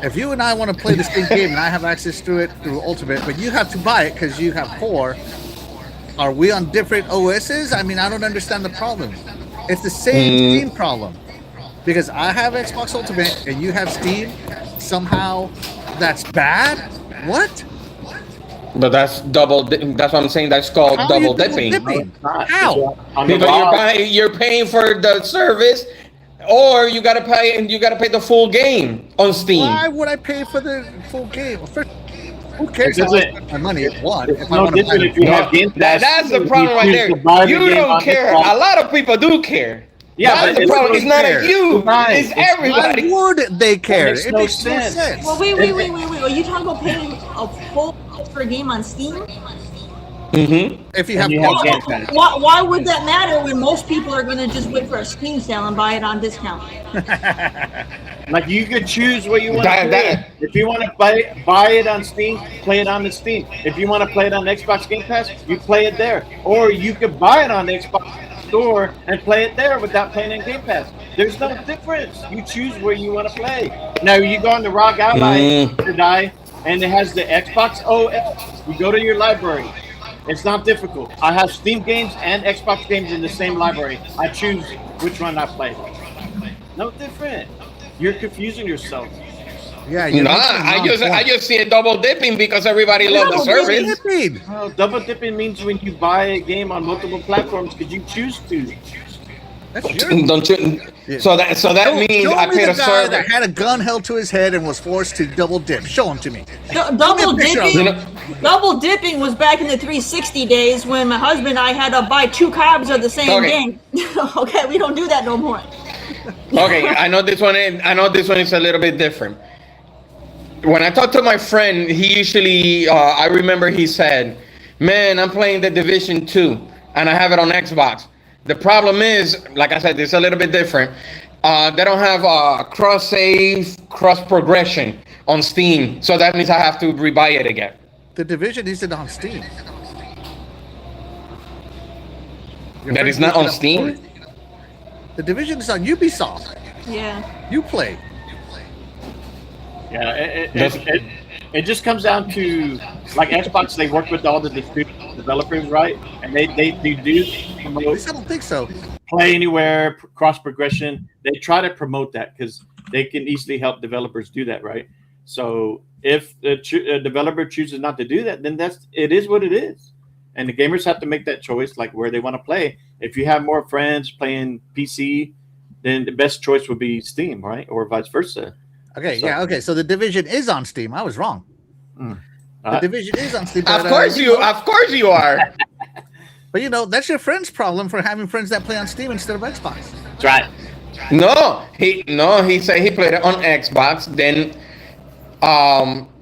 If you and I want to play the same game and I have access to it through Ultimate, but you have to buy it because you have Core, are we on different OSs? I mean, I don't understand the problem. It's the same Steam problem. Because I have Xbox Ultimate and you have Steam, somehow that's bad? What? But that's that's what I'm saying. That's called How are you double dipping. How? Because you're paying for the service, or you gotta pay the full game on Steam. Why would I pay for the full game? Who cares how I spend my money at one? If I no want to different buy if you have Game Pass. That's the problem right there. You don't care. A lot of people do care. Yeah, that's but the problem. It's not care. you. Right. It's everybody. Why would they care? makes It no makes no sense. sense. Well, wait. Are you talking about paying a full price for a game on Steam? Mm-hmm. If you have, you have Game Pass. Why would that matter when most people are going to just wait for a Steam sale and buy it on discount? Like you could choose what you want That- to play. that- If you want to buy it on Steam, play it on the Steam. If you want to play it on Xbox Game Pass, you play it there. Or you could buy it on the Xbox Store and play it there without playing in Game Pass. There's no difference. You choose where you want to play. Now you go on the ROG Ally and it has the Xbox OS. You go to your library. It's not difficult. I have Steam games and Xbox games in the same library. I choose which one I play. No different. You're confusing yourself. Yeah, you're Nah, making a wrong I point. just see it double dipping because everybody loves the Double service. dipping. Oh, double dipping means when you buy a game on multiple platforms because you choose to. That's your. Don't you? Yeah. So that means Show I me paid the a guy server. that had a gun held to his head and was forced to double dip. Show him to me. Double picture of dipping. him. Double dipping was back in the 360 days when my husband and I had to buy 2 copies of the same Okay. game. Okay, we don't do that no more. Okay, I know this one is a little bit different. When I talk to my friend, he usually I remember he said, "Man, I'm playing the Division 2 and I have it on Xbox. The problem is, like I said, it's a little bit different. They don't have cross save, cross progression on Steam, so that means I have to rebuy it again." The Division isn't on Steam. That is not on Steam? The Division is on Ubisoft. Yeah. You play. Yeah, it just comes down to like Xbox. They work with all the developers, right? And they do At promote least I don't think so. play anywhere, cross progression. They try to promote that because they can easily help developers do that, right? So if a developer chooses not to do that, then it is what it is, and the gamers have to make that choice, like where they want to play. If you have more friends playing PC, then the best choice would be Steam, right, or vice versa. Okay, So- yeah, okay. So the Division is on Steam. I was wrong. The Division is on Steam. Of but, course you are. But you know, that's your friend's problem for having friends that play on Steam instead of Xbox. That's right. He said he played it on Xbox. Then,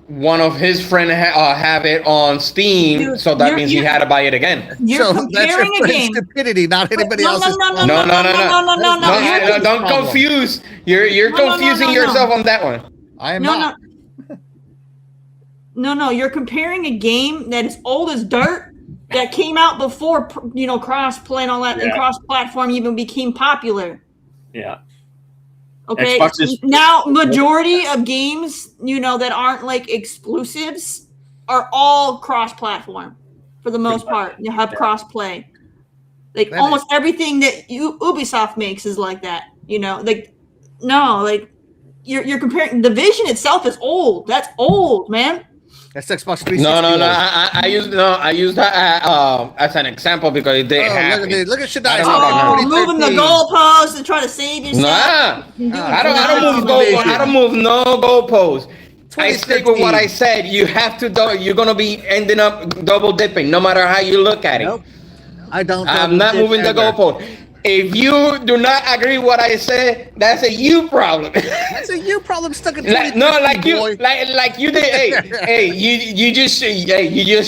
one of his friends have it on Steam, Dude, so that you're- means he you're- had to buy it again. You're So that's your comparing a friend's game. stupidity, not anybody No, else's. no, no, No. No, you're- Don't confuse. You're No, no, confusing no. yourself on that one. I am No, not. No, you're comparing a game that is old as dirt that came out before cross play and all that, and Yeah. cross platform even became popular. Yeah. Okay, Xbox is- now majority of games that aren't like exclusives are all cross platform for the most part. You have cross play. Like That almost everything that Ubisoft makes is like that. You're comparing. Division itself is old. That's old, man. That's Xbox 360. No. old. I used that as an example because they Oh, have. look at Shadai. I don't know about Oh, moving the goalposts and trying to save yourself. Nah, I don't move no goalposts. I stick with what I said. You have to. You're gonna be ending up double dipping, no matter how you look at it. Nope. I don't. I'm not moving the ever. goalpost. If you do not agree with what I said, that's a you problem. That's a you problem stuck in like 2015, you did. Hey, you just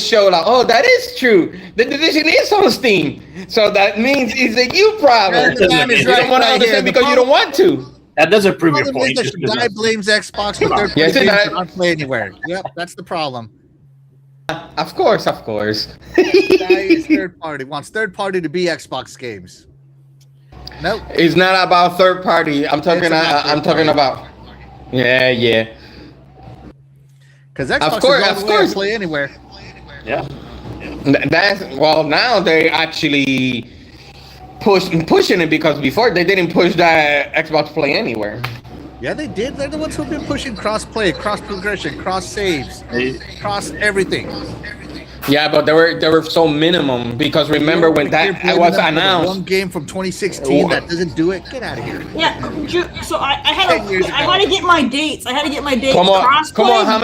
show like, oh, that is true. The Division is on Steam, so that means it's a you problem. The man is You don't right want to here. understand The because you don't want to. That doesn't prove your problem is point. that Just 'cause Shadai blames Xbox for third Yes, party it games does. that aren't play anywhere. Yep, that's the problem. Of course. Shadai is third party. Wants third party to be Xbox games. Nope. It's not about third party. I'm talking. It's about I'm third talking party. about. Yeah. Because Xbox Of course, is of all the way to course. play anywhere. Yeah. Now they actually pushing it because before they didn't push that Xbox Play Anywhere. Yeah, they did. They're the ones who've been pushing cross play, cross progression, cross saves, cross everything. Yeah, but they were so minimum because remember when that was announced. One game from 2016 that doesn't do it. Get out of here. Yeah, so I 10 years ago. had to get my dates. Come Come on, how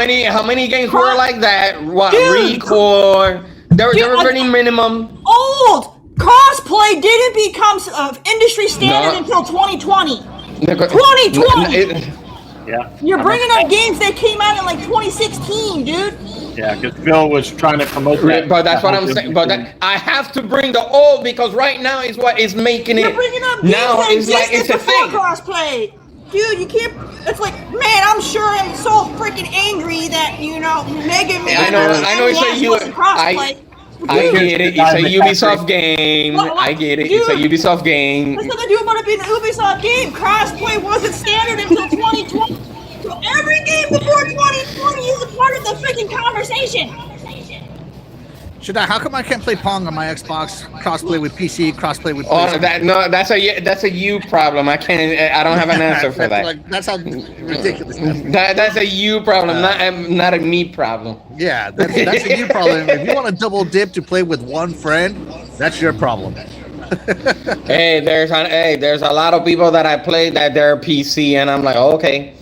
many games were like that? What Dude, Recore? They were very minimum. Old crossplay didn't become industry standard No. until 2020. 2020. Yeah. You're bringing up games that came out in like 2016, dude. Yeah, because Phil was trying to promote that. But that's what that I'm whole saying. thing. But I have to bring the old because right now is what is making You're it. bringing up games Now that it's like existed it's a before thing. crossplay. Dude, you can't. It's like, man, I'm sure I'm so freaking angry that Mega Man. I know. It's a you. I get it. It's a Ubisoft game. I get it. It's a Ubisoft game. What's nothing to do about it being an Ubisoft game? Crossplay wasn't standard until 2020. So every game before 2020 is a part of the freaking conversation. Should I? How come I can't play Pong on my Xbox? Crossplay with PC, crossplay with. Oh, that's a you problem. I can't. I don't have an answer for that. That's how ridiculous. That's a you problem, not a me problem. Yeah, that's a you problem. If you want to double dip to play with one friend, that's your problem. Hey, there's a lot of people that I play that they're PC, and I'm like, okay.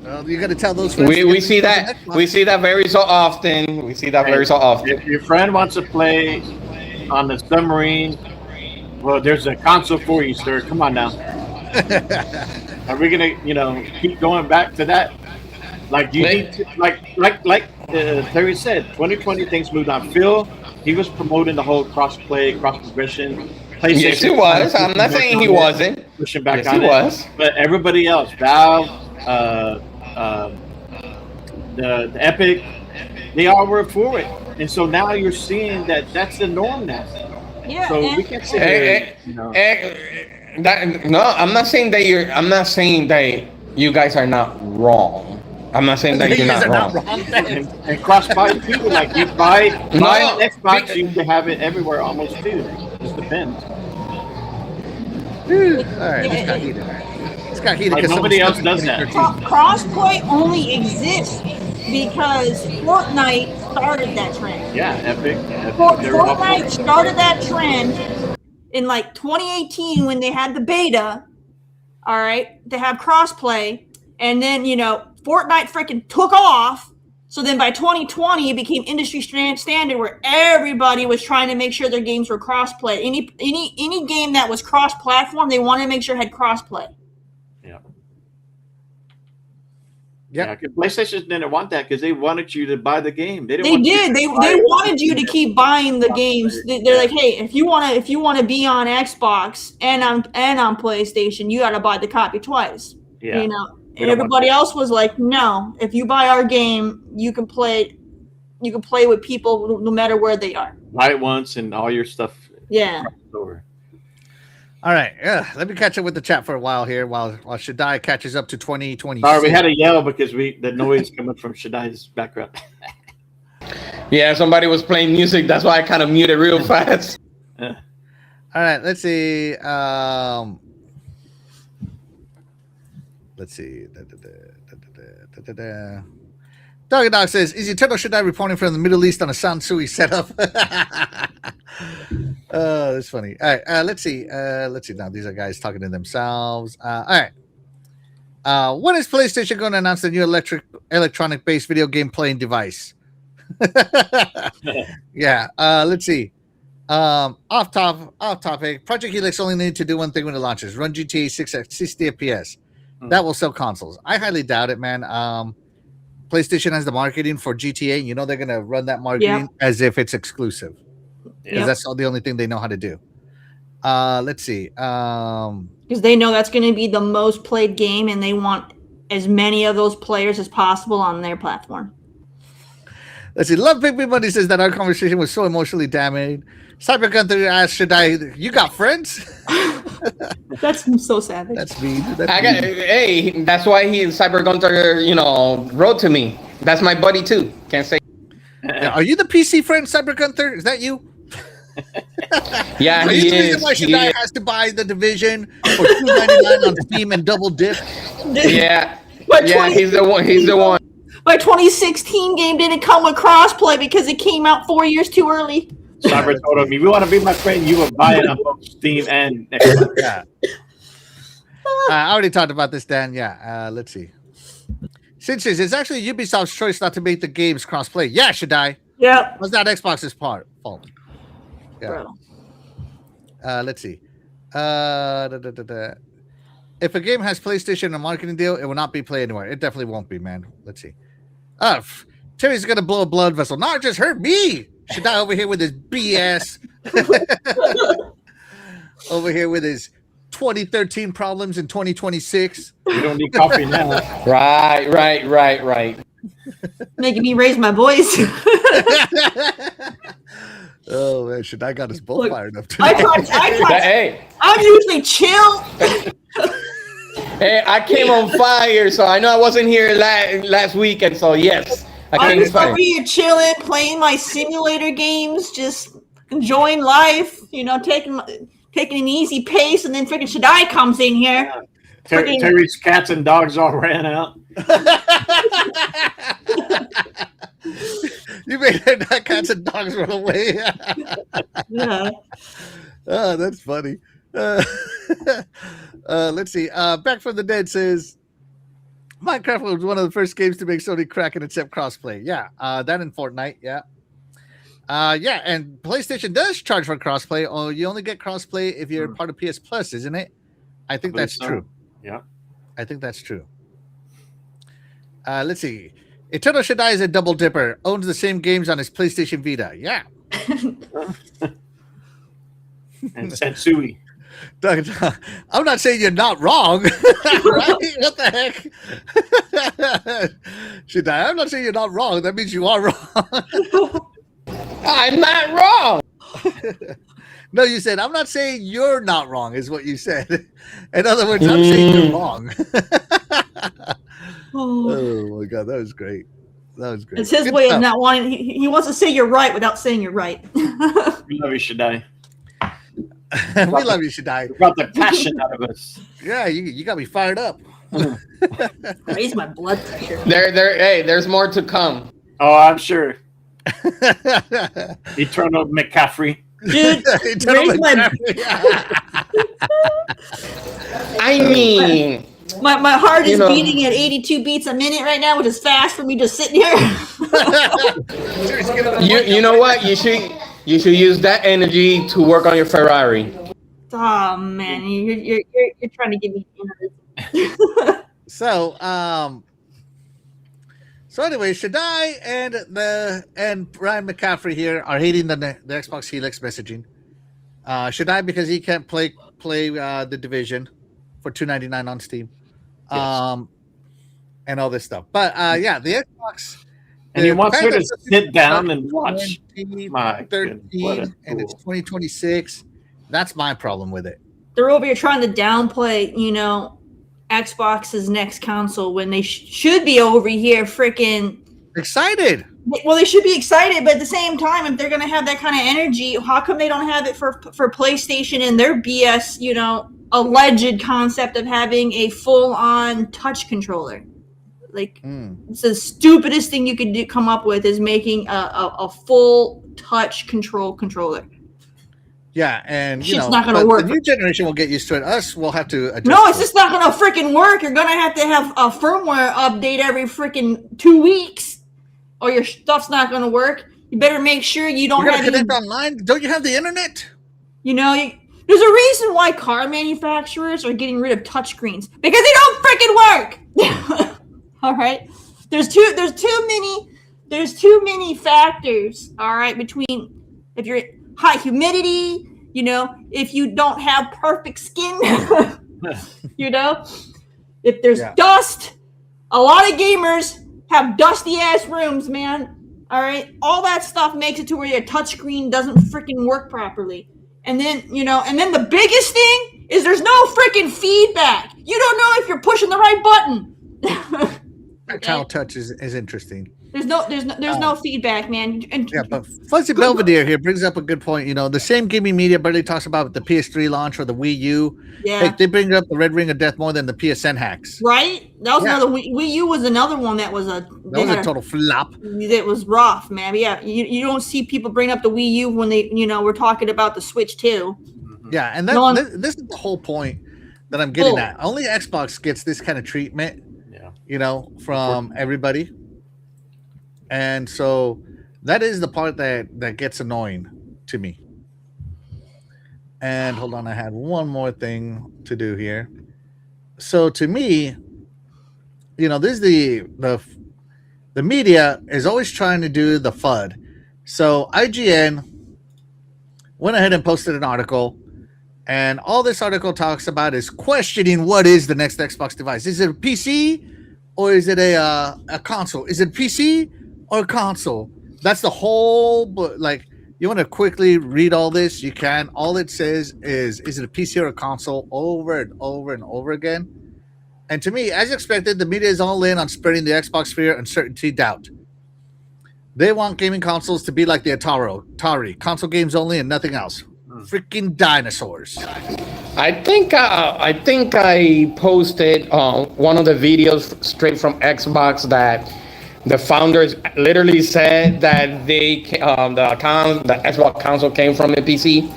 Well, you got to tell those friends. We see that very so often. If your friend wants to play on the submarine, well, there's a console for you, sir. Come on now. Are we gonna, keep going back to that? Like you need to, like Terry said, 2020 things moved on. Phil, he was promoting the whole cross-play, cross-progression. Yes, he was. I'm not saying he wasn't. Pushing back yes, on he it. was. But everybody else, Valve, the Epic, they all were for it. And so now you're seeing that that's the norm now. Yeah. So we can't say no, I'm not saying that you guys are not wrong. I'm not saying that you're not wrong. And cross-buy too. Like you buy an Xbox, you can have it everywhere almost too. Just depends. All right, it's got heated. It's got heated because nobody else does that. Crossplay only exists because Fortnite started that trend. Yeah, Epic. Fortnite started that trend in like 2018 when they had the beta. All right, they have crossplay, and then Fortnite freaking took off. So then by 2020, it became industry standard where everybody was trying to make sure their games were crossplay. Any game that was cross-platform, they wanted to make sure it had crossplay. Yeah. Yeah. PlayStation didn't want that because they wanted you to buy the game. They did. They wanted you to keep buying the games. They're like, hey, if you want to be on Xbox and on PlayStation, you got to buy the copy twice. Yeah. And everybody else was like, no, if you buy our game, you can play with people no matter where they are. Buy it once and all your stuff. Yeah. Over. All right. Yeah. Let me catch up with the chat for a while here while Shaddai catches up to 2020. Sorry, we had to yell because the noise coming from Shaddai's background. Yeah, somebody was playing music. That's why I kind of muted real fast. All right. Let's see. Doggy Dog says, is Eternal Shaddai reporting from the Middle East on a Sansui setup? Oh, that's funny. All right, let's see. Now these are guys talking to themselves. All right. When is PlayStation going to announce the new electronic-based video game playing device? Yeah. Let's see. Off topic. Project Helix only need to do one thing when it launches: run GTA 6 at 60 FPS. That will sell consoles. I highly doubt it, man. PlayStation has the marketing for GTA. They're going to run that marketing as if it's exclusive. Because that's the only thing they know how to do. Let's see. Because they know that's going to be the most played game, and they want as many of those players as possible on their platform. Let's see. Love Big Big Money says that our conversation was so emotionally damaging. Cyber Gunther asked, you got friends? That's so savage. That's mean. Hey, that's why Cyber Gunther, wrote to me. That's my buddy too. Can't say. Are you the PC friend, Cyber Gunther? Is that you? Yeah, Are you the reason why Shaddai has to buy the Division for $2.99 on Steam and double dip? Yeah, he's the one. My 2016 game didn't come with crossplay because it came out 4 years too early. Cyber told him, if you want to be my friend, you will buy it on both Steam and Xbox. Yeah. I already talked about this, Dan. Yeah. Let's see. Since it's actually Ubisoft's choice not to make the games crossplay. Yeah, Shaddai. Yeah. Was that Xbox's fault? Yeah. Bro. Let's see. If a game has PlayStation and a marketing deal, it will not be played anywhere. It definitely won't be, man. Let's see. Terry's gonna blow a blood vessel. No, it just hurt me. Shaddai over here with his BS. Over here with his 2013 problems in 2026. You don't need coffee now. Right. Making me raise my voice. Oh man, Shaddai got us both fired up I tonight. Hey, I'm usually chill. hey, I came on fire, so I know I wasn't here last weekend. So yes, I'm just fine. over here chilling, playing my simulator games, just enjoying life. Taking an easy pace, and then freaking Shaddai comes in here. Terry's cats and dogs all ran out. You made that cats and dogs run away. Yeah. Oh, that's funny. Let's see. Back from the Dead says Minecraft was one of the first games to make Sony crack and accept crossplay. Yeah, that in Fortnite. Yeah. Yeah, and PlayStation does charge for crossplay. Oh, you only get crossplay if you're part of PS Plus, isn't it? I think that's true. Yeah, I think that's true. Let's see. Eternal Shaddai is a double dipper. Owns the same games on his PlayStation Vita. Yeah. and Sensui. Doug, I'm not saying you're not wrong. Right? What the heck? Shaddai, I'm not saying you're not wrong. That means you are wrong. I'm not wrong. No, you said, I'm not saying you're not wrong, is what you said. In other words, I'm saying you're wrong. Oh my God, that was great. That was great. It's his way of not wanting. He wants to say you're right without saying you're right. We love you, Shaddai. We love you, Shaddai. You brought the passion out of us. Yeah, you got me fired up. Raise my blood pressure. Hey, there's more to come. Oh, I'm sure. Eternal McCaffrey. Dude, raise my, I mean, my heart is beating at 82 beats a minute right now, which is fast for me just sitting here. you know what? You should use that energy to work on your Ferrari. Oh man, you're trying to give me energy. So anyway, Shaddai and Brian McCaffrey here are hating the Xbox Helix messaging. Shaddai because he can't play the Division for $2.99 on Steam, and all this stuff. But yeah, the Xbox. And he wants her to sit down and watch. My 13, and it's 2026. That's my problem with it. They're over here trying to downplay, Xbox's next console when they should be over here freaking excited. Well, they should be excited, but at the same time, if they're going to have that kind of energy, how come they don't have it for PlayStation and their BS, alleged concept of having a full-on touch controller? Like, it's the stupidest thing you could come up with is making a full touch controller. Yeah, and it's not going to work. The new generation will get used to it. Us, we'll have to adjust. No, it's just not going to freaking work. You're going to have a firmware update every freaking 2 weeks, or your stuff's not going to work. You better make sure you don't have connect online. Don't you have the internet? There's a reason why car manufacturers are getting rid of touchscreens because they don't freaking work. All right, there's too many factors. All right, between if you're high humidity, if you don't have perfect skin, if there's dust, a lot of gamers have dusty ass rooms, man. All right, all that stuff makes it to where your touchscreen doesn't freaking work properly. And then, the biggest thing is there's no freaking feedback. You don't know if you're pushing the right button. Tactile touch is interesting. There's no feedback, man. Yeah, but Fuzzy Belvedere here brings up a good point. The same gaming media barely talks about the PS3 launch or the Wii U. Yeah, like, they bring up the Red Ring of Death more than the PSN hacks. Right? That was another Wii U was another one that was a total flop. It was rough, man. But yeah, you don't see people bring up the Wii U when they we're talking about the Switch too. Yeah, and this is the whole point that I'm getting at. Only Xbox gets this kind of treatment. From everybody. And so that is the part that gets annoying to me. And hold on, I had one more thing to do here. So to me, this is the media is always trying to do the FUD. So IGN went ahead and posted an article, and all this article talks about is questioning what is the next Xbox device. Is it a PC? Or is it a console? Is it PC or a console? That's the whole. Like, you want to quickly read all this? You can. All it says is it a PC or a console? Over and over and over again. And to me, as expected, the media is all in on spreading the Xbox fear, uncertainty, doubt. They want gaming consoles to be like the Atari console games only and nothing else. Freaking dinosaurs. I posted one of the videos straight from Xbox that the founders literally said that the Xbox console came from the PC.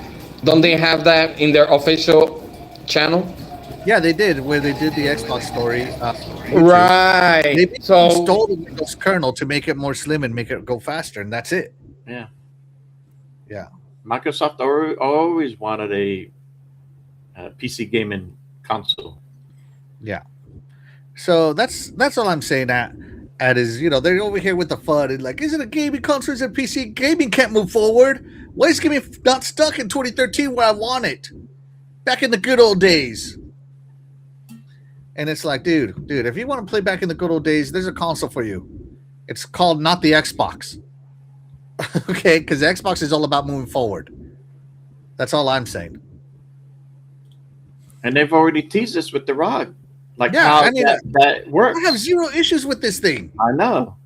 Don't they have that in their official channel? Yeah, they did where they did the Xbox story. Right. They So stole the Windows kernel to make it more slim and make it go faster, and that's it. Yeah. Yeah. Microsoft always wanted a PC gaming console. Yeah. So that's all I'm saying. At is they're over here with the fun and like, is it a gaming console? Is it a PC? Gaming can't move forward. Why is gaming not stuck in 2013 where I want it? Back in the good old days. And it's like, dude, if you want to play back in the good old days, there's a console for you. It's called not the Xbox. Okay, because the Xbox is all about moving forward. That's all I'm saying. And they've already teased us with the rod. Like Yeah, how that works. I have zero issues with this thing. I know.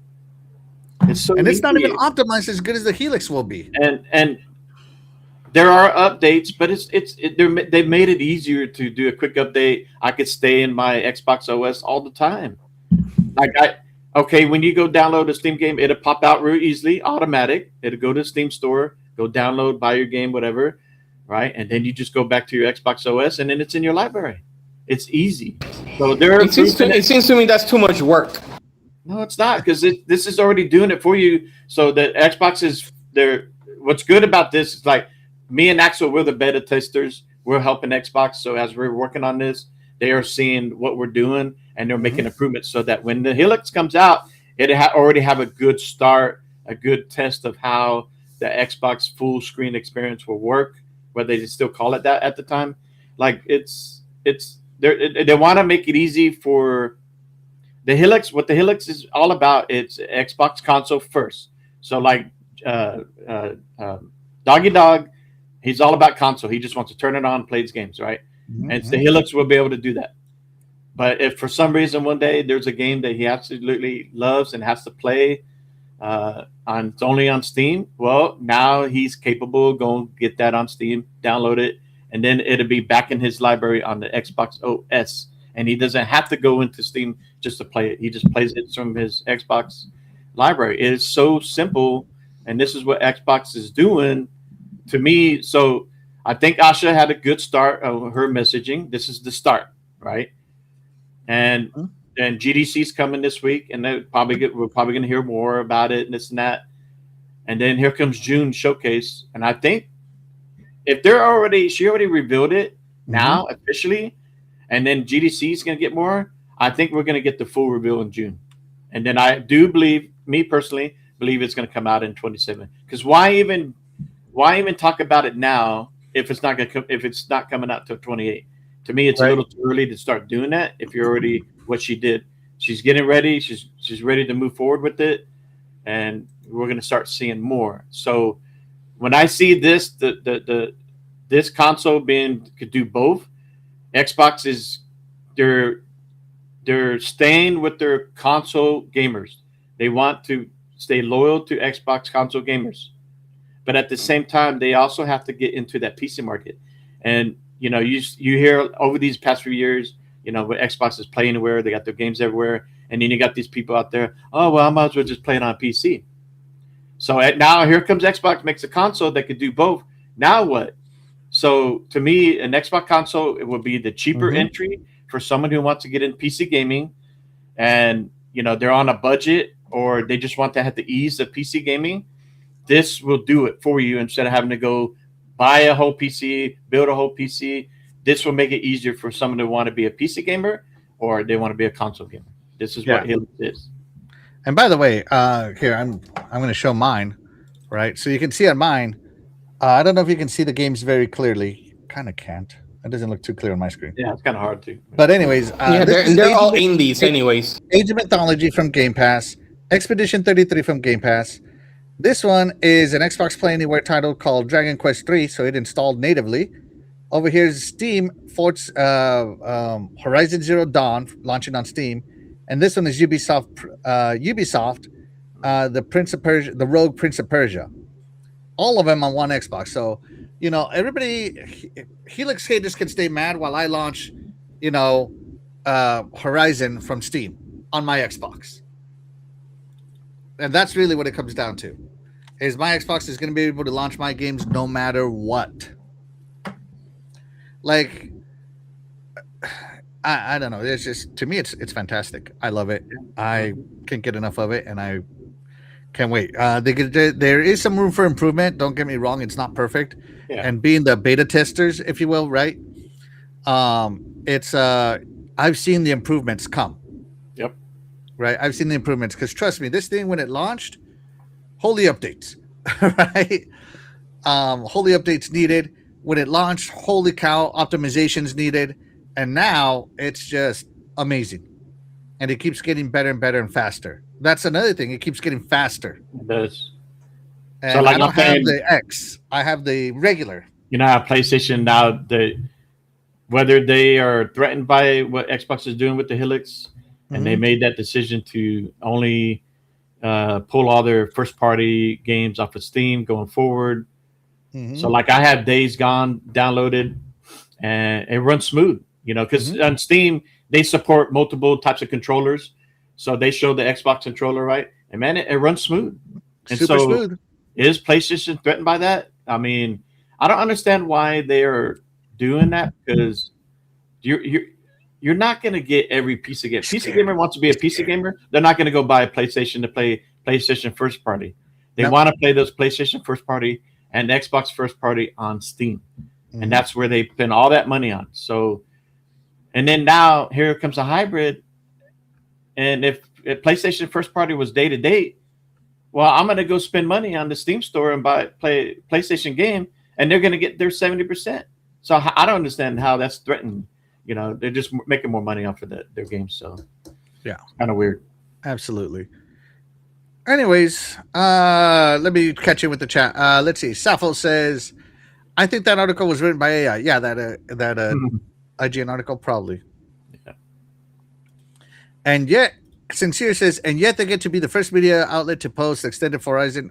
It's so And it's not easy. even optimized as good as the Helix will be. And there are updates, but they've made it easier to do a quick update. I could stay in my Xbox OS all the time. Okay, when you go download a Steam game, it'll pop out real easily, automatic. It'll go to the Steam store, go download, buy your game, whatever, right? And then you just go back to your Xbox OS, and then it's in your library. It's easy. So it seems to me that's too much work. No, it's not, because this is already doing it for you. So the Xbox is there. What's good about this is like me and Axel, we're the beta testers. We're helping Xbox. So as we're working on this, they are seeing what we're doing and they're making improvements so that when the Helix comes out, it already have a good start, a good test of how the Xbox full screen experience will work, whether they still call it that at the time. Like they want to make it easy for the Helix. What the Helix is all about, it's Xbox console first. So like Doggy Dog, he's all about console. He just wants to turn it on, play his games, right? Mm-hmm. And the Helix will be able to do that. But if for some reason one day there's a game that he absolutely loves and has to play, it's only on Steam, well, now he's capable of going to get that on Steam, download it, and then it'll be back in his library on the Xbox OS. And he doesn't have to go into Steam just to play it. He just plays it from his Xbox library. It is so simple, and this is what Xbox is doing to me. So I think Asha had a good start of her messaging. This is the start, right? And GDC's coming this week, and we're probably going to hear more about it and this and that. And then here comes June showcase, and I think if she already revealed it now officially, and then GDC is going to get more, I think we're going to get the full reveal in June. And then I do believe, me personally, believe it's going to come out in 27. Because why even talk about it now if it's not coming out till 28? To me, it's a little too early to start doing that. If you're already what she did, she's getting ready. She's ready to move forward with it, and we're going to start seeing more. So when I see this, this console could do both. Xbox is they're staying with their console gamers. They want to stay loyal to Xbox console gamers, but at the same time, they also have to get into that PC market. And you hear over these past few years, where Xbox is playing anywhere, they got their games everywhere, and then you got these people out there. Oh well, I might as well just play it on PC. So now here comes Xbox, makes a console that could do both. Now what? So to me, an Xbox console, it would be the cheaper entry for someone who wants to get in PC gaming, and they're on a budget or they just want to have the ease of PC gaming. This will do it for you instead of having to go buy a whole PC, build a whole PC. This will make it easier for someone to want to be a PC gamer or they want to be a console gamer. This is what Helix is. And by the way, here I'm going to show mine, right? So you can see on mine. I don't know if you can see the games very clearly. Kind of can't. It doesn't look too clear on my screen. Yeah, it's kind of hard to. But anyways, they're all indies anyways. Age of Mythology from Game Pass, Expedition 33 from Game Pass. This one is an Xbox Play Anywhere title called Dragon Quest III, so it installed natively. Over here is Steam Forza Horizon Zero Dawn launching on Steam, and this one is Ubisoft the Prince of Persia, the Rogue Prince of Persia, all of them on one Xbox. So, everybody, Helix haters can stay mad while I launch, Horizon from Steam on my Xbox. And that's really what it comes down to. Is my Xbox is going to be able to launch my games no matter what. Like, I don't know. It's just, to me, it's fantastic. I love it. I can't get enough of it, and I can't wait. There is some room for improvement. Don't get me wrong; it's not perfect. Yeah. And being the beta testers, if you will, right? It's I've seen the improvements come. Yep. Right, I've seen the improvements because trust me, this thing when it launched, holy updates, right? Holy updates needed when it launched. Holy cow, optimizations needed. And now it's just amazing. And it keeps getting better and better and faster. That's another thing. It keeps getting faster. It does. And So, like, I don't I'm saying, have the X. I have the regular. How PlayStation now, whether they are threatened by what Xbox is doing with the Helix, and they made that decision to only pull all their first-party games off of Steam going forward. Mm-hmm. So, like, I have Days Gone downloaded, and it runs smooth. Because on Steam, they support multiple types of controllers. So they show the Xbox controller, right? And man, it runs smooth. And super so smooth. Is PlayStation threatened by that? I mean, I don't understand why they are doing that, because you're not going to get every PC gamer. PC gamer wants to be a PC gamer. They're not going to go buy a PlayStation to play PlayStation first party. They want to play those PlayStation first party and Xbox first party on Steam. And that's where they spend all that money on. So, and then now here comes a hybrid. And if PlayStation first party was day to day, well, I'm going to go spend money on the Steam store and play PlayStation game, and they're going to get their 70%. So I don't understand how that's threatened. They're just making more money off of their games. So yeah, kind of weird. Absolutely. Anyways, let me catch in with the chat. Let's see. Safo says, I think that article was written by AI. Yeah, that IGN article, probably. Yeah. And yet, Sincere says, and yet they get to be the first media outlet to post extended Horizon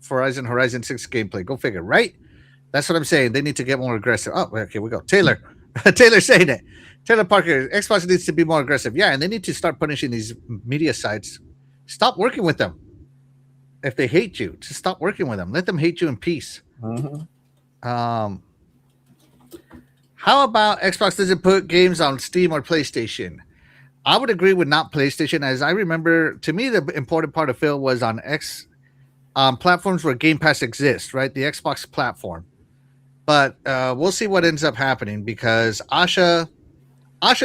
6 gameplay. Go figure, right? That's what I'm saying. They need to get more aggressive. Oh, okay, we go. Taylor. Taylor's saying it. Taylor Parker, Xbox needs to be more aggressive. Yeah, and they need to start punishing these media sites. Stop working with them. If they hate you, just stop working with them. Let them hate you in peace. How about Xbox doesn't put games on Steam or PlayStation? I would agree with not PlayStation. As I remember, to me, the important part of Phil was on platforms where Game Pass exists, right? The Xbox platform. But we'll see what ends up happening, because Asha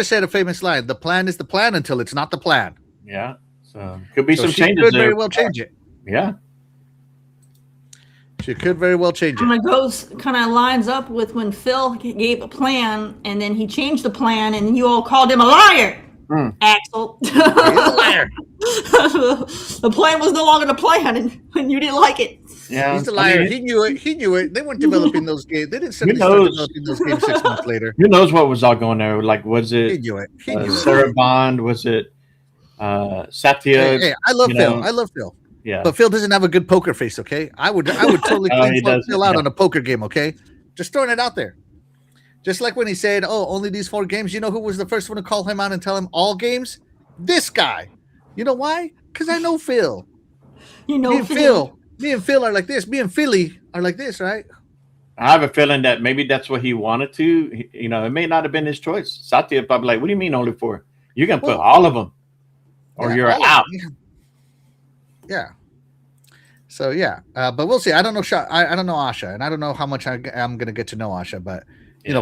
said a famous line: "The plan is the plan until it's not the plan." Yeah. So could be some she changes. Could there. very well change it. Yeah. She could very well change it. And it goes kind of lines up with when Phil gave a plan and then he changed the plan and you all called him a liar. Axel. He's a liar. The plan was no longer the plan and you didn't like it. Yeah. He's a liar. He knew it. He knew it. They weren't developing those games. They didn't suddenly start developing those games 6 months later. Who knows what was all going there? Like, was it? He knew it. He knew it. Sarah Bond? Was it Satya? Hey, I love Phil. I love Phil. Yeah. But Phil doesn't have a good poker face, okay? I would totally clean Phil out on a poker game, okay? Just throwing it out there. Just like when he said, "Oh, only these 4 games." You know who was the first one to call him out and tell him all games? This guy. You know why? Because I know Phil. You know Me and Phil are like this. Me and Philly are like this, right? I have a feeling that maybe that's what he wanted to. It may not have been his choice. Satya probably like, "What do you mean only 4? You're gonna put all of them, or you're out." Yeah. So yeah, but we'll see. I don't know. I don't know Asha, and I don't know how much I'm going to get to know Asha. But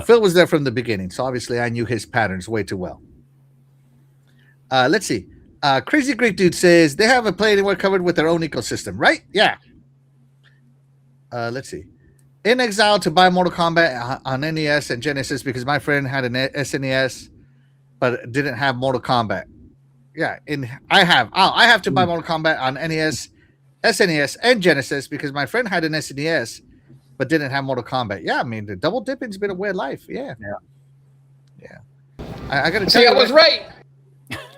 Phil was there from the beginning, so obviously I knew his patterns way too well. Let's see. Crazy Greek Dude says they have a Play Anywhere covered with their own ecosystem, right? Yeah. Let's see. In Exile to buy Mortal Kombat on NES and Genesis because my friend had an SNES, but didn't have Mortal Kombat. Yeah, I have to buy Mortal Kombat on NES, SNES, and Genesis because my friend had an SNES, but didn't have Mortal Kombat. Yeah, I mean the double dipping's been a weird life. Yeah. I gotta tell you, I was right.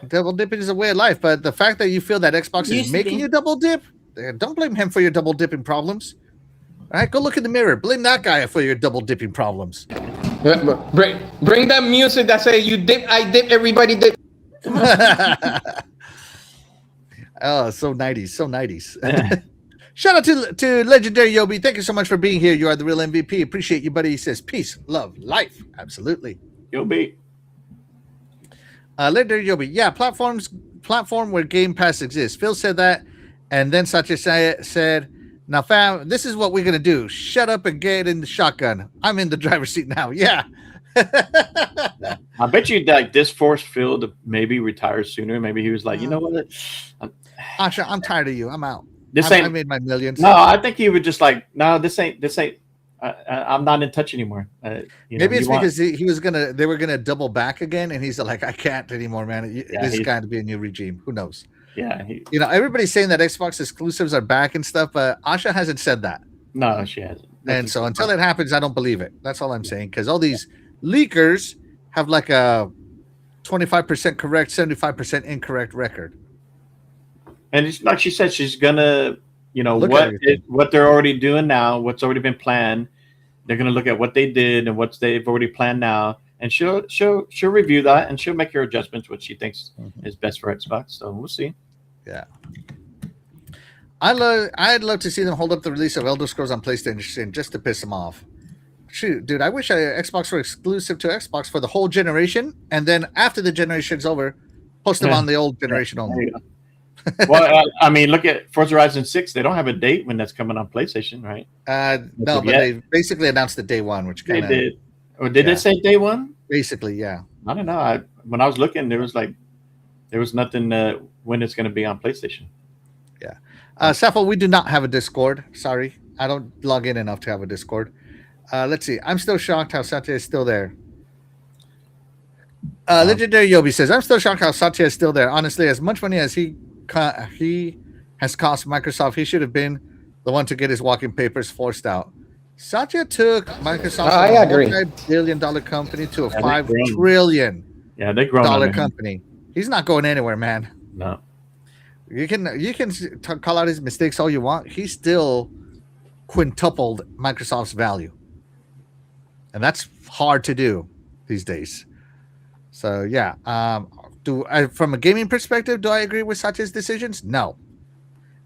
Double dipping is a way of life, but the fact that you feel that Xbox Used is to making be. you double dip, don't blame him for your double dipping problems. All right, go look in the mirror. Blame that guy for your double dipping problems. Bring that music that say you dip, I dip, everybody dip. Oh, so 90s, so 90s. Shout out to Legendary Yobi. Thank you so much for being here. You are the real MVP. Appreciate you, buddy. He says peace, love, life. Absolutely. You'll be. Legendary Yobi. Yeah, platform where Game Pass exists. Phil said that, and then Satya said, "Now, fam, this is what we're gonna do. Shut up and get in the shotgun. I'm in the driver's seat now." Yeah. I bet you like this forced Phil to maybe retire sooner. Maybe he was like, you know what? Asha, I'm tired of you. I'm out. This I ain't. made my millions. No, I think he would just like, no, this ain't. I'm not in touch anymore. Maybe it's because they were gonna double back again, and he's like, I can't anymore, man. This has got to be a new regime. Who knows? Yeah. Everybody's saying that Xbox exclusives are back and stuff, but Asha hasn't said that. No, she hasn't. And so until it happens, I don't believe it. That's all I'm saying. Because all these leakers have like a 25% correct, 75% incorrect record. And it's like she said, she's gonna, Look what they're already doing now, what's already been planned. They're gonna look at what they did and what they've already planned now, and she'll review that and she'll make her adjustments, what she thinks is best for Xbox. So we'll see. Yeah. I'd love to see them hold up the release of Elder Scrolls on PlayStation just to piss them off. Shoot, dude, I wish Xbox were exclusive to Xbox for the whole generation, and then after the generation's over, post them on the old generation only. Well, I mean, look at Forza Horizon 6. They don't have a date when that's coming on PlayStation, right? No, but they basically announced the day one, which kind of did. Or did it say day one? Basically, yeah. I don't know. When I was looking, there was nothing when it's going to be on PlayStation. Yeah. Safo, we do not have a Discord. Sorry, I don't log in enough to have a Discord. Let's see. I'm still shocked how Satya is still there. Legendary Yobi says, I'm still shocked how Satya is still there. Honestly, as much money as he has cost Microsoft, he should have been the one to get his walking papers forced out. Satya took Microsoft from a multi-billion-dollar company to a $5 trillion company. He's not going anywhere, man. No. You can call out his mistakes all you want. He still quintupled Microsoft's value. And that's hard to do these days. So, yeah. From a gaming perspective, do I agree with Satya's decisions? No.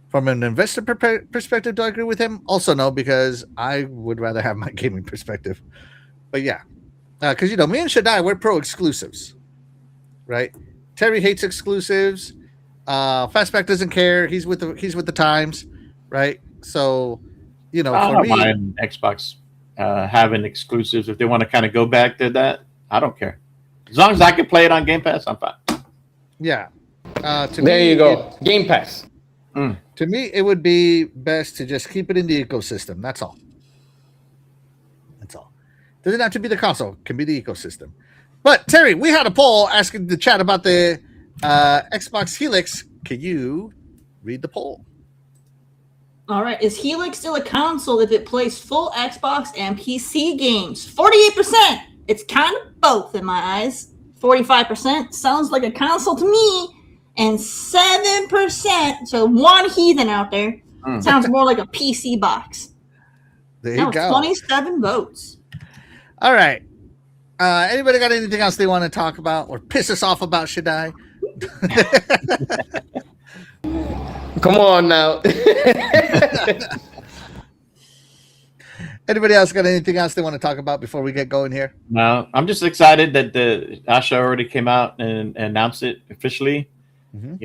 From an investor perspective, do I agree with him? Also no, because I would rather have my gaming perspective. But yeah. Because, me and Shaddai, we're pro exclusives. Right? Terry hates exclusives. Fastback doesn't care. He's with the times. Right? So, I don't mind Xbox having exclusives. If they want to kind of go back to that, I don't care. As long as I can play it on Game Pass, I'm fine. Yeah. There you go. Game Pass. To me, it would be best to just keep it in the ecosystem. That's all. Doesn't have to be the console. It can be the ecosystem. But, Terry, we had a poll asking the chat about the Xbox Helix. Can you read the poll? All right. Is Helix still a console if it plays full Xbox and PC games? 48%. It's kind of both in my eyes. 45% sounds like a console to me. And 7%, so one heathen out there, sounds more like a PC box. There you go. 27 votes. All right. Anybody got anything else they want to talk about or piss us off about, Shaddai? Come on now. Anybody else got anything else they want to talk about before we get going here? No, I'm just excited that the Asha already came out and announced it officially.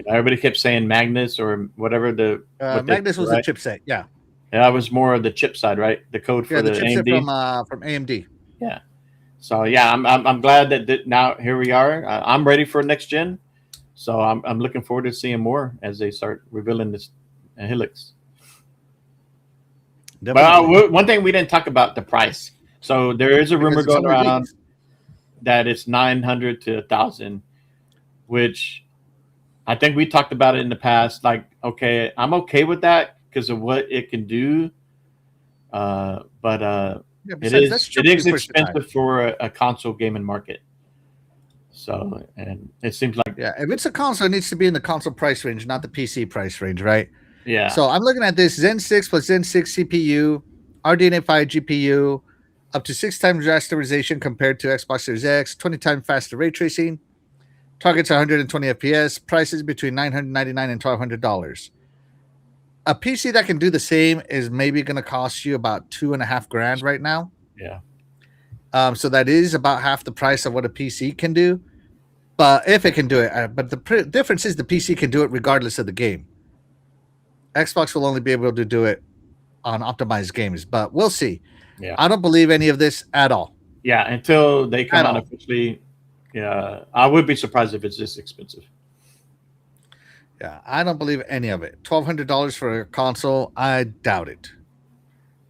Everybody kept saying Magnus or whatever Magnus was the chipset. Yeah. Yeah, it was more of the chip side, right? The code for the chipset AMD from AMD. Yeah. So yeah, I'm glad that now here we are. I'm ready for next gen. So I'm looking forward to seeing more as they start revealing this Helix. But one thing we didn't talk about, the price. So there is a rumor going around that it's 900 to 1,000, which I think we talked about it in the past. Like, okay, I'm okay with that because of what it can do. But it is expensive for a console gaming market. So, and it seems like Yeah, if it's a console, it needs to be in the console price range, not the PC price range, right? yeah, So I'm looking at this Zen 6 plus Zen 6 CPU, RDNA 5 GPU, up to 6 times rasterization compared to Xbox Series X, 20 times faster ray tracing, targets 120 FPS, prices between $999 and $1,200. A PC that can do the same is maybe going to cost you about $2,500 right now. yeah, So that is about half the price of what a PC can do. But if it can do it, but the difference is the PC can do it regardless of the game. Xbox will only be able to do it on optimized games, but we'll see. yeah, I don't believe any of this at all. yeah. Until they come At out all. officially, yeah, I would be surprised if it's this expensive. Yeah, I don't believe any of it. $1,200 for a console, I doubt it.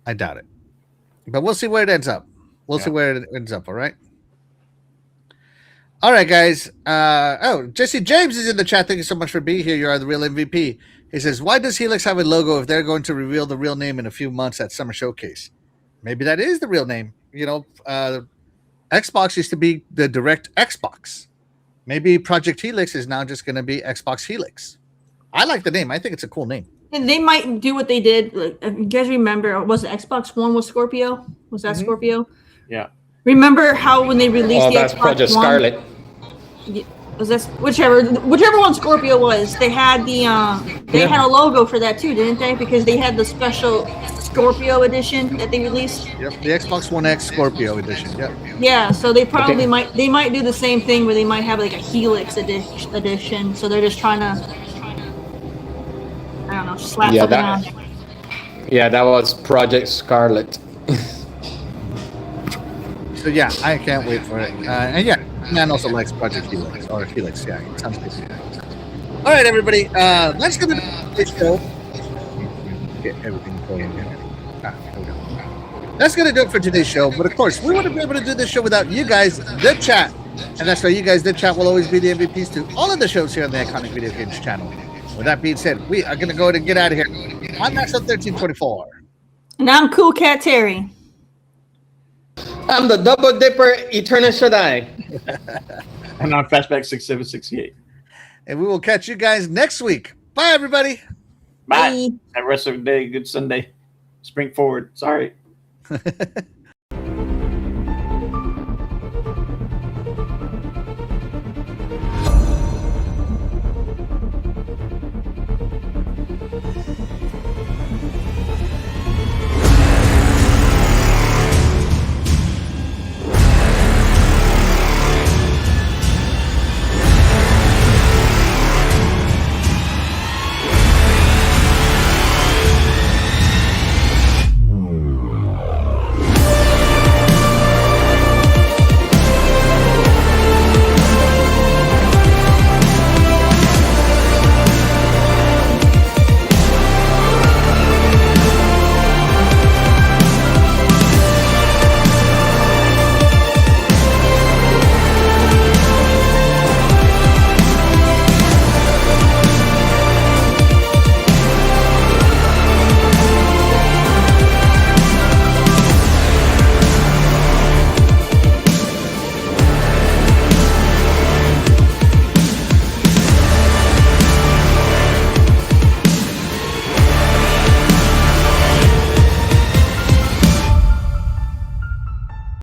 I doubt it. But we'll see where it ends up. We'll see where it ends up, all right? All right, guys. Jesse James is in the chat. Thank you so much for being here. You are the real MVP. He says, why does Helix have a logo if they're going to reveal the real name in a few months at Summer Showcase? Maybe that is the real name. You know, Xbox used to be the Direct Xbox. Maybe Project Helix is now just going to be Xbox Helix. I like the name. I think it's a cool name. And they might do what they did. Like, if you guys remember, was it Xbox One with Scorpio? Was that Scorpio? Yeah. Remember how when they released the that's Xbox Project One? Scarlet. Was this whichever one Scorpio was? They had the had a logo for that too, didn't they? Because they had the special Scorpio edition that they released. Yep, the Xbox One X Scorpio edition. Yep. Yeah, so they probably might do the same thing where they might have like a Helix edition. So they're just trying to, I don't know, slap something on. Yeah, that was Project Scarlet. So yeah, I can't wait for it. And yeah, man also likes Project Helix or Helix. Yeah, it sounds good. All right, everybody. Let's get into this show. Get everything going here. Here we go. That's gonna do it for today's show. But of course, we wouldn't be able to do this show without you guys, the chat. And that's why you guys, the chat, will always be the MVPs to all of the shows here on the Iconic Video Games channel. With that being said, we are gonna go ahead and get out of here. I'm Maxo1324. And I'm Cool Cat Terry. I'm the Double Dipper Eternal Shaddai. And on Flashback 6768. And we will catch you guys next week. Bye, everybody. Bye. Have the rest of the day. Good Sunday. Spring forward. Sorry.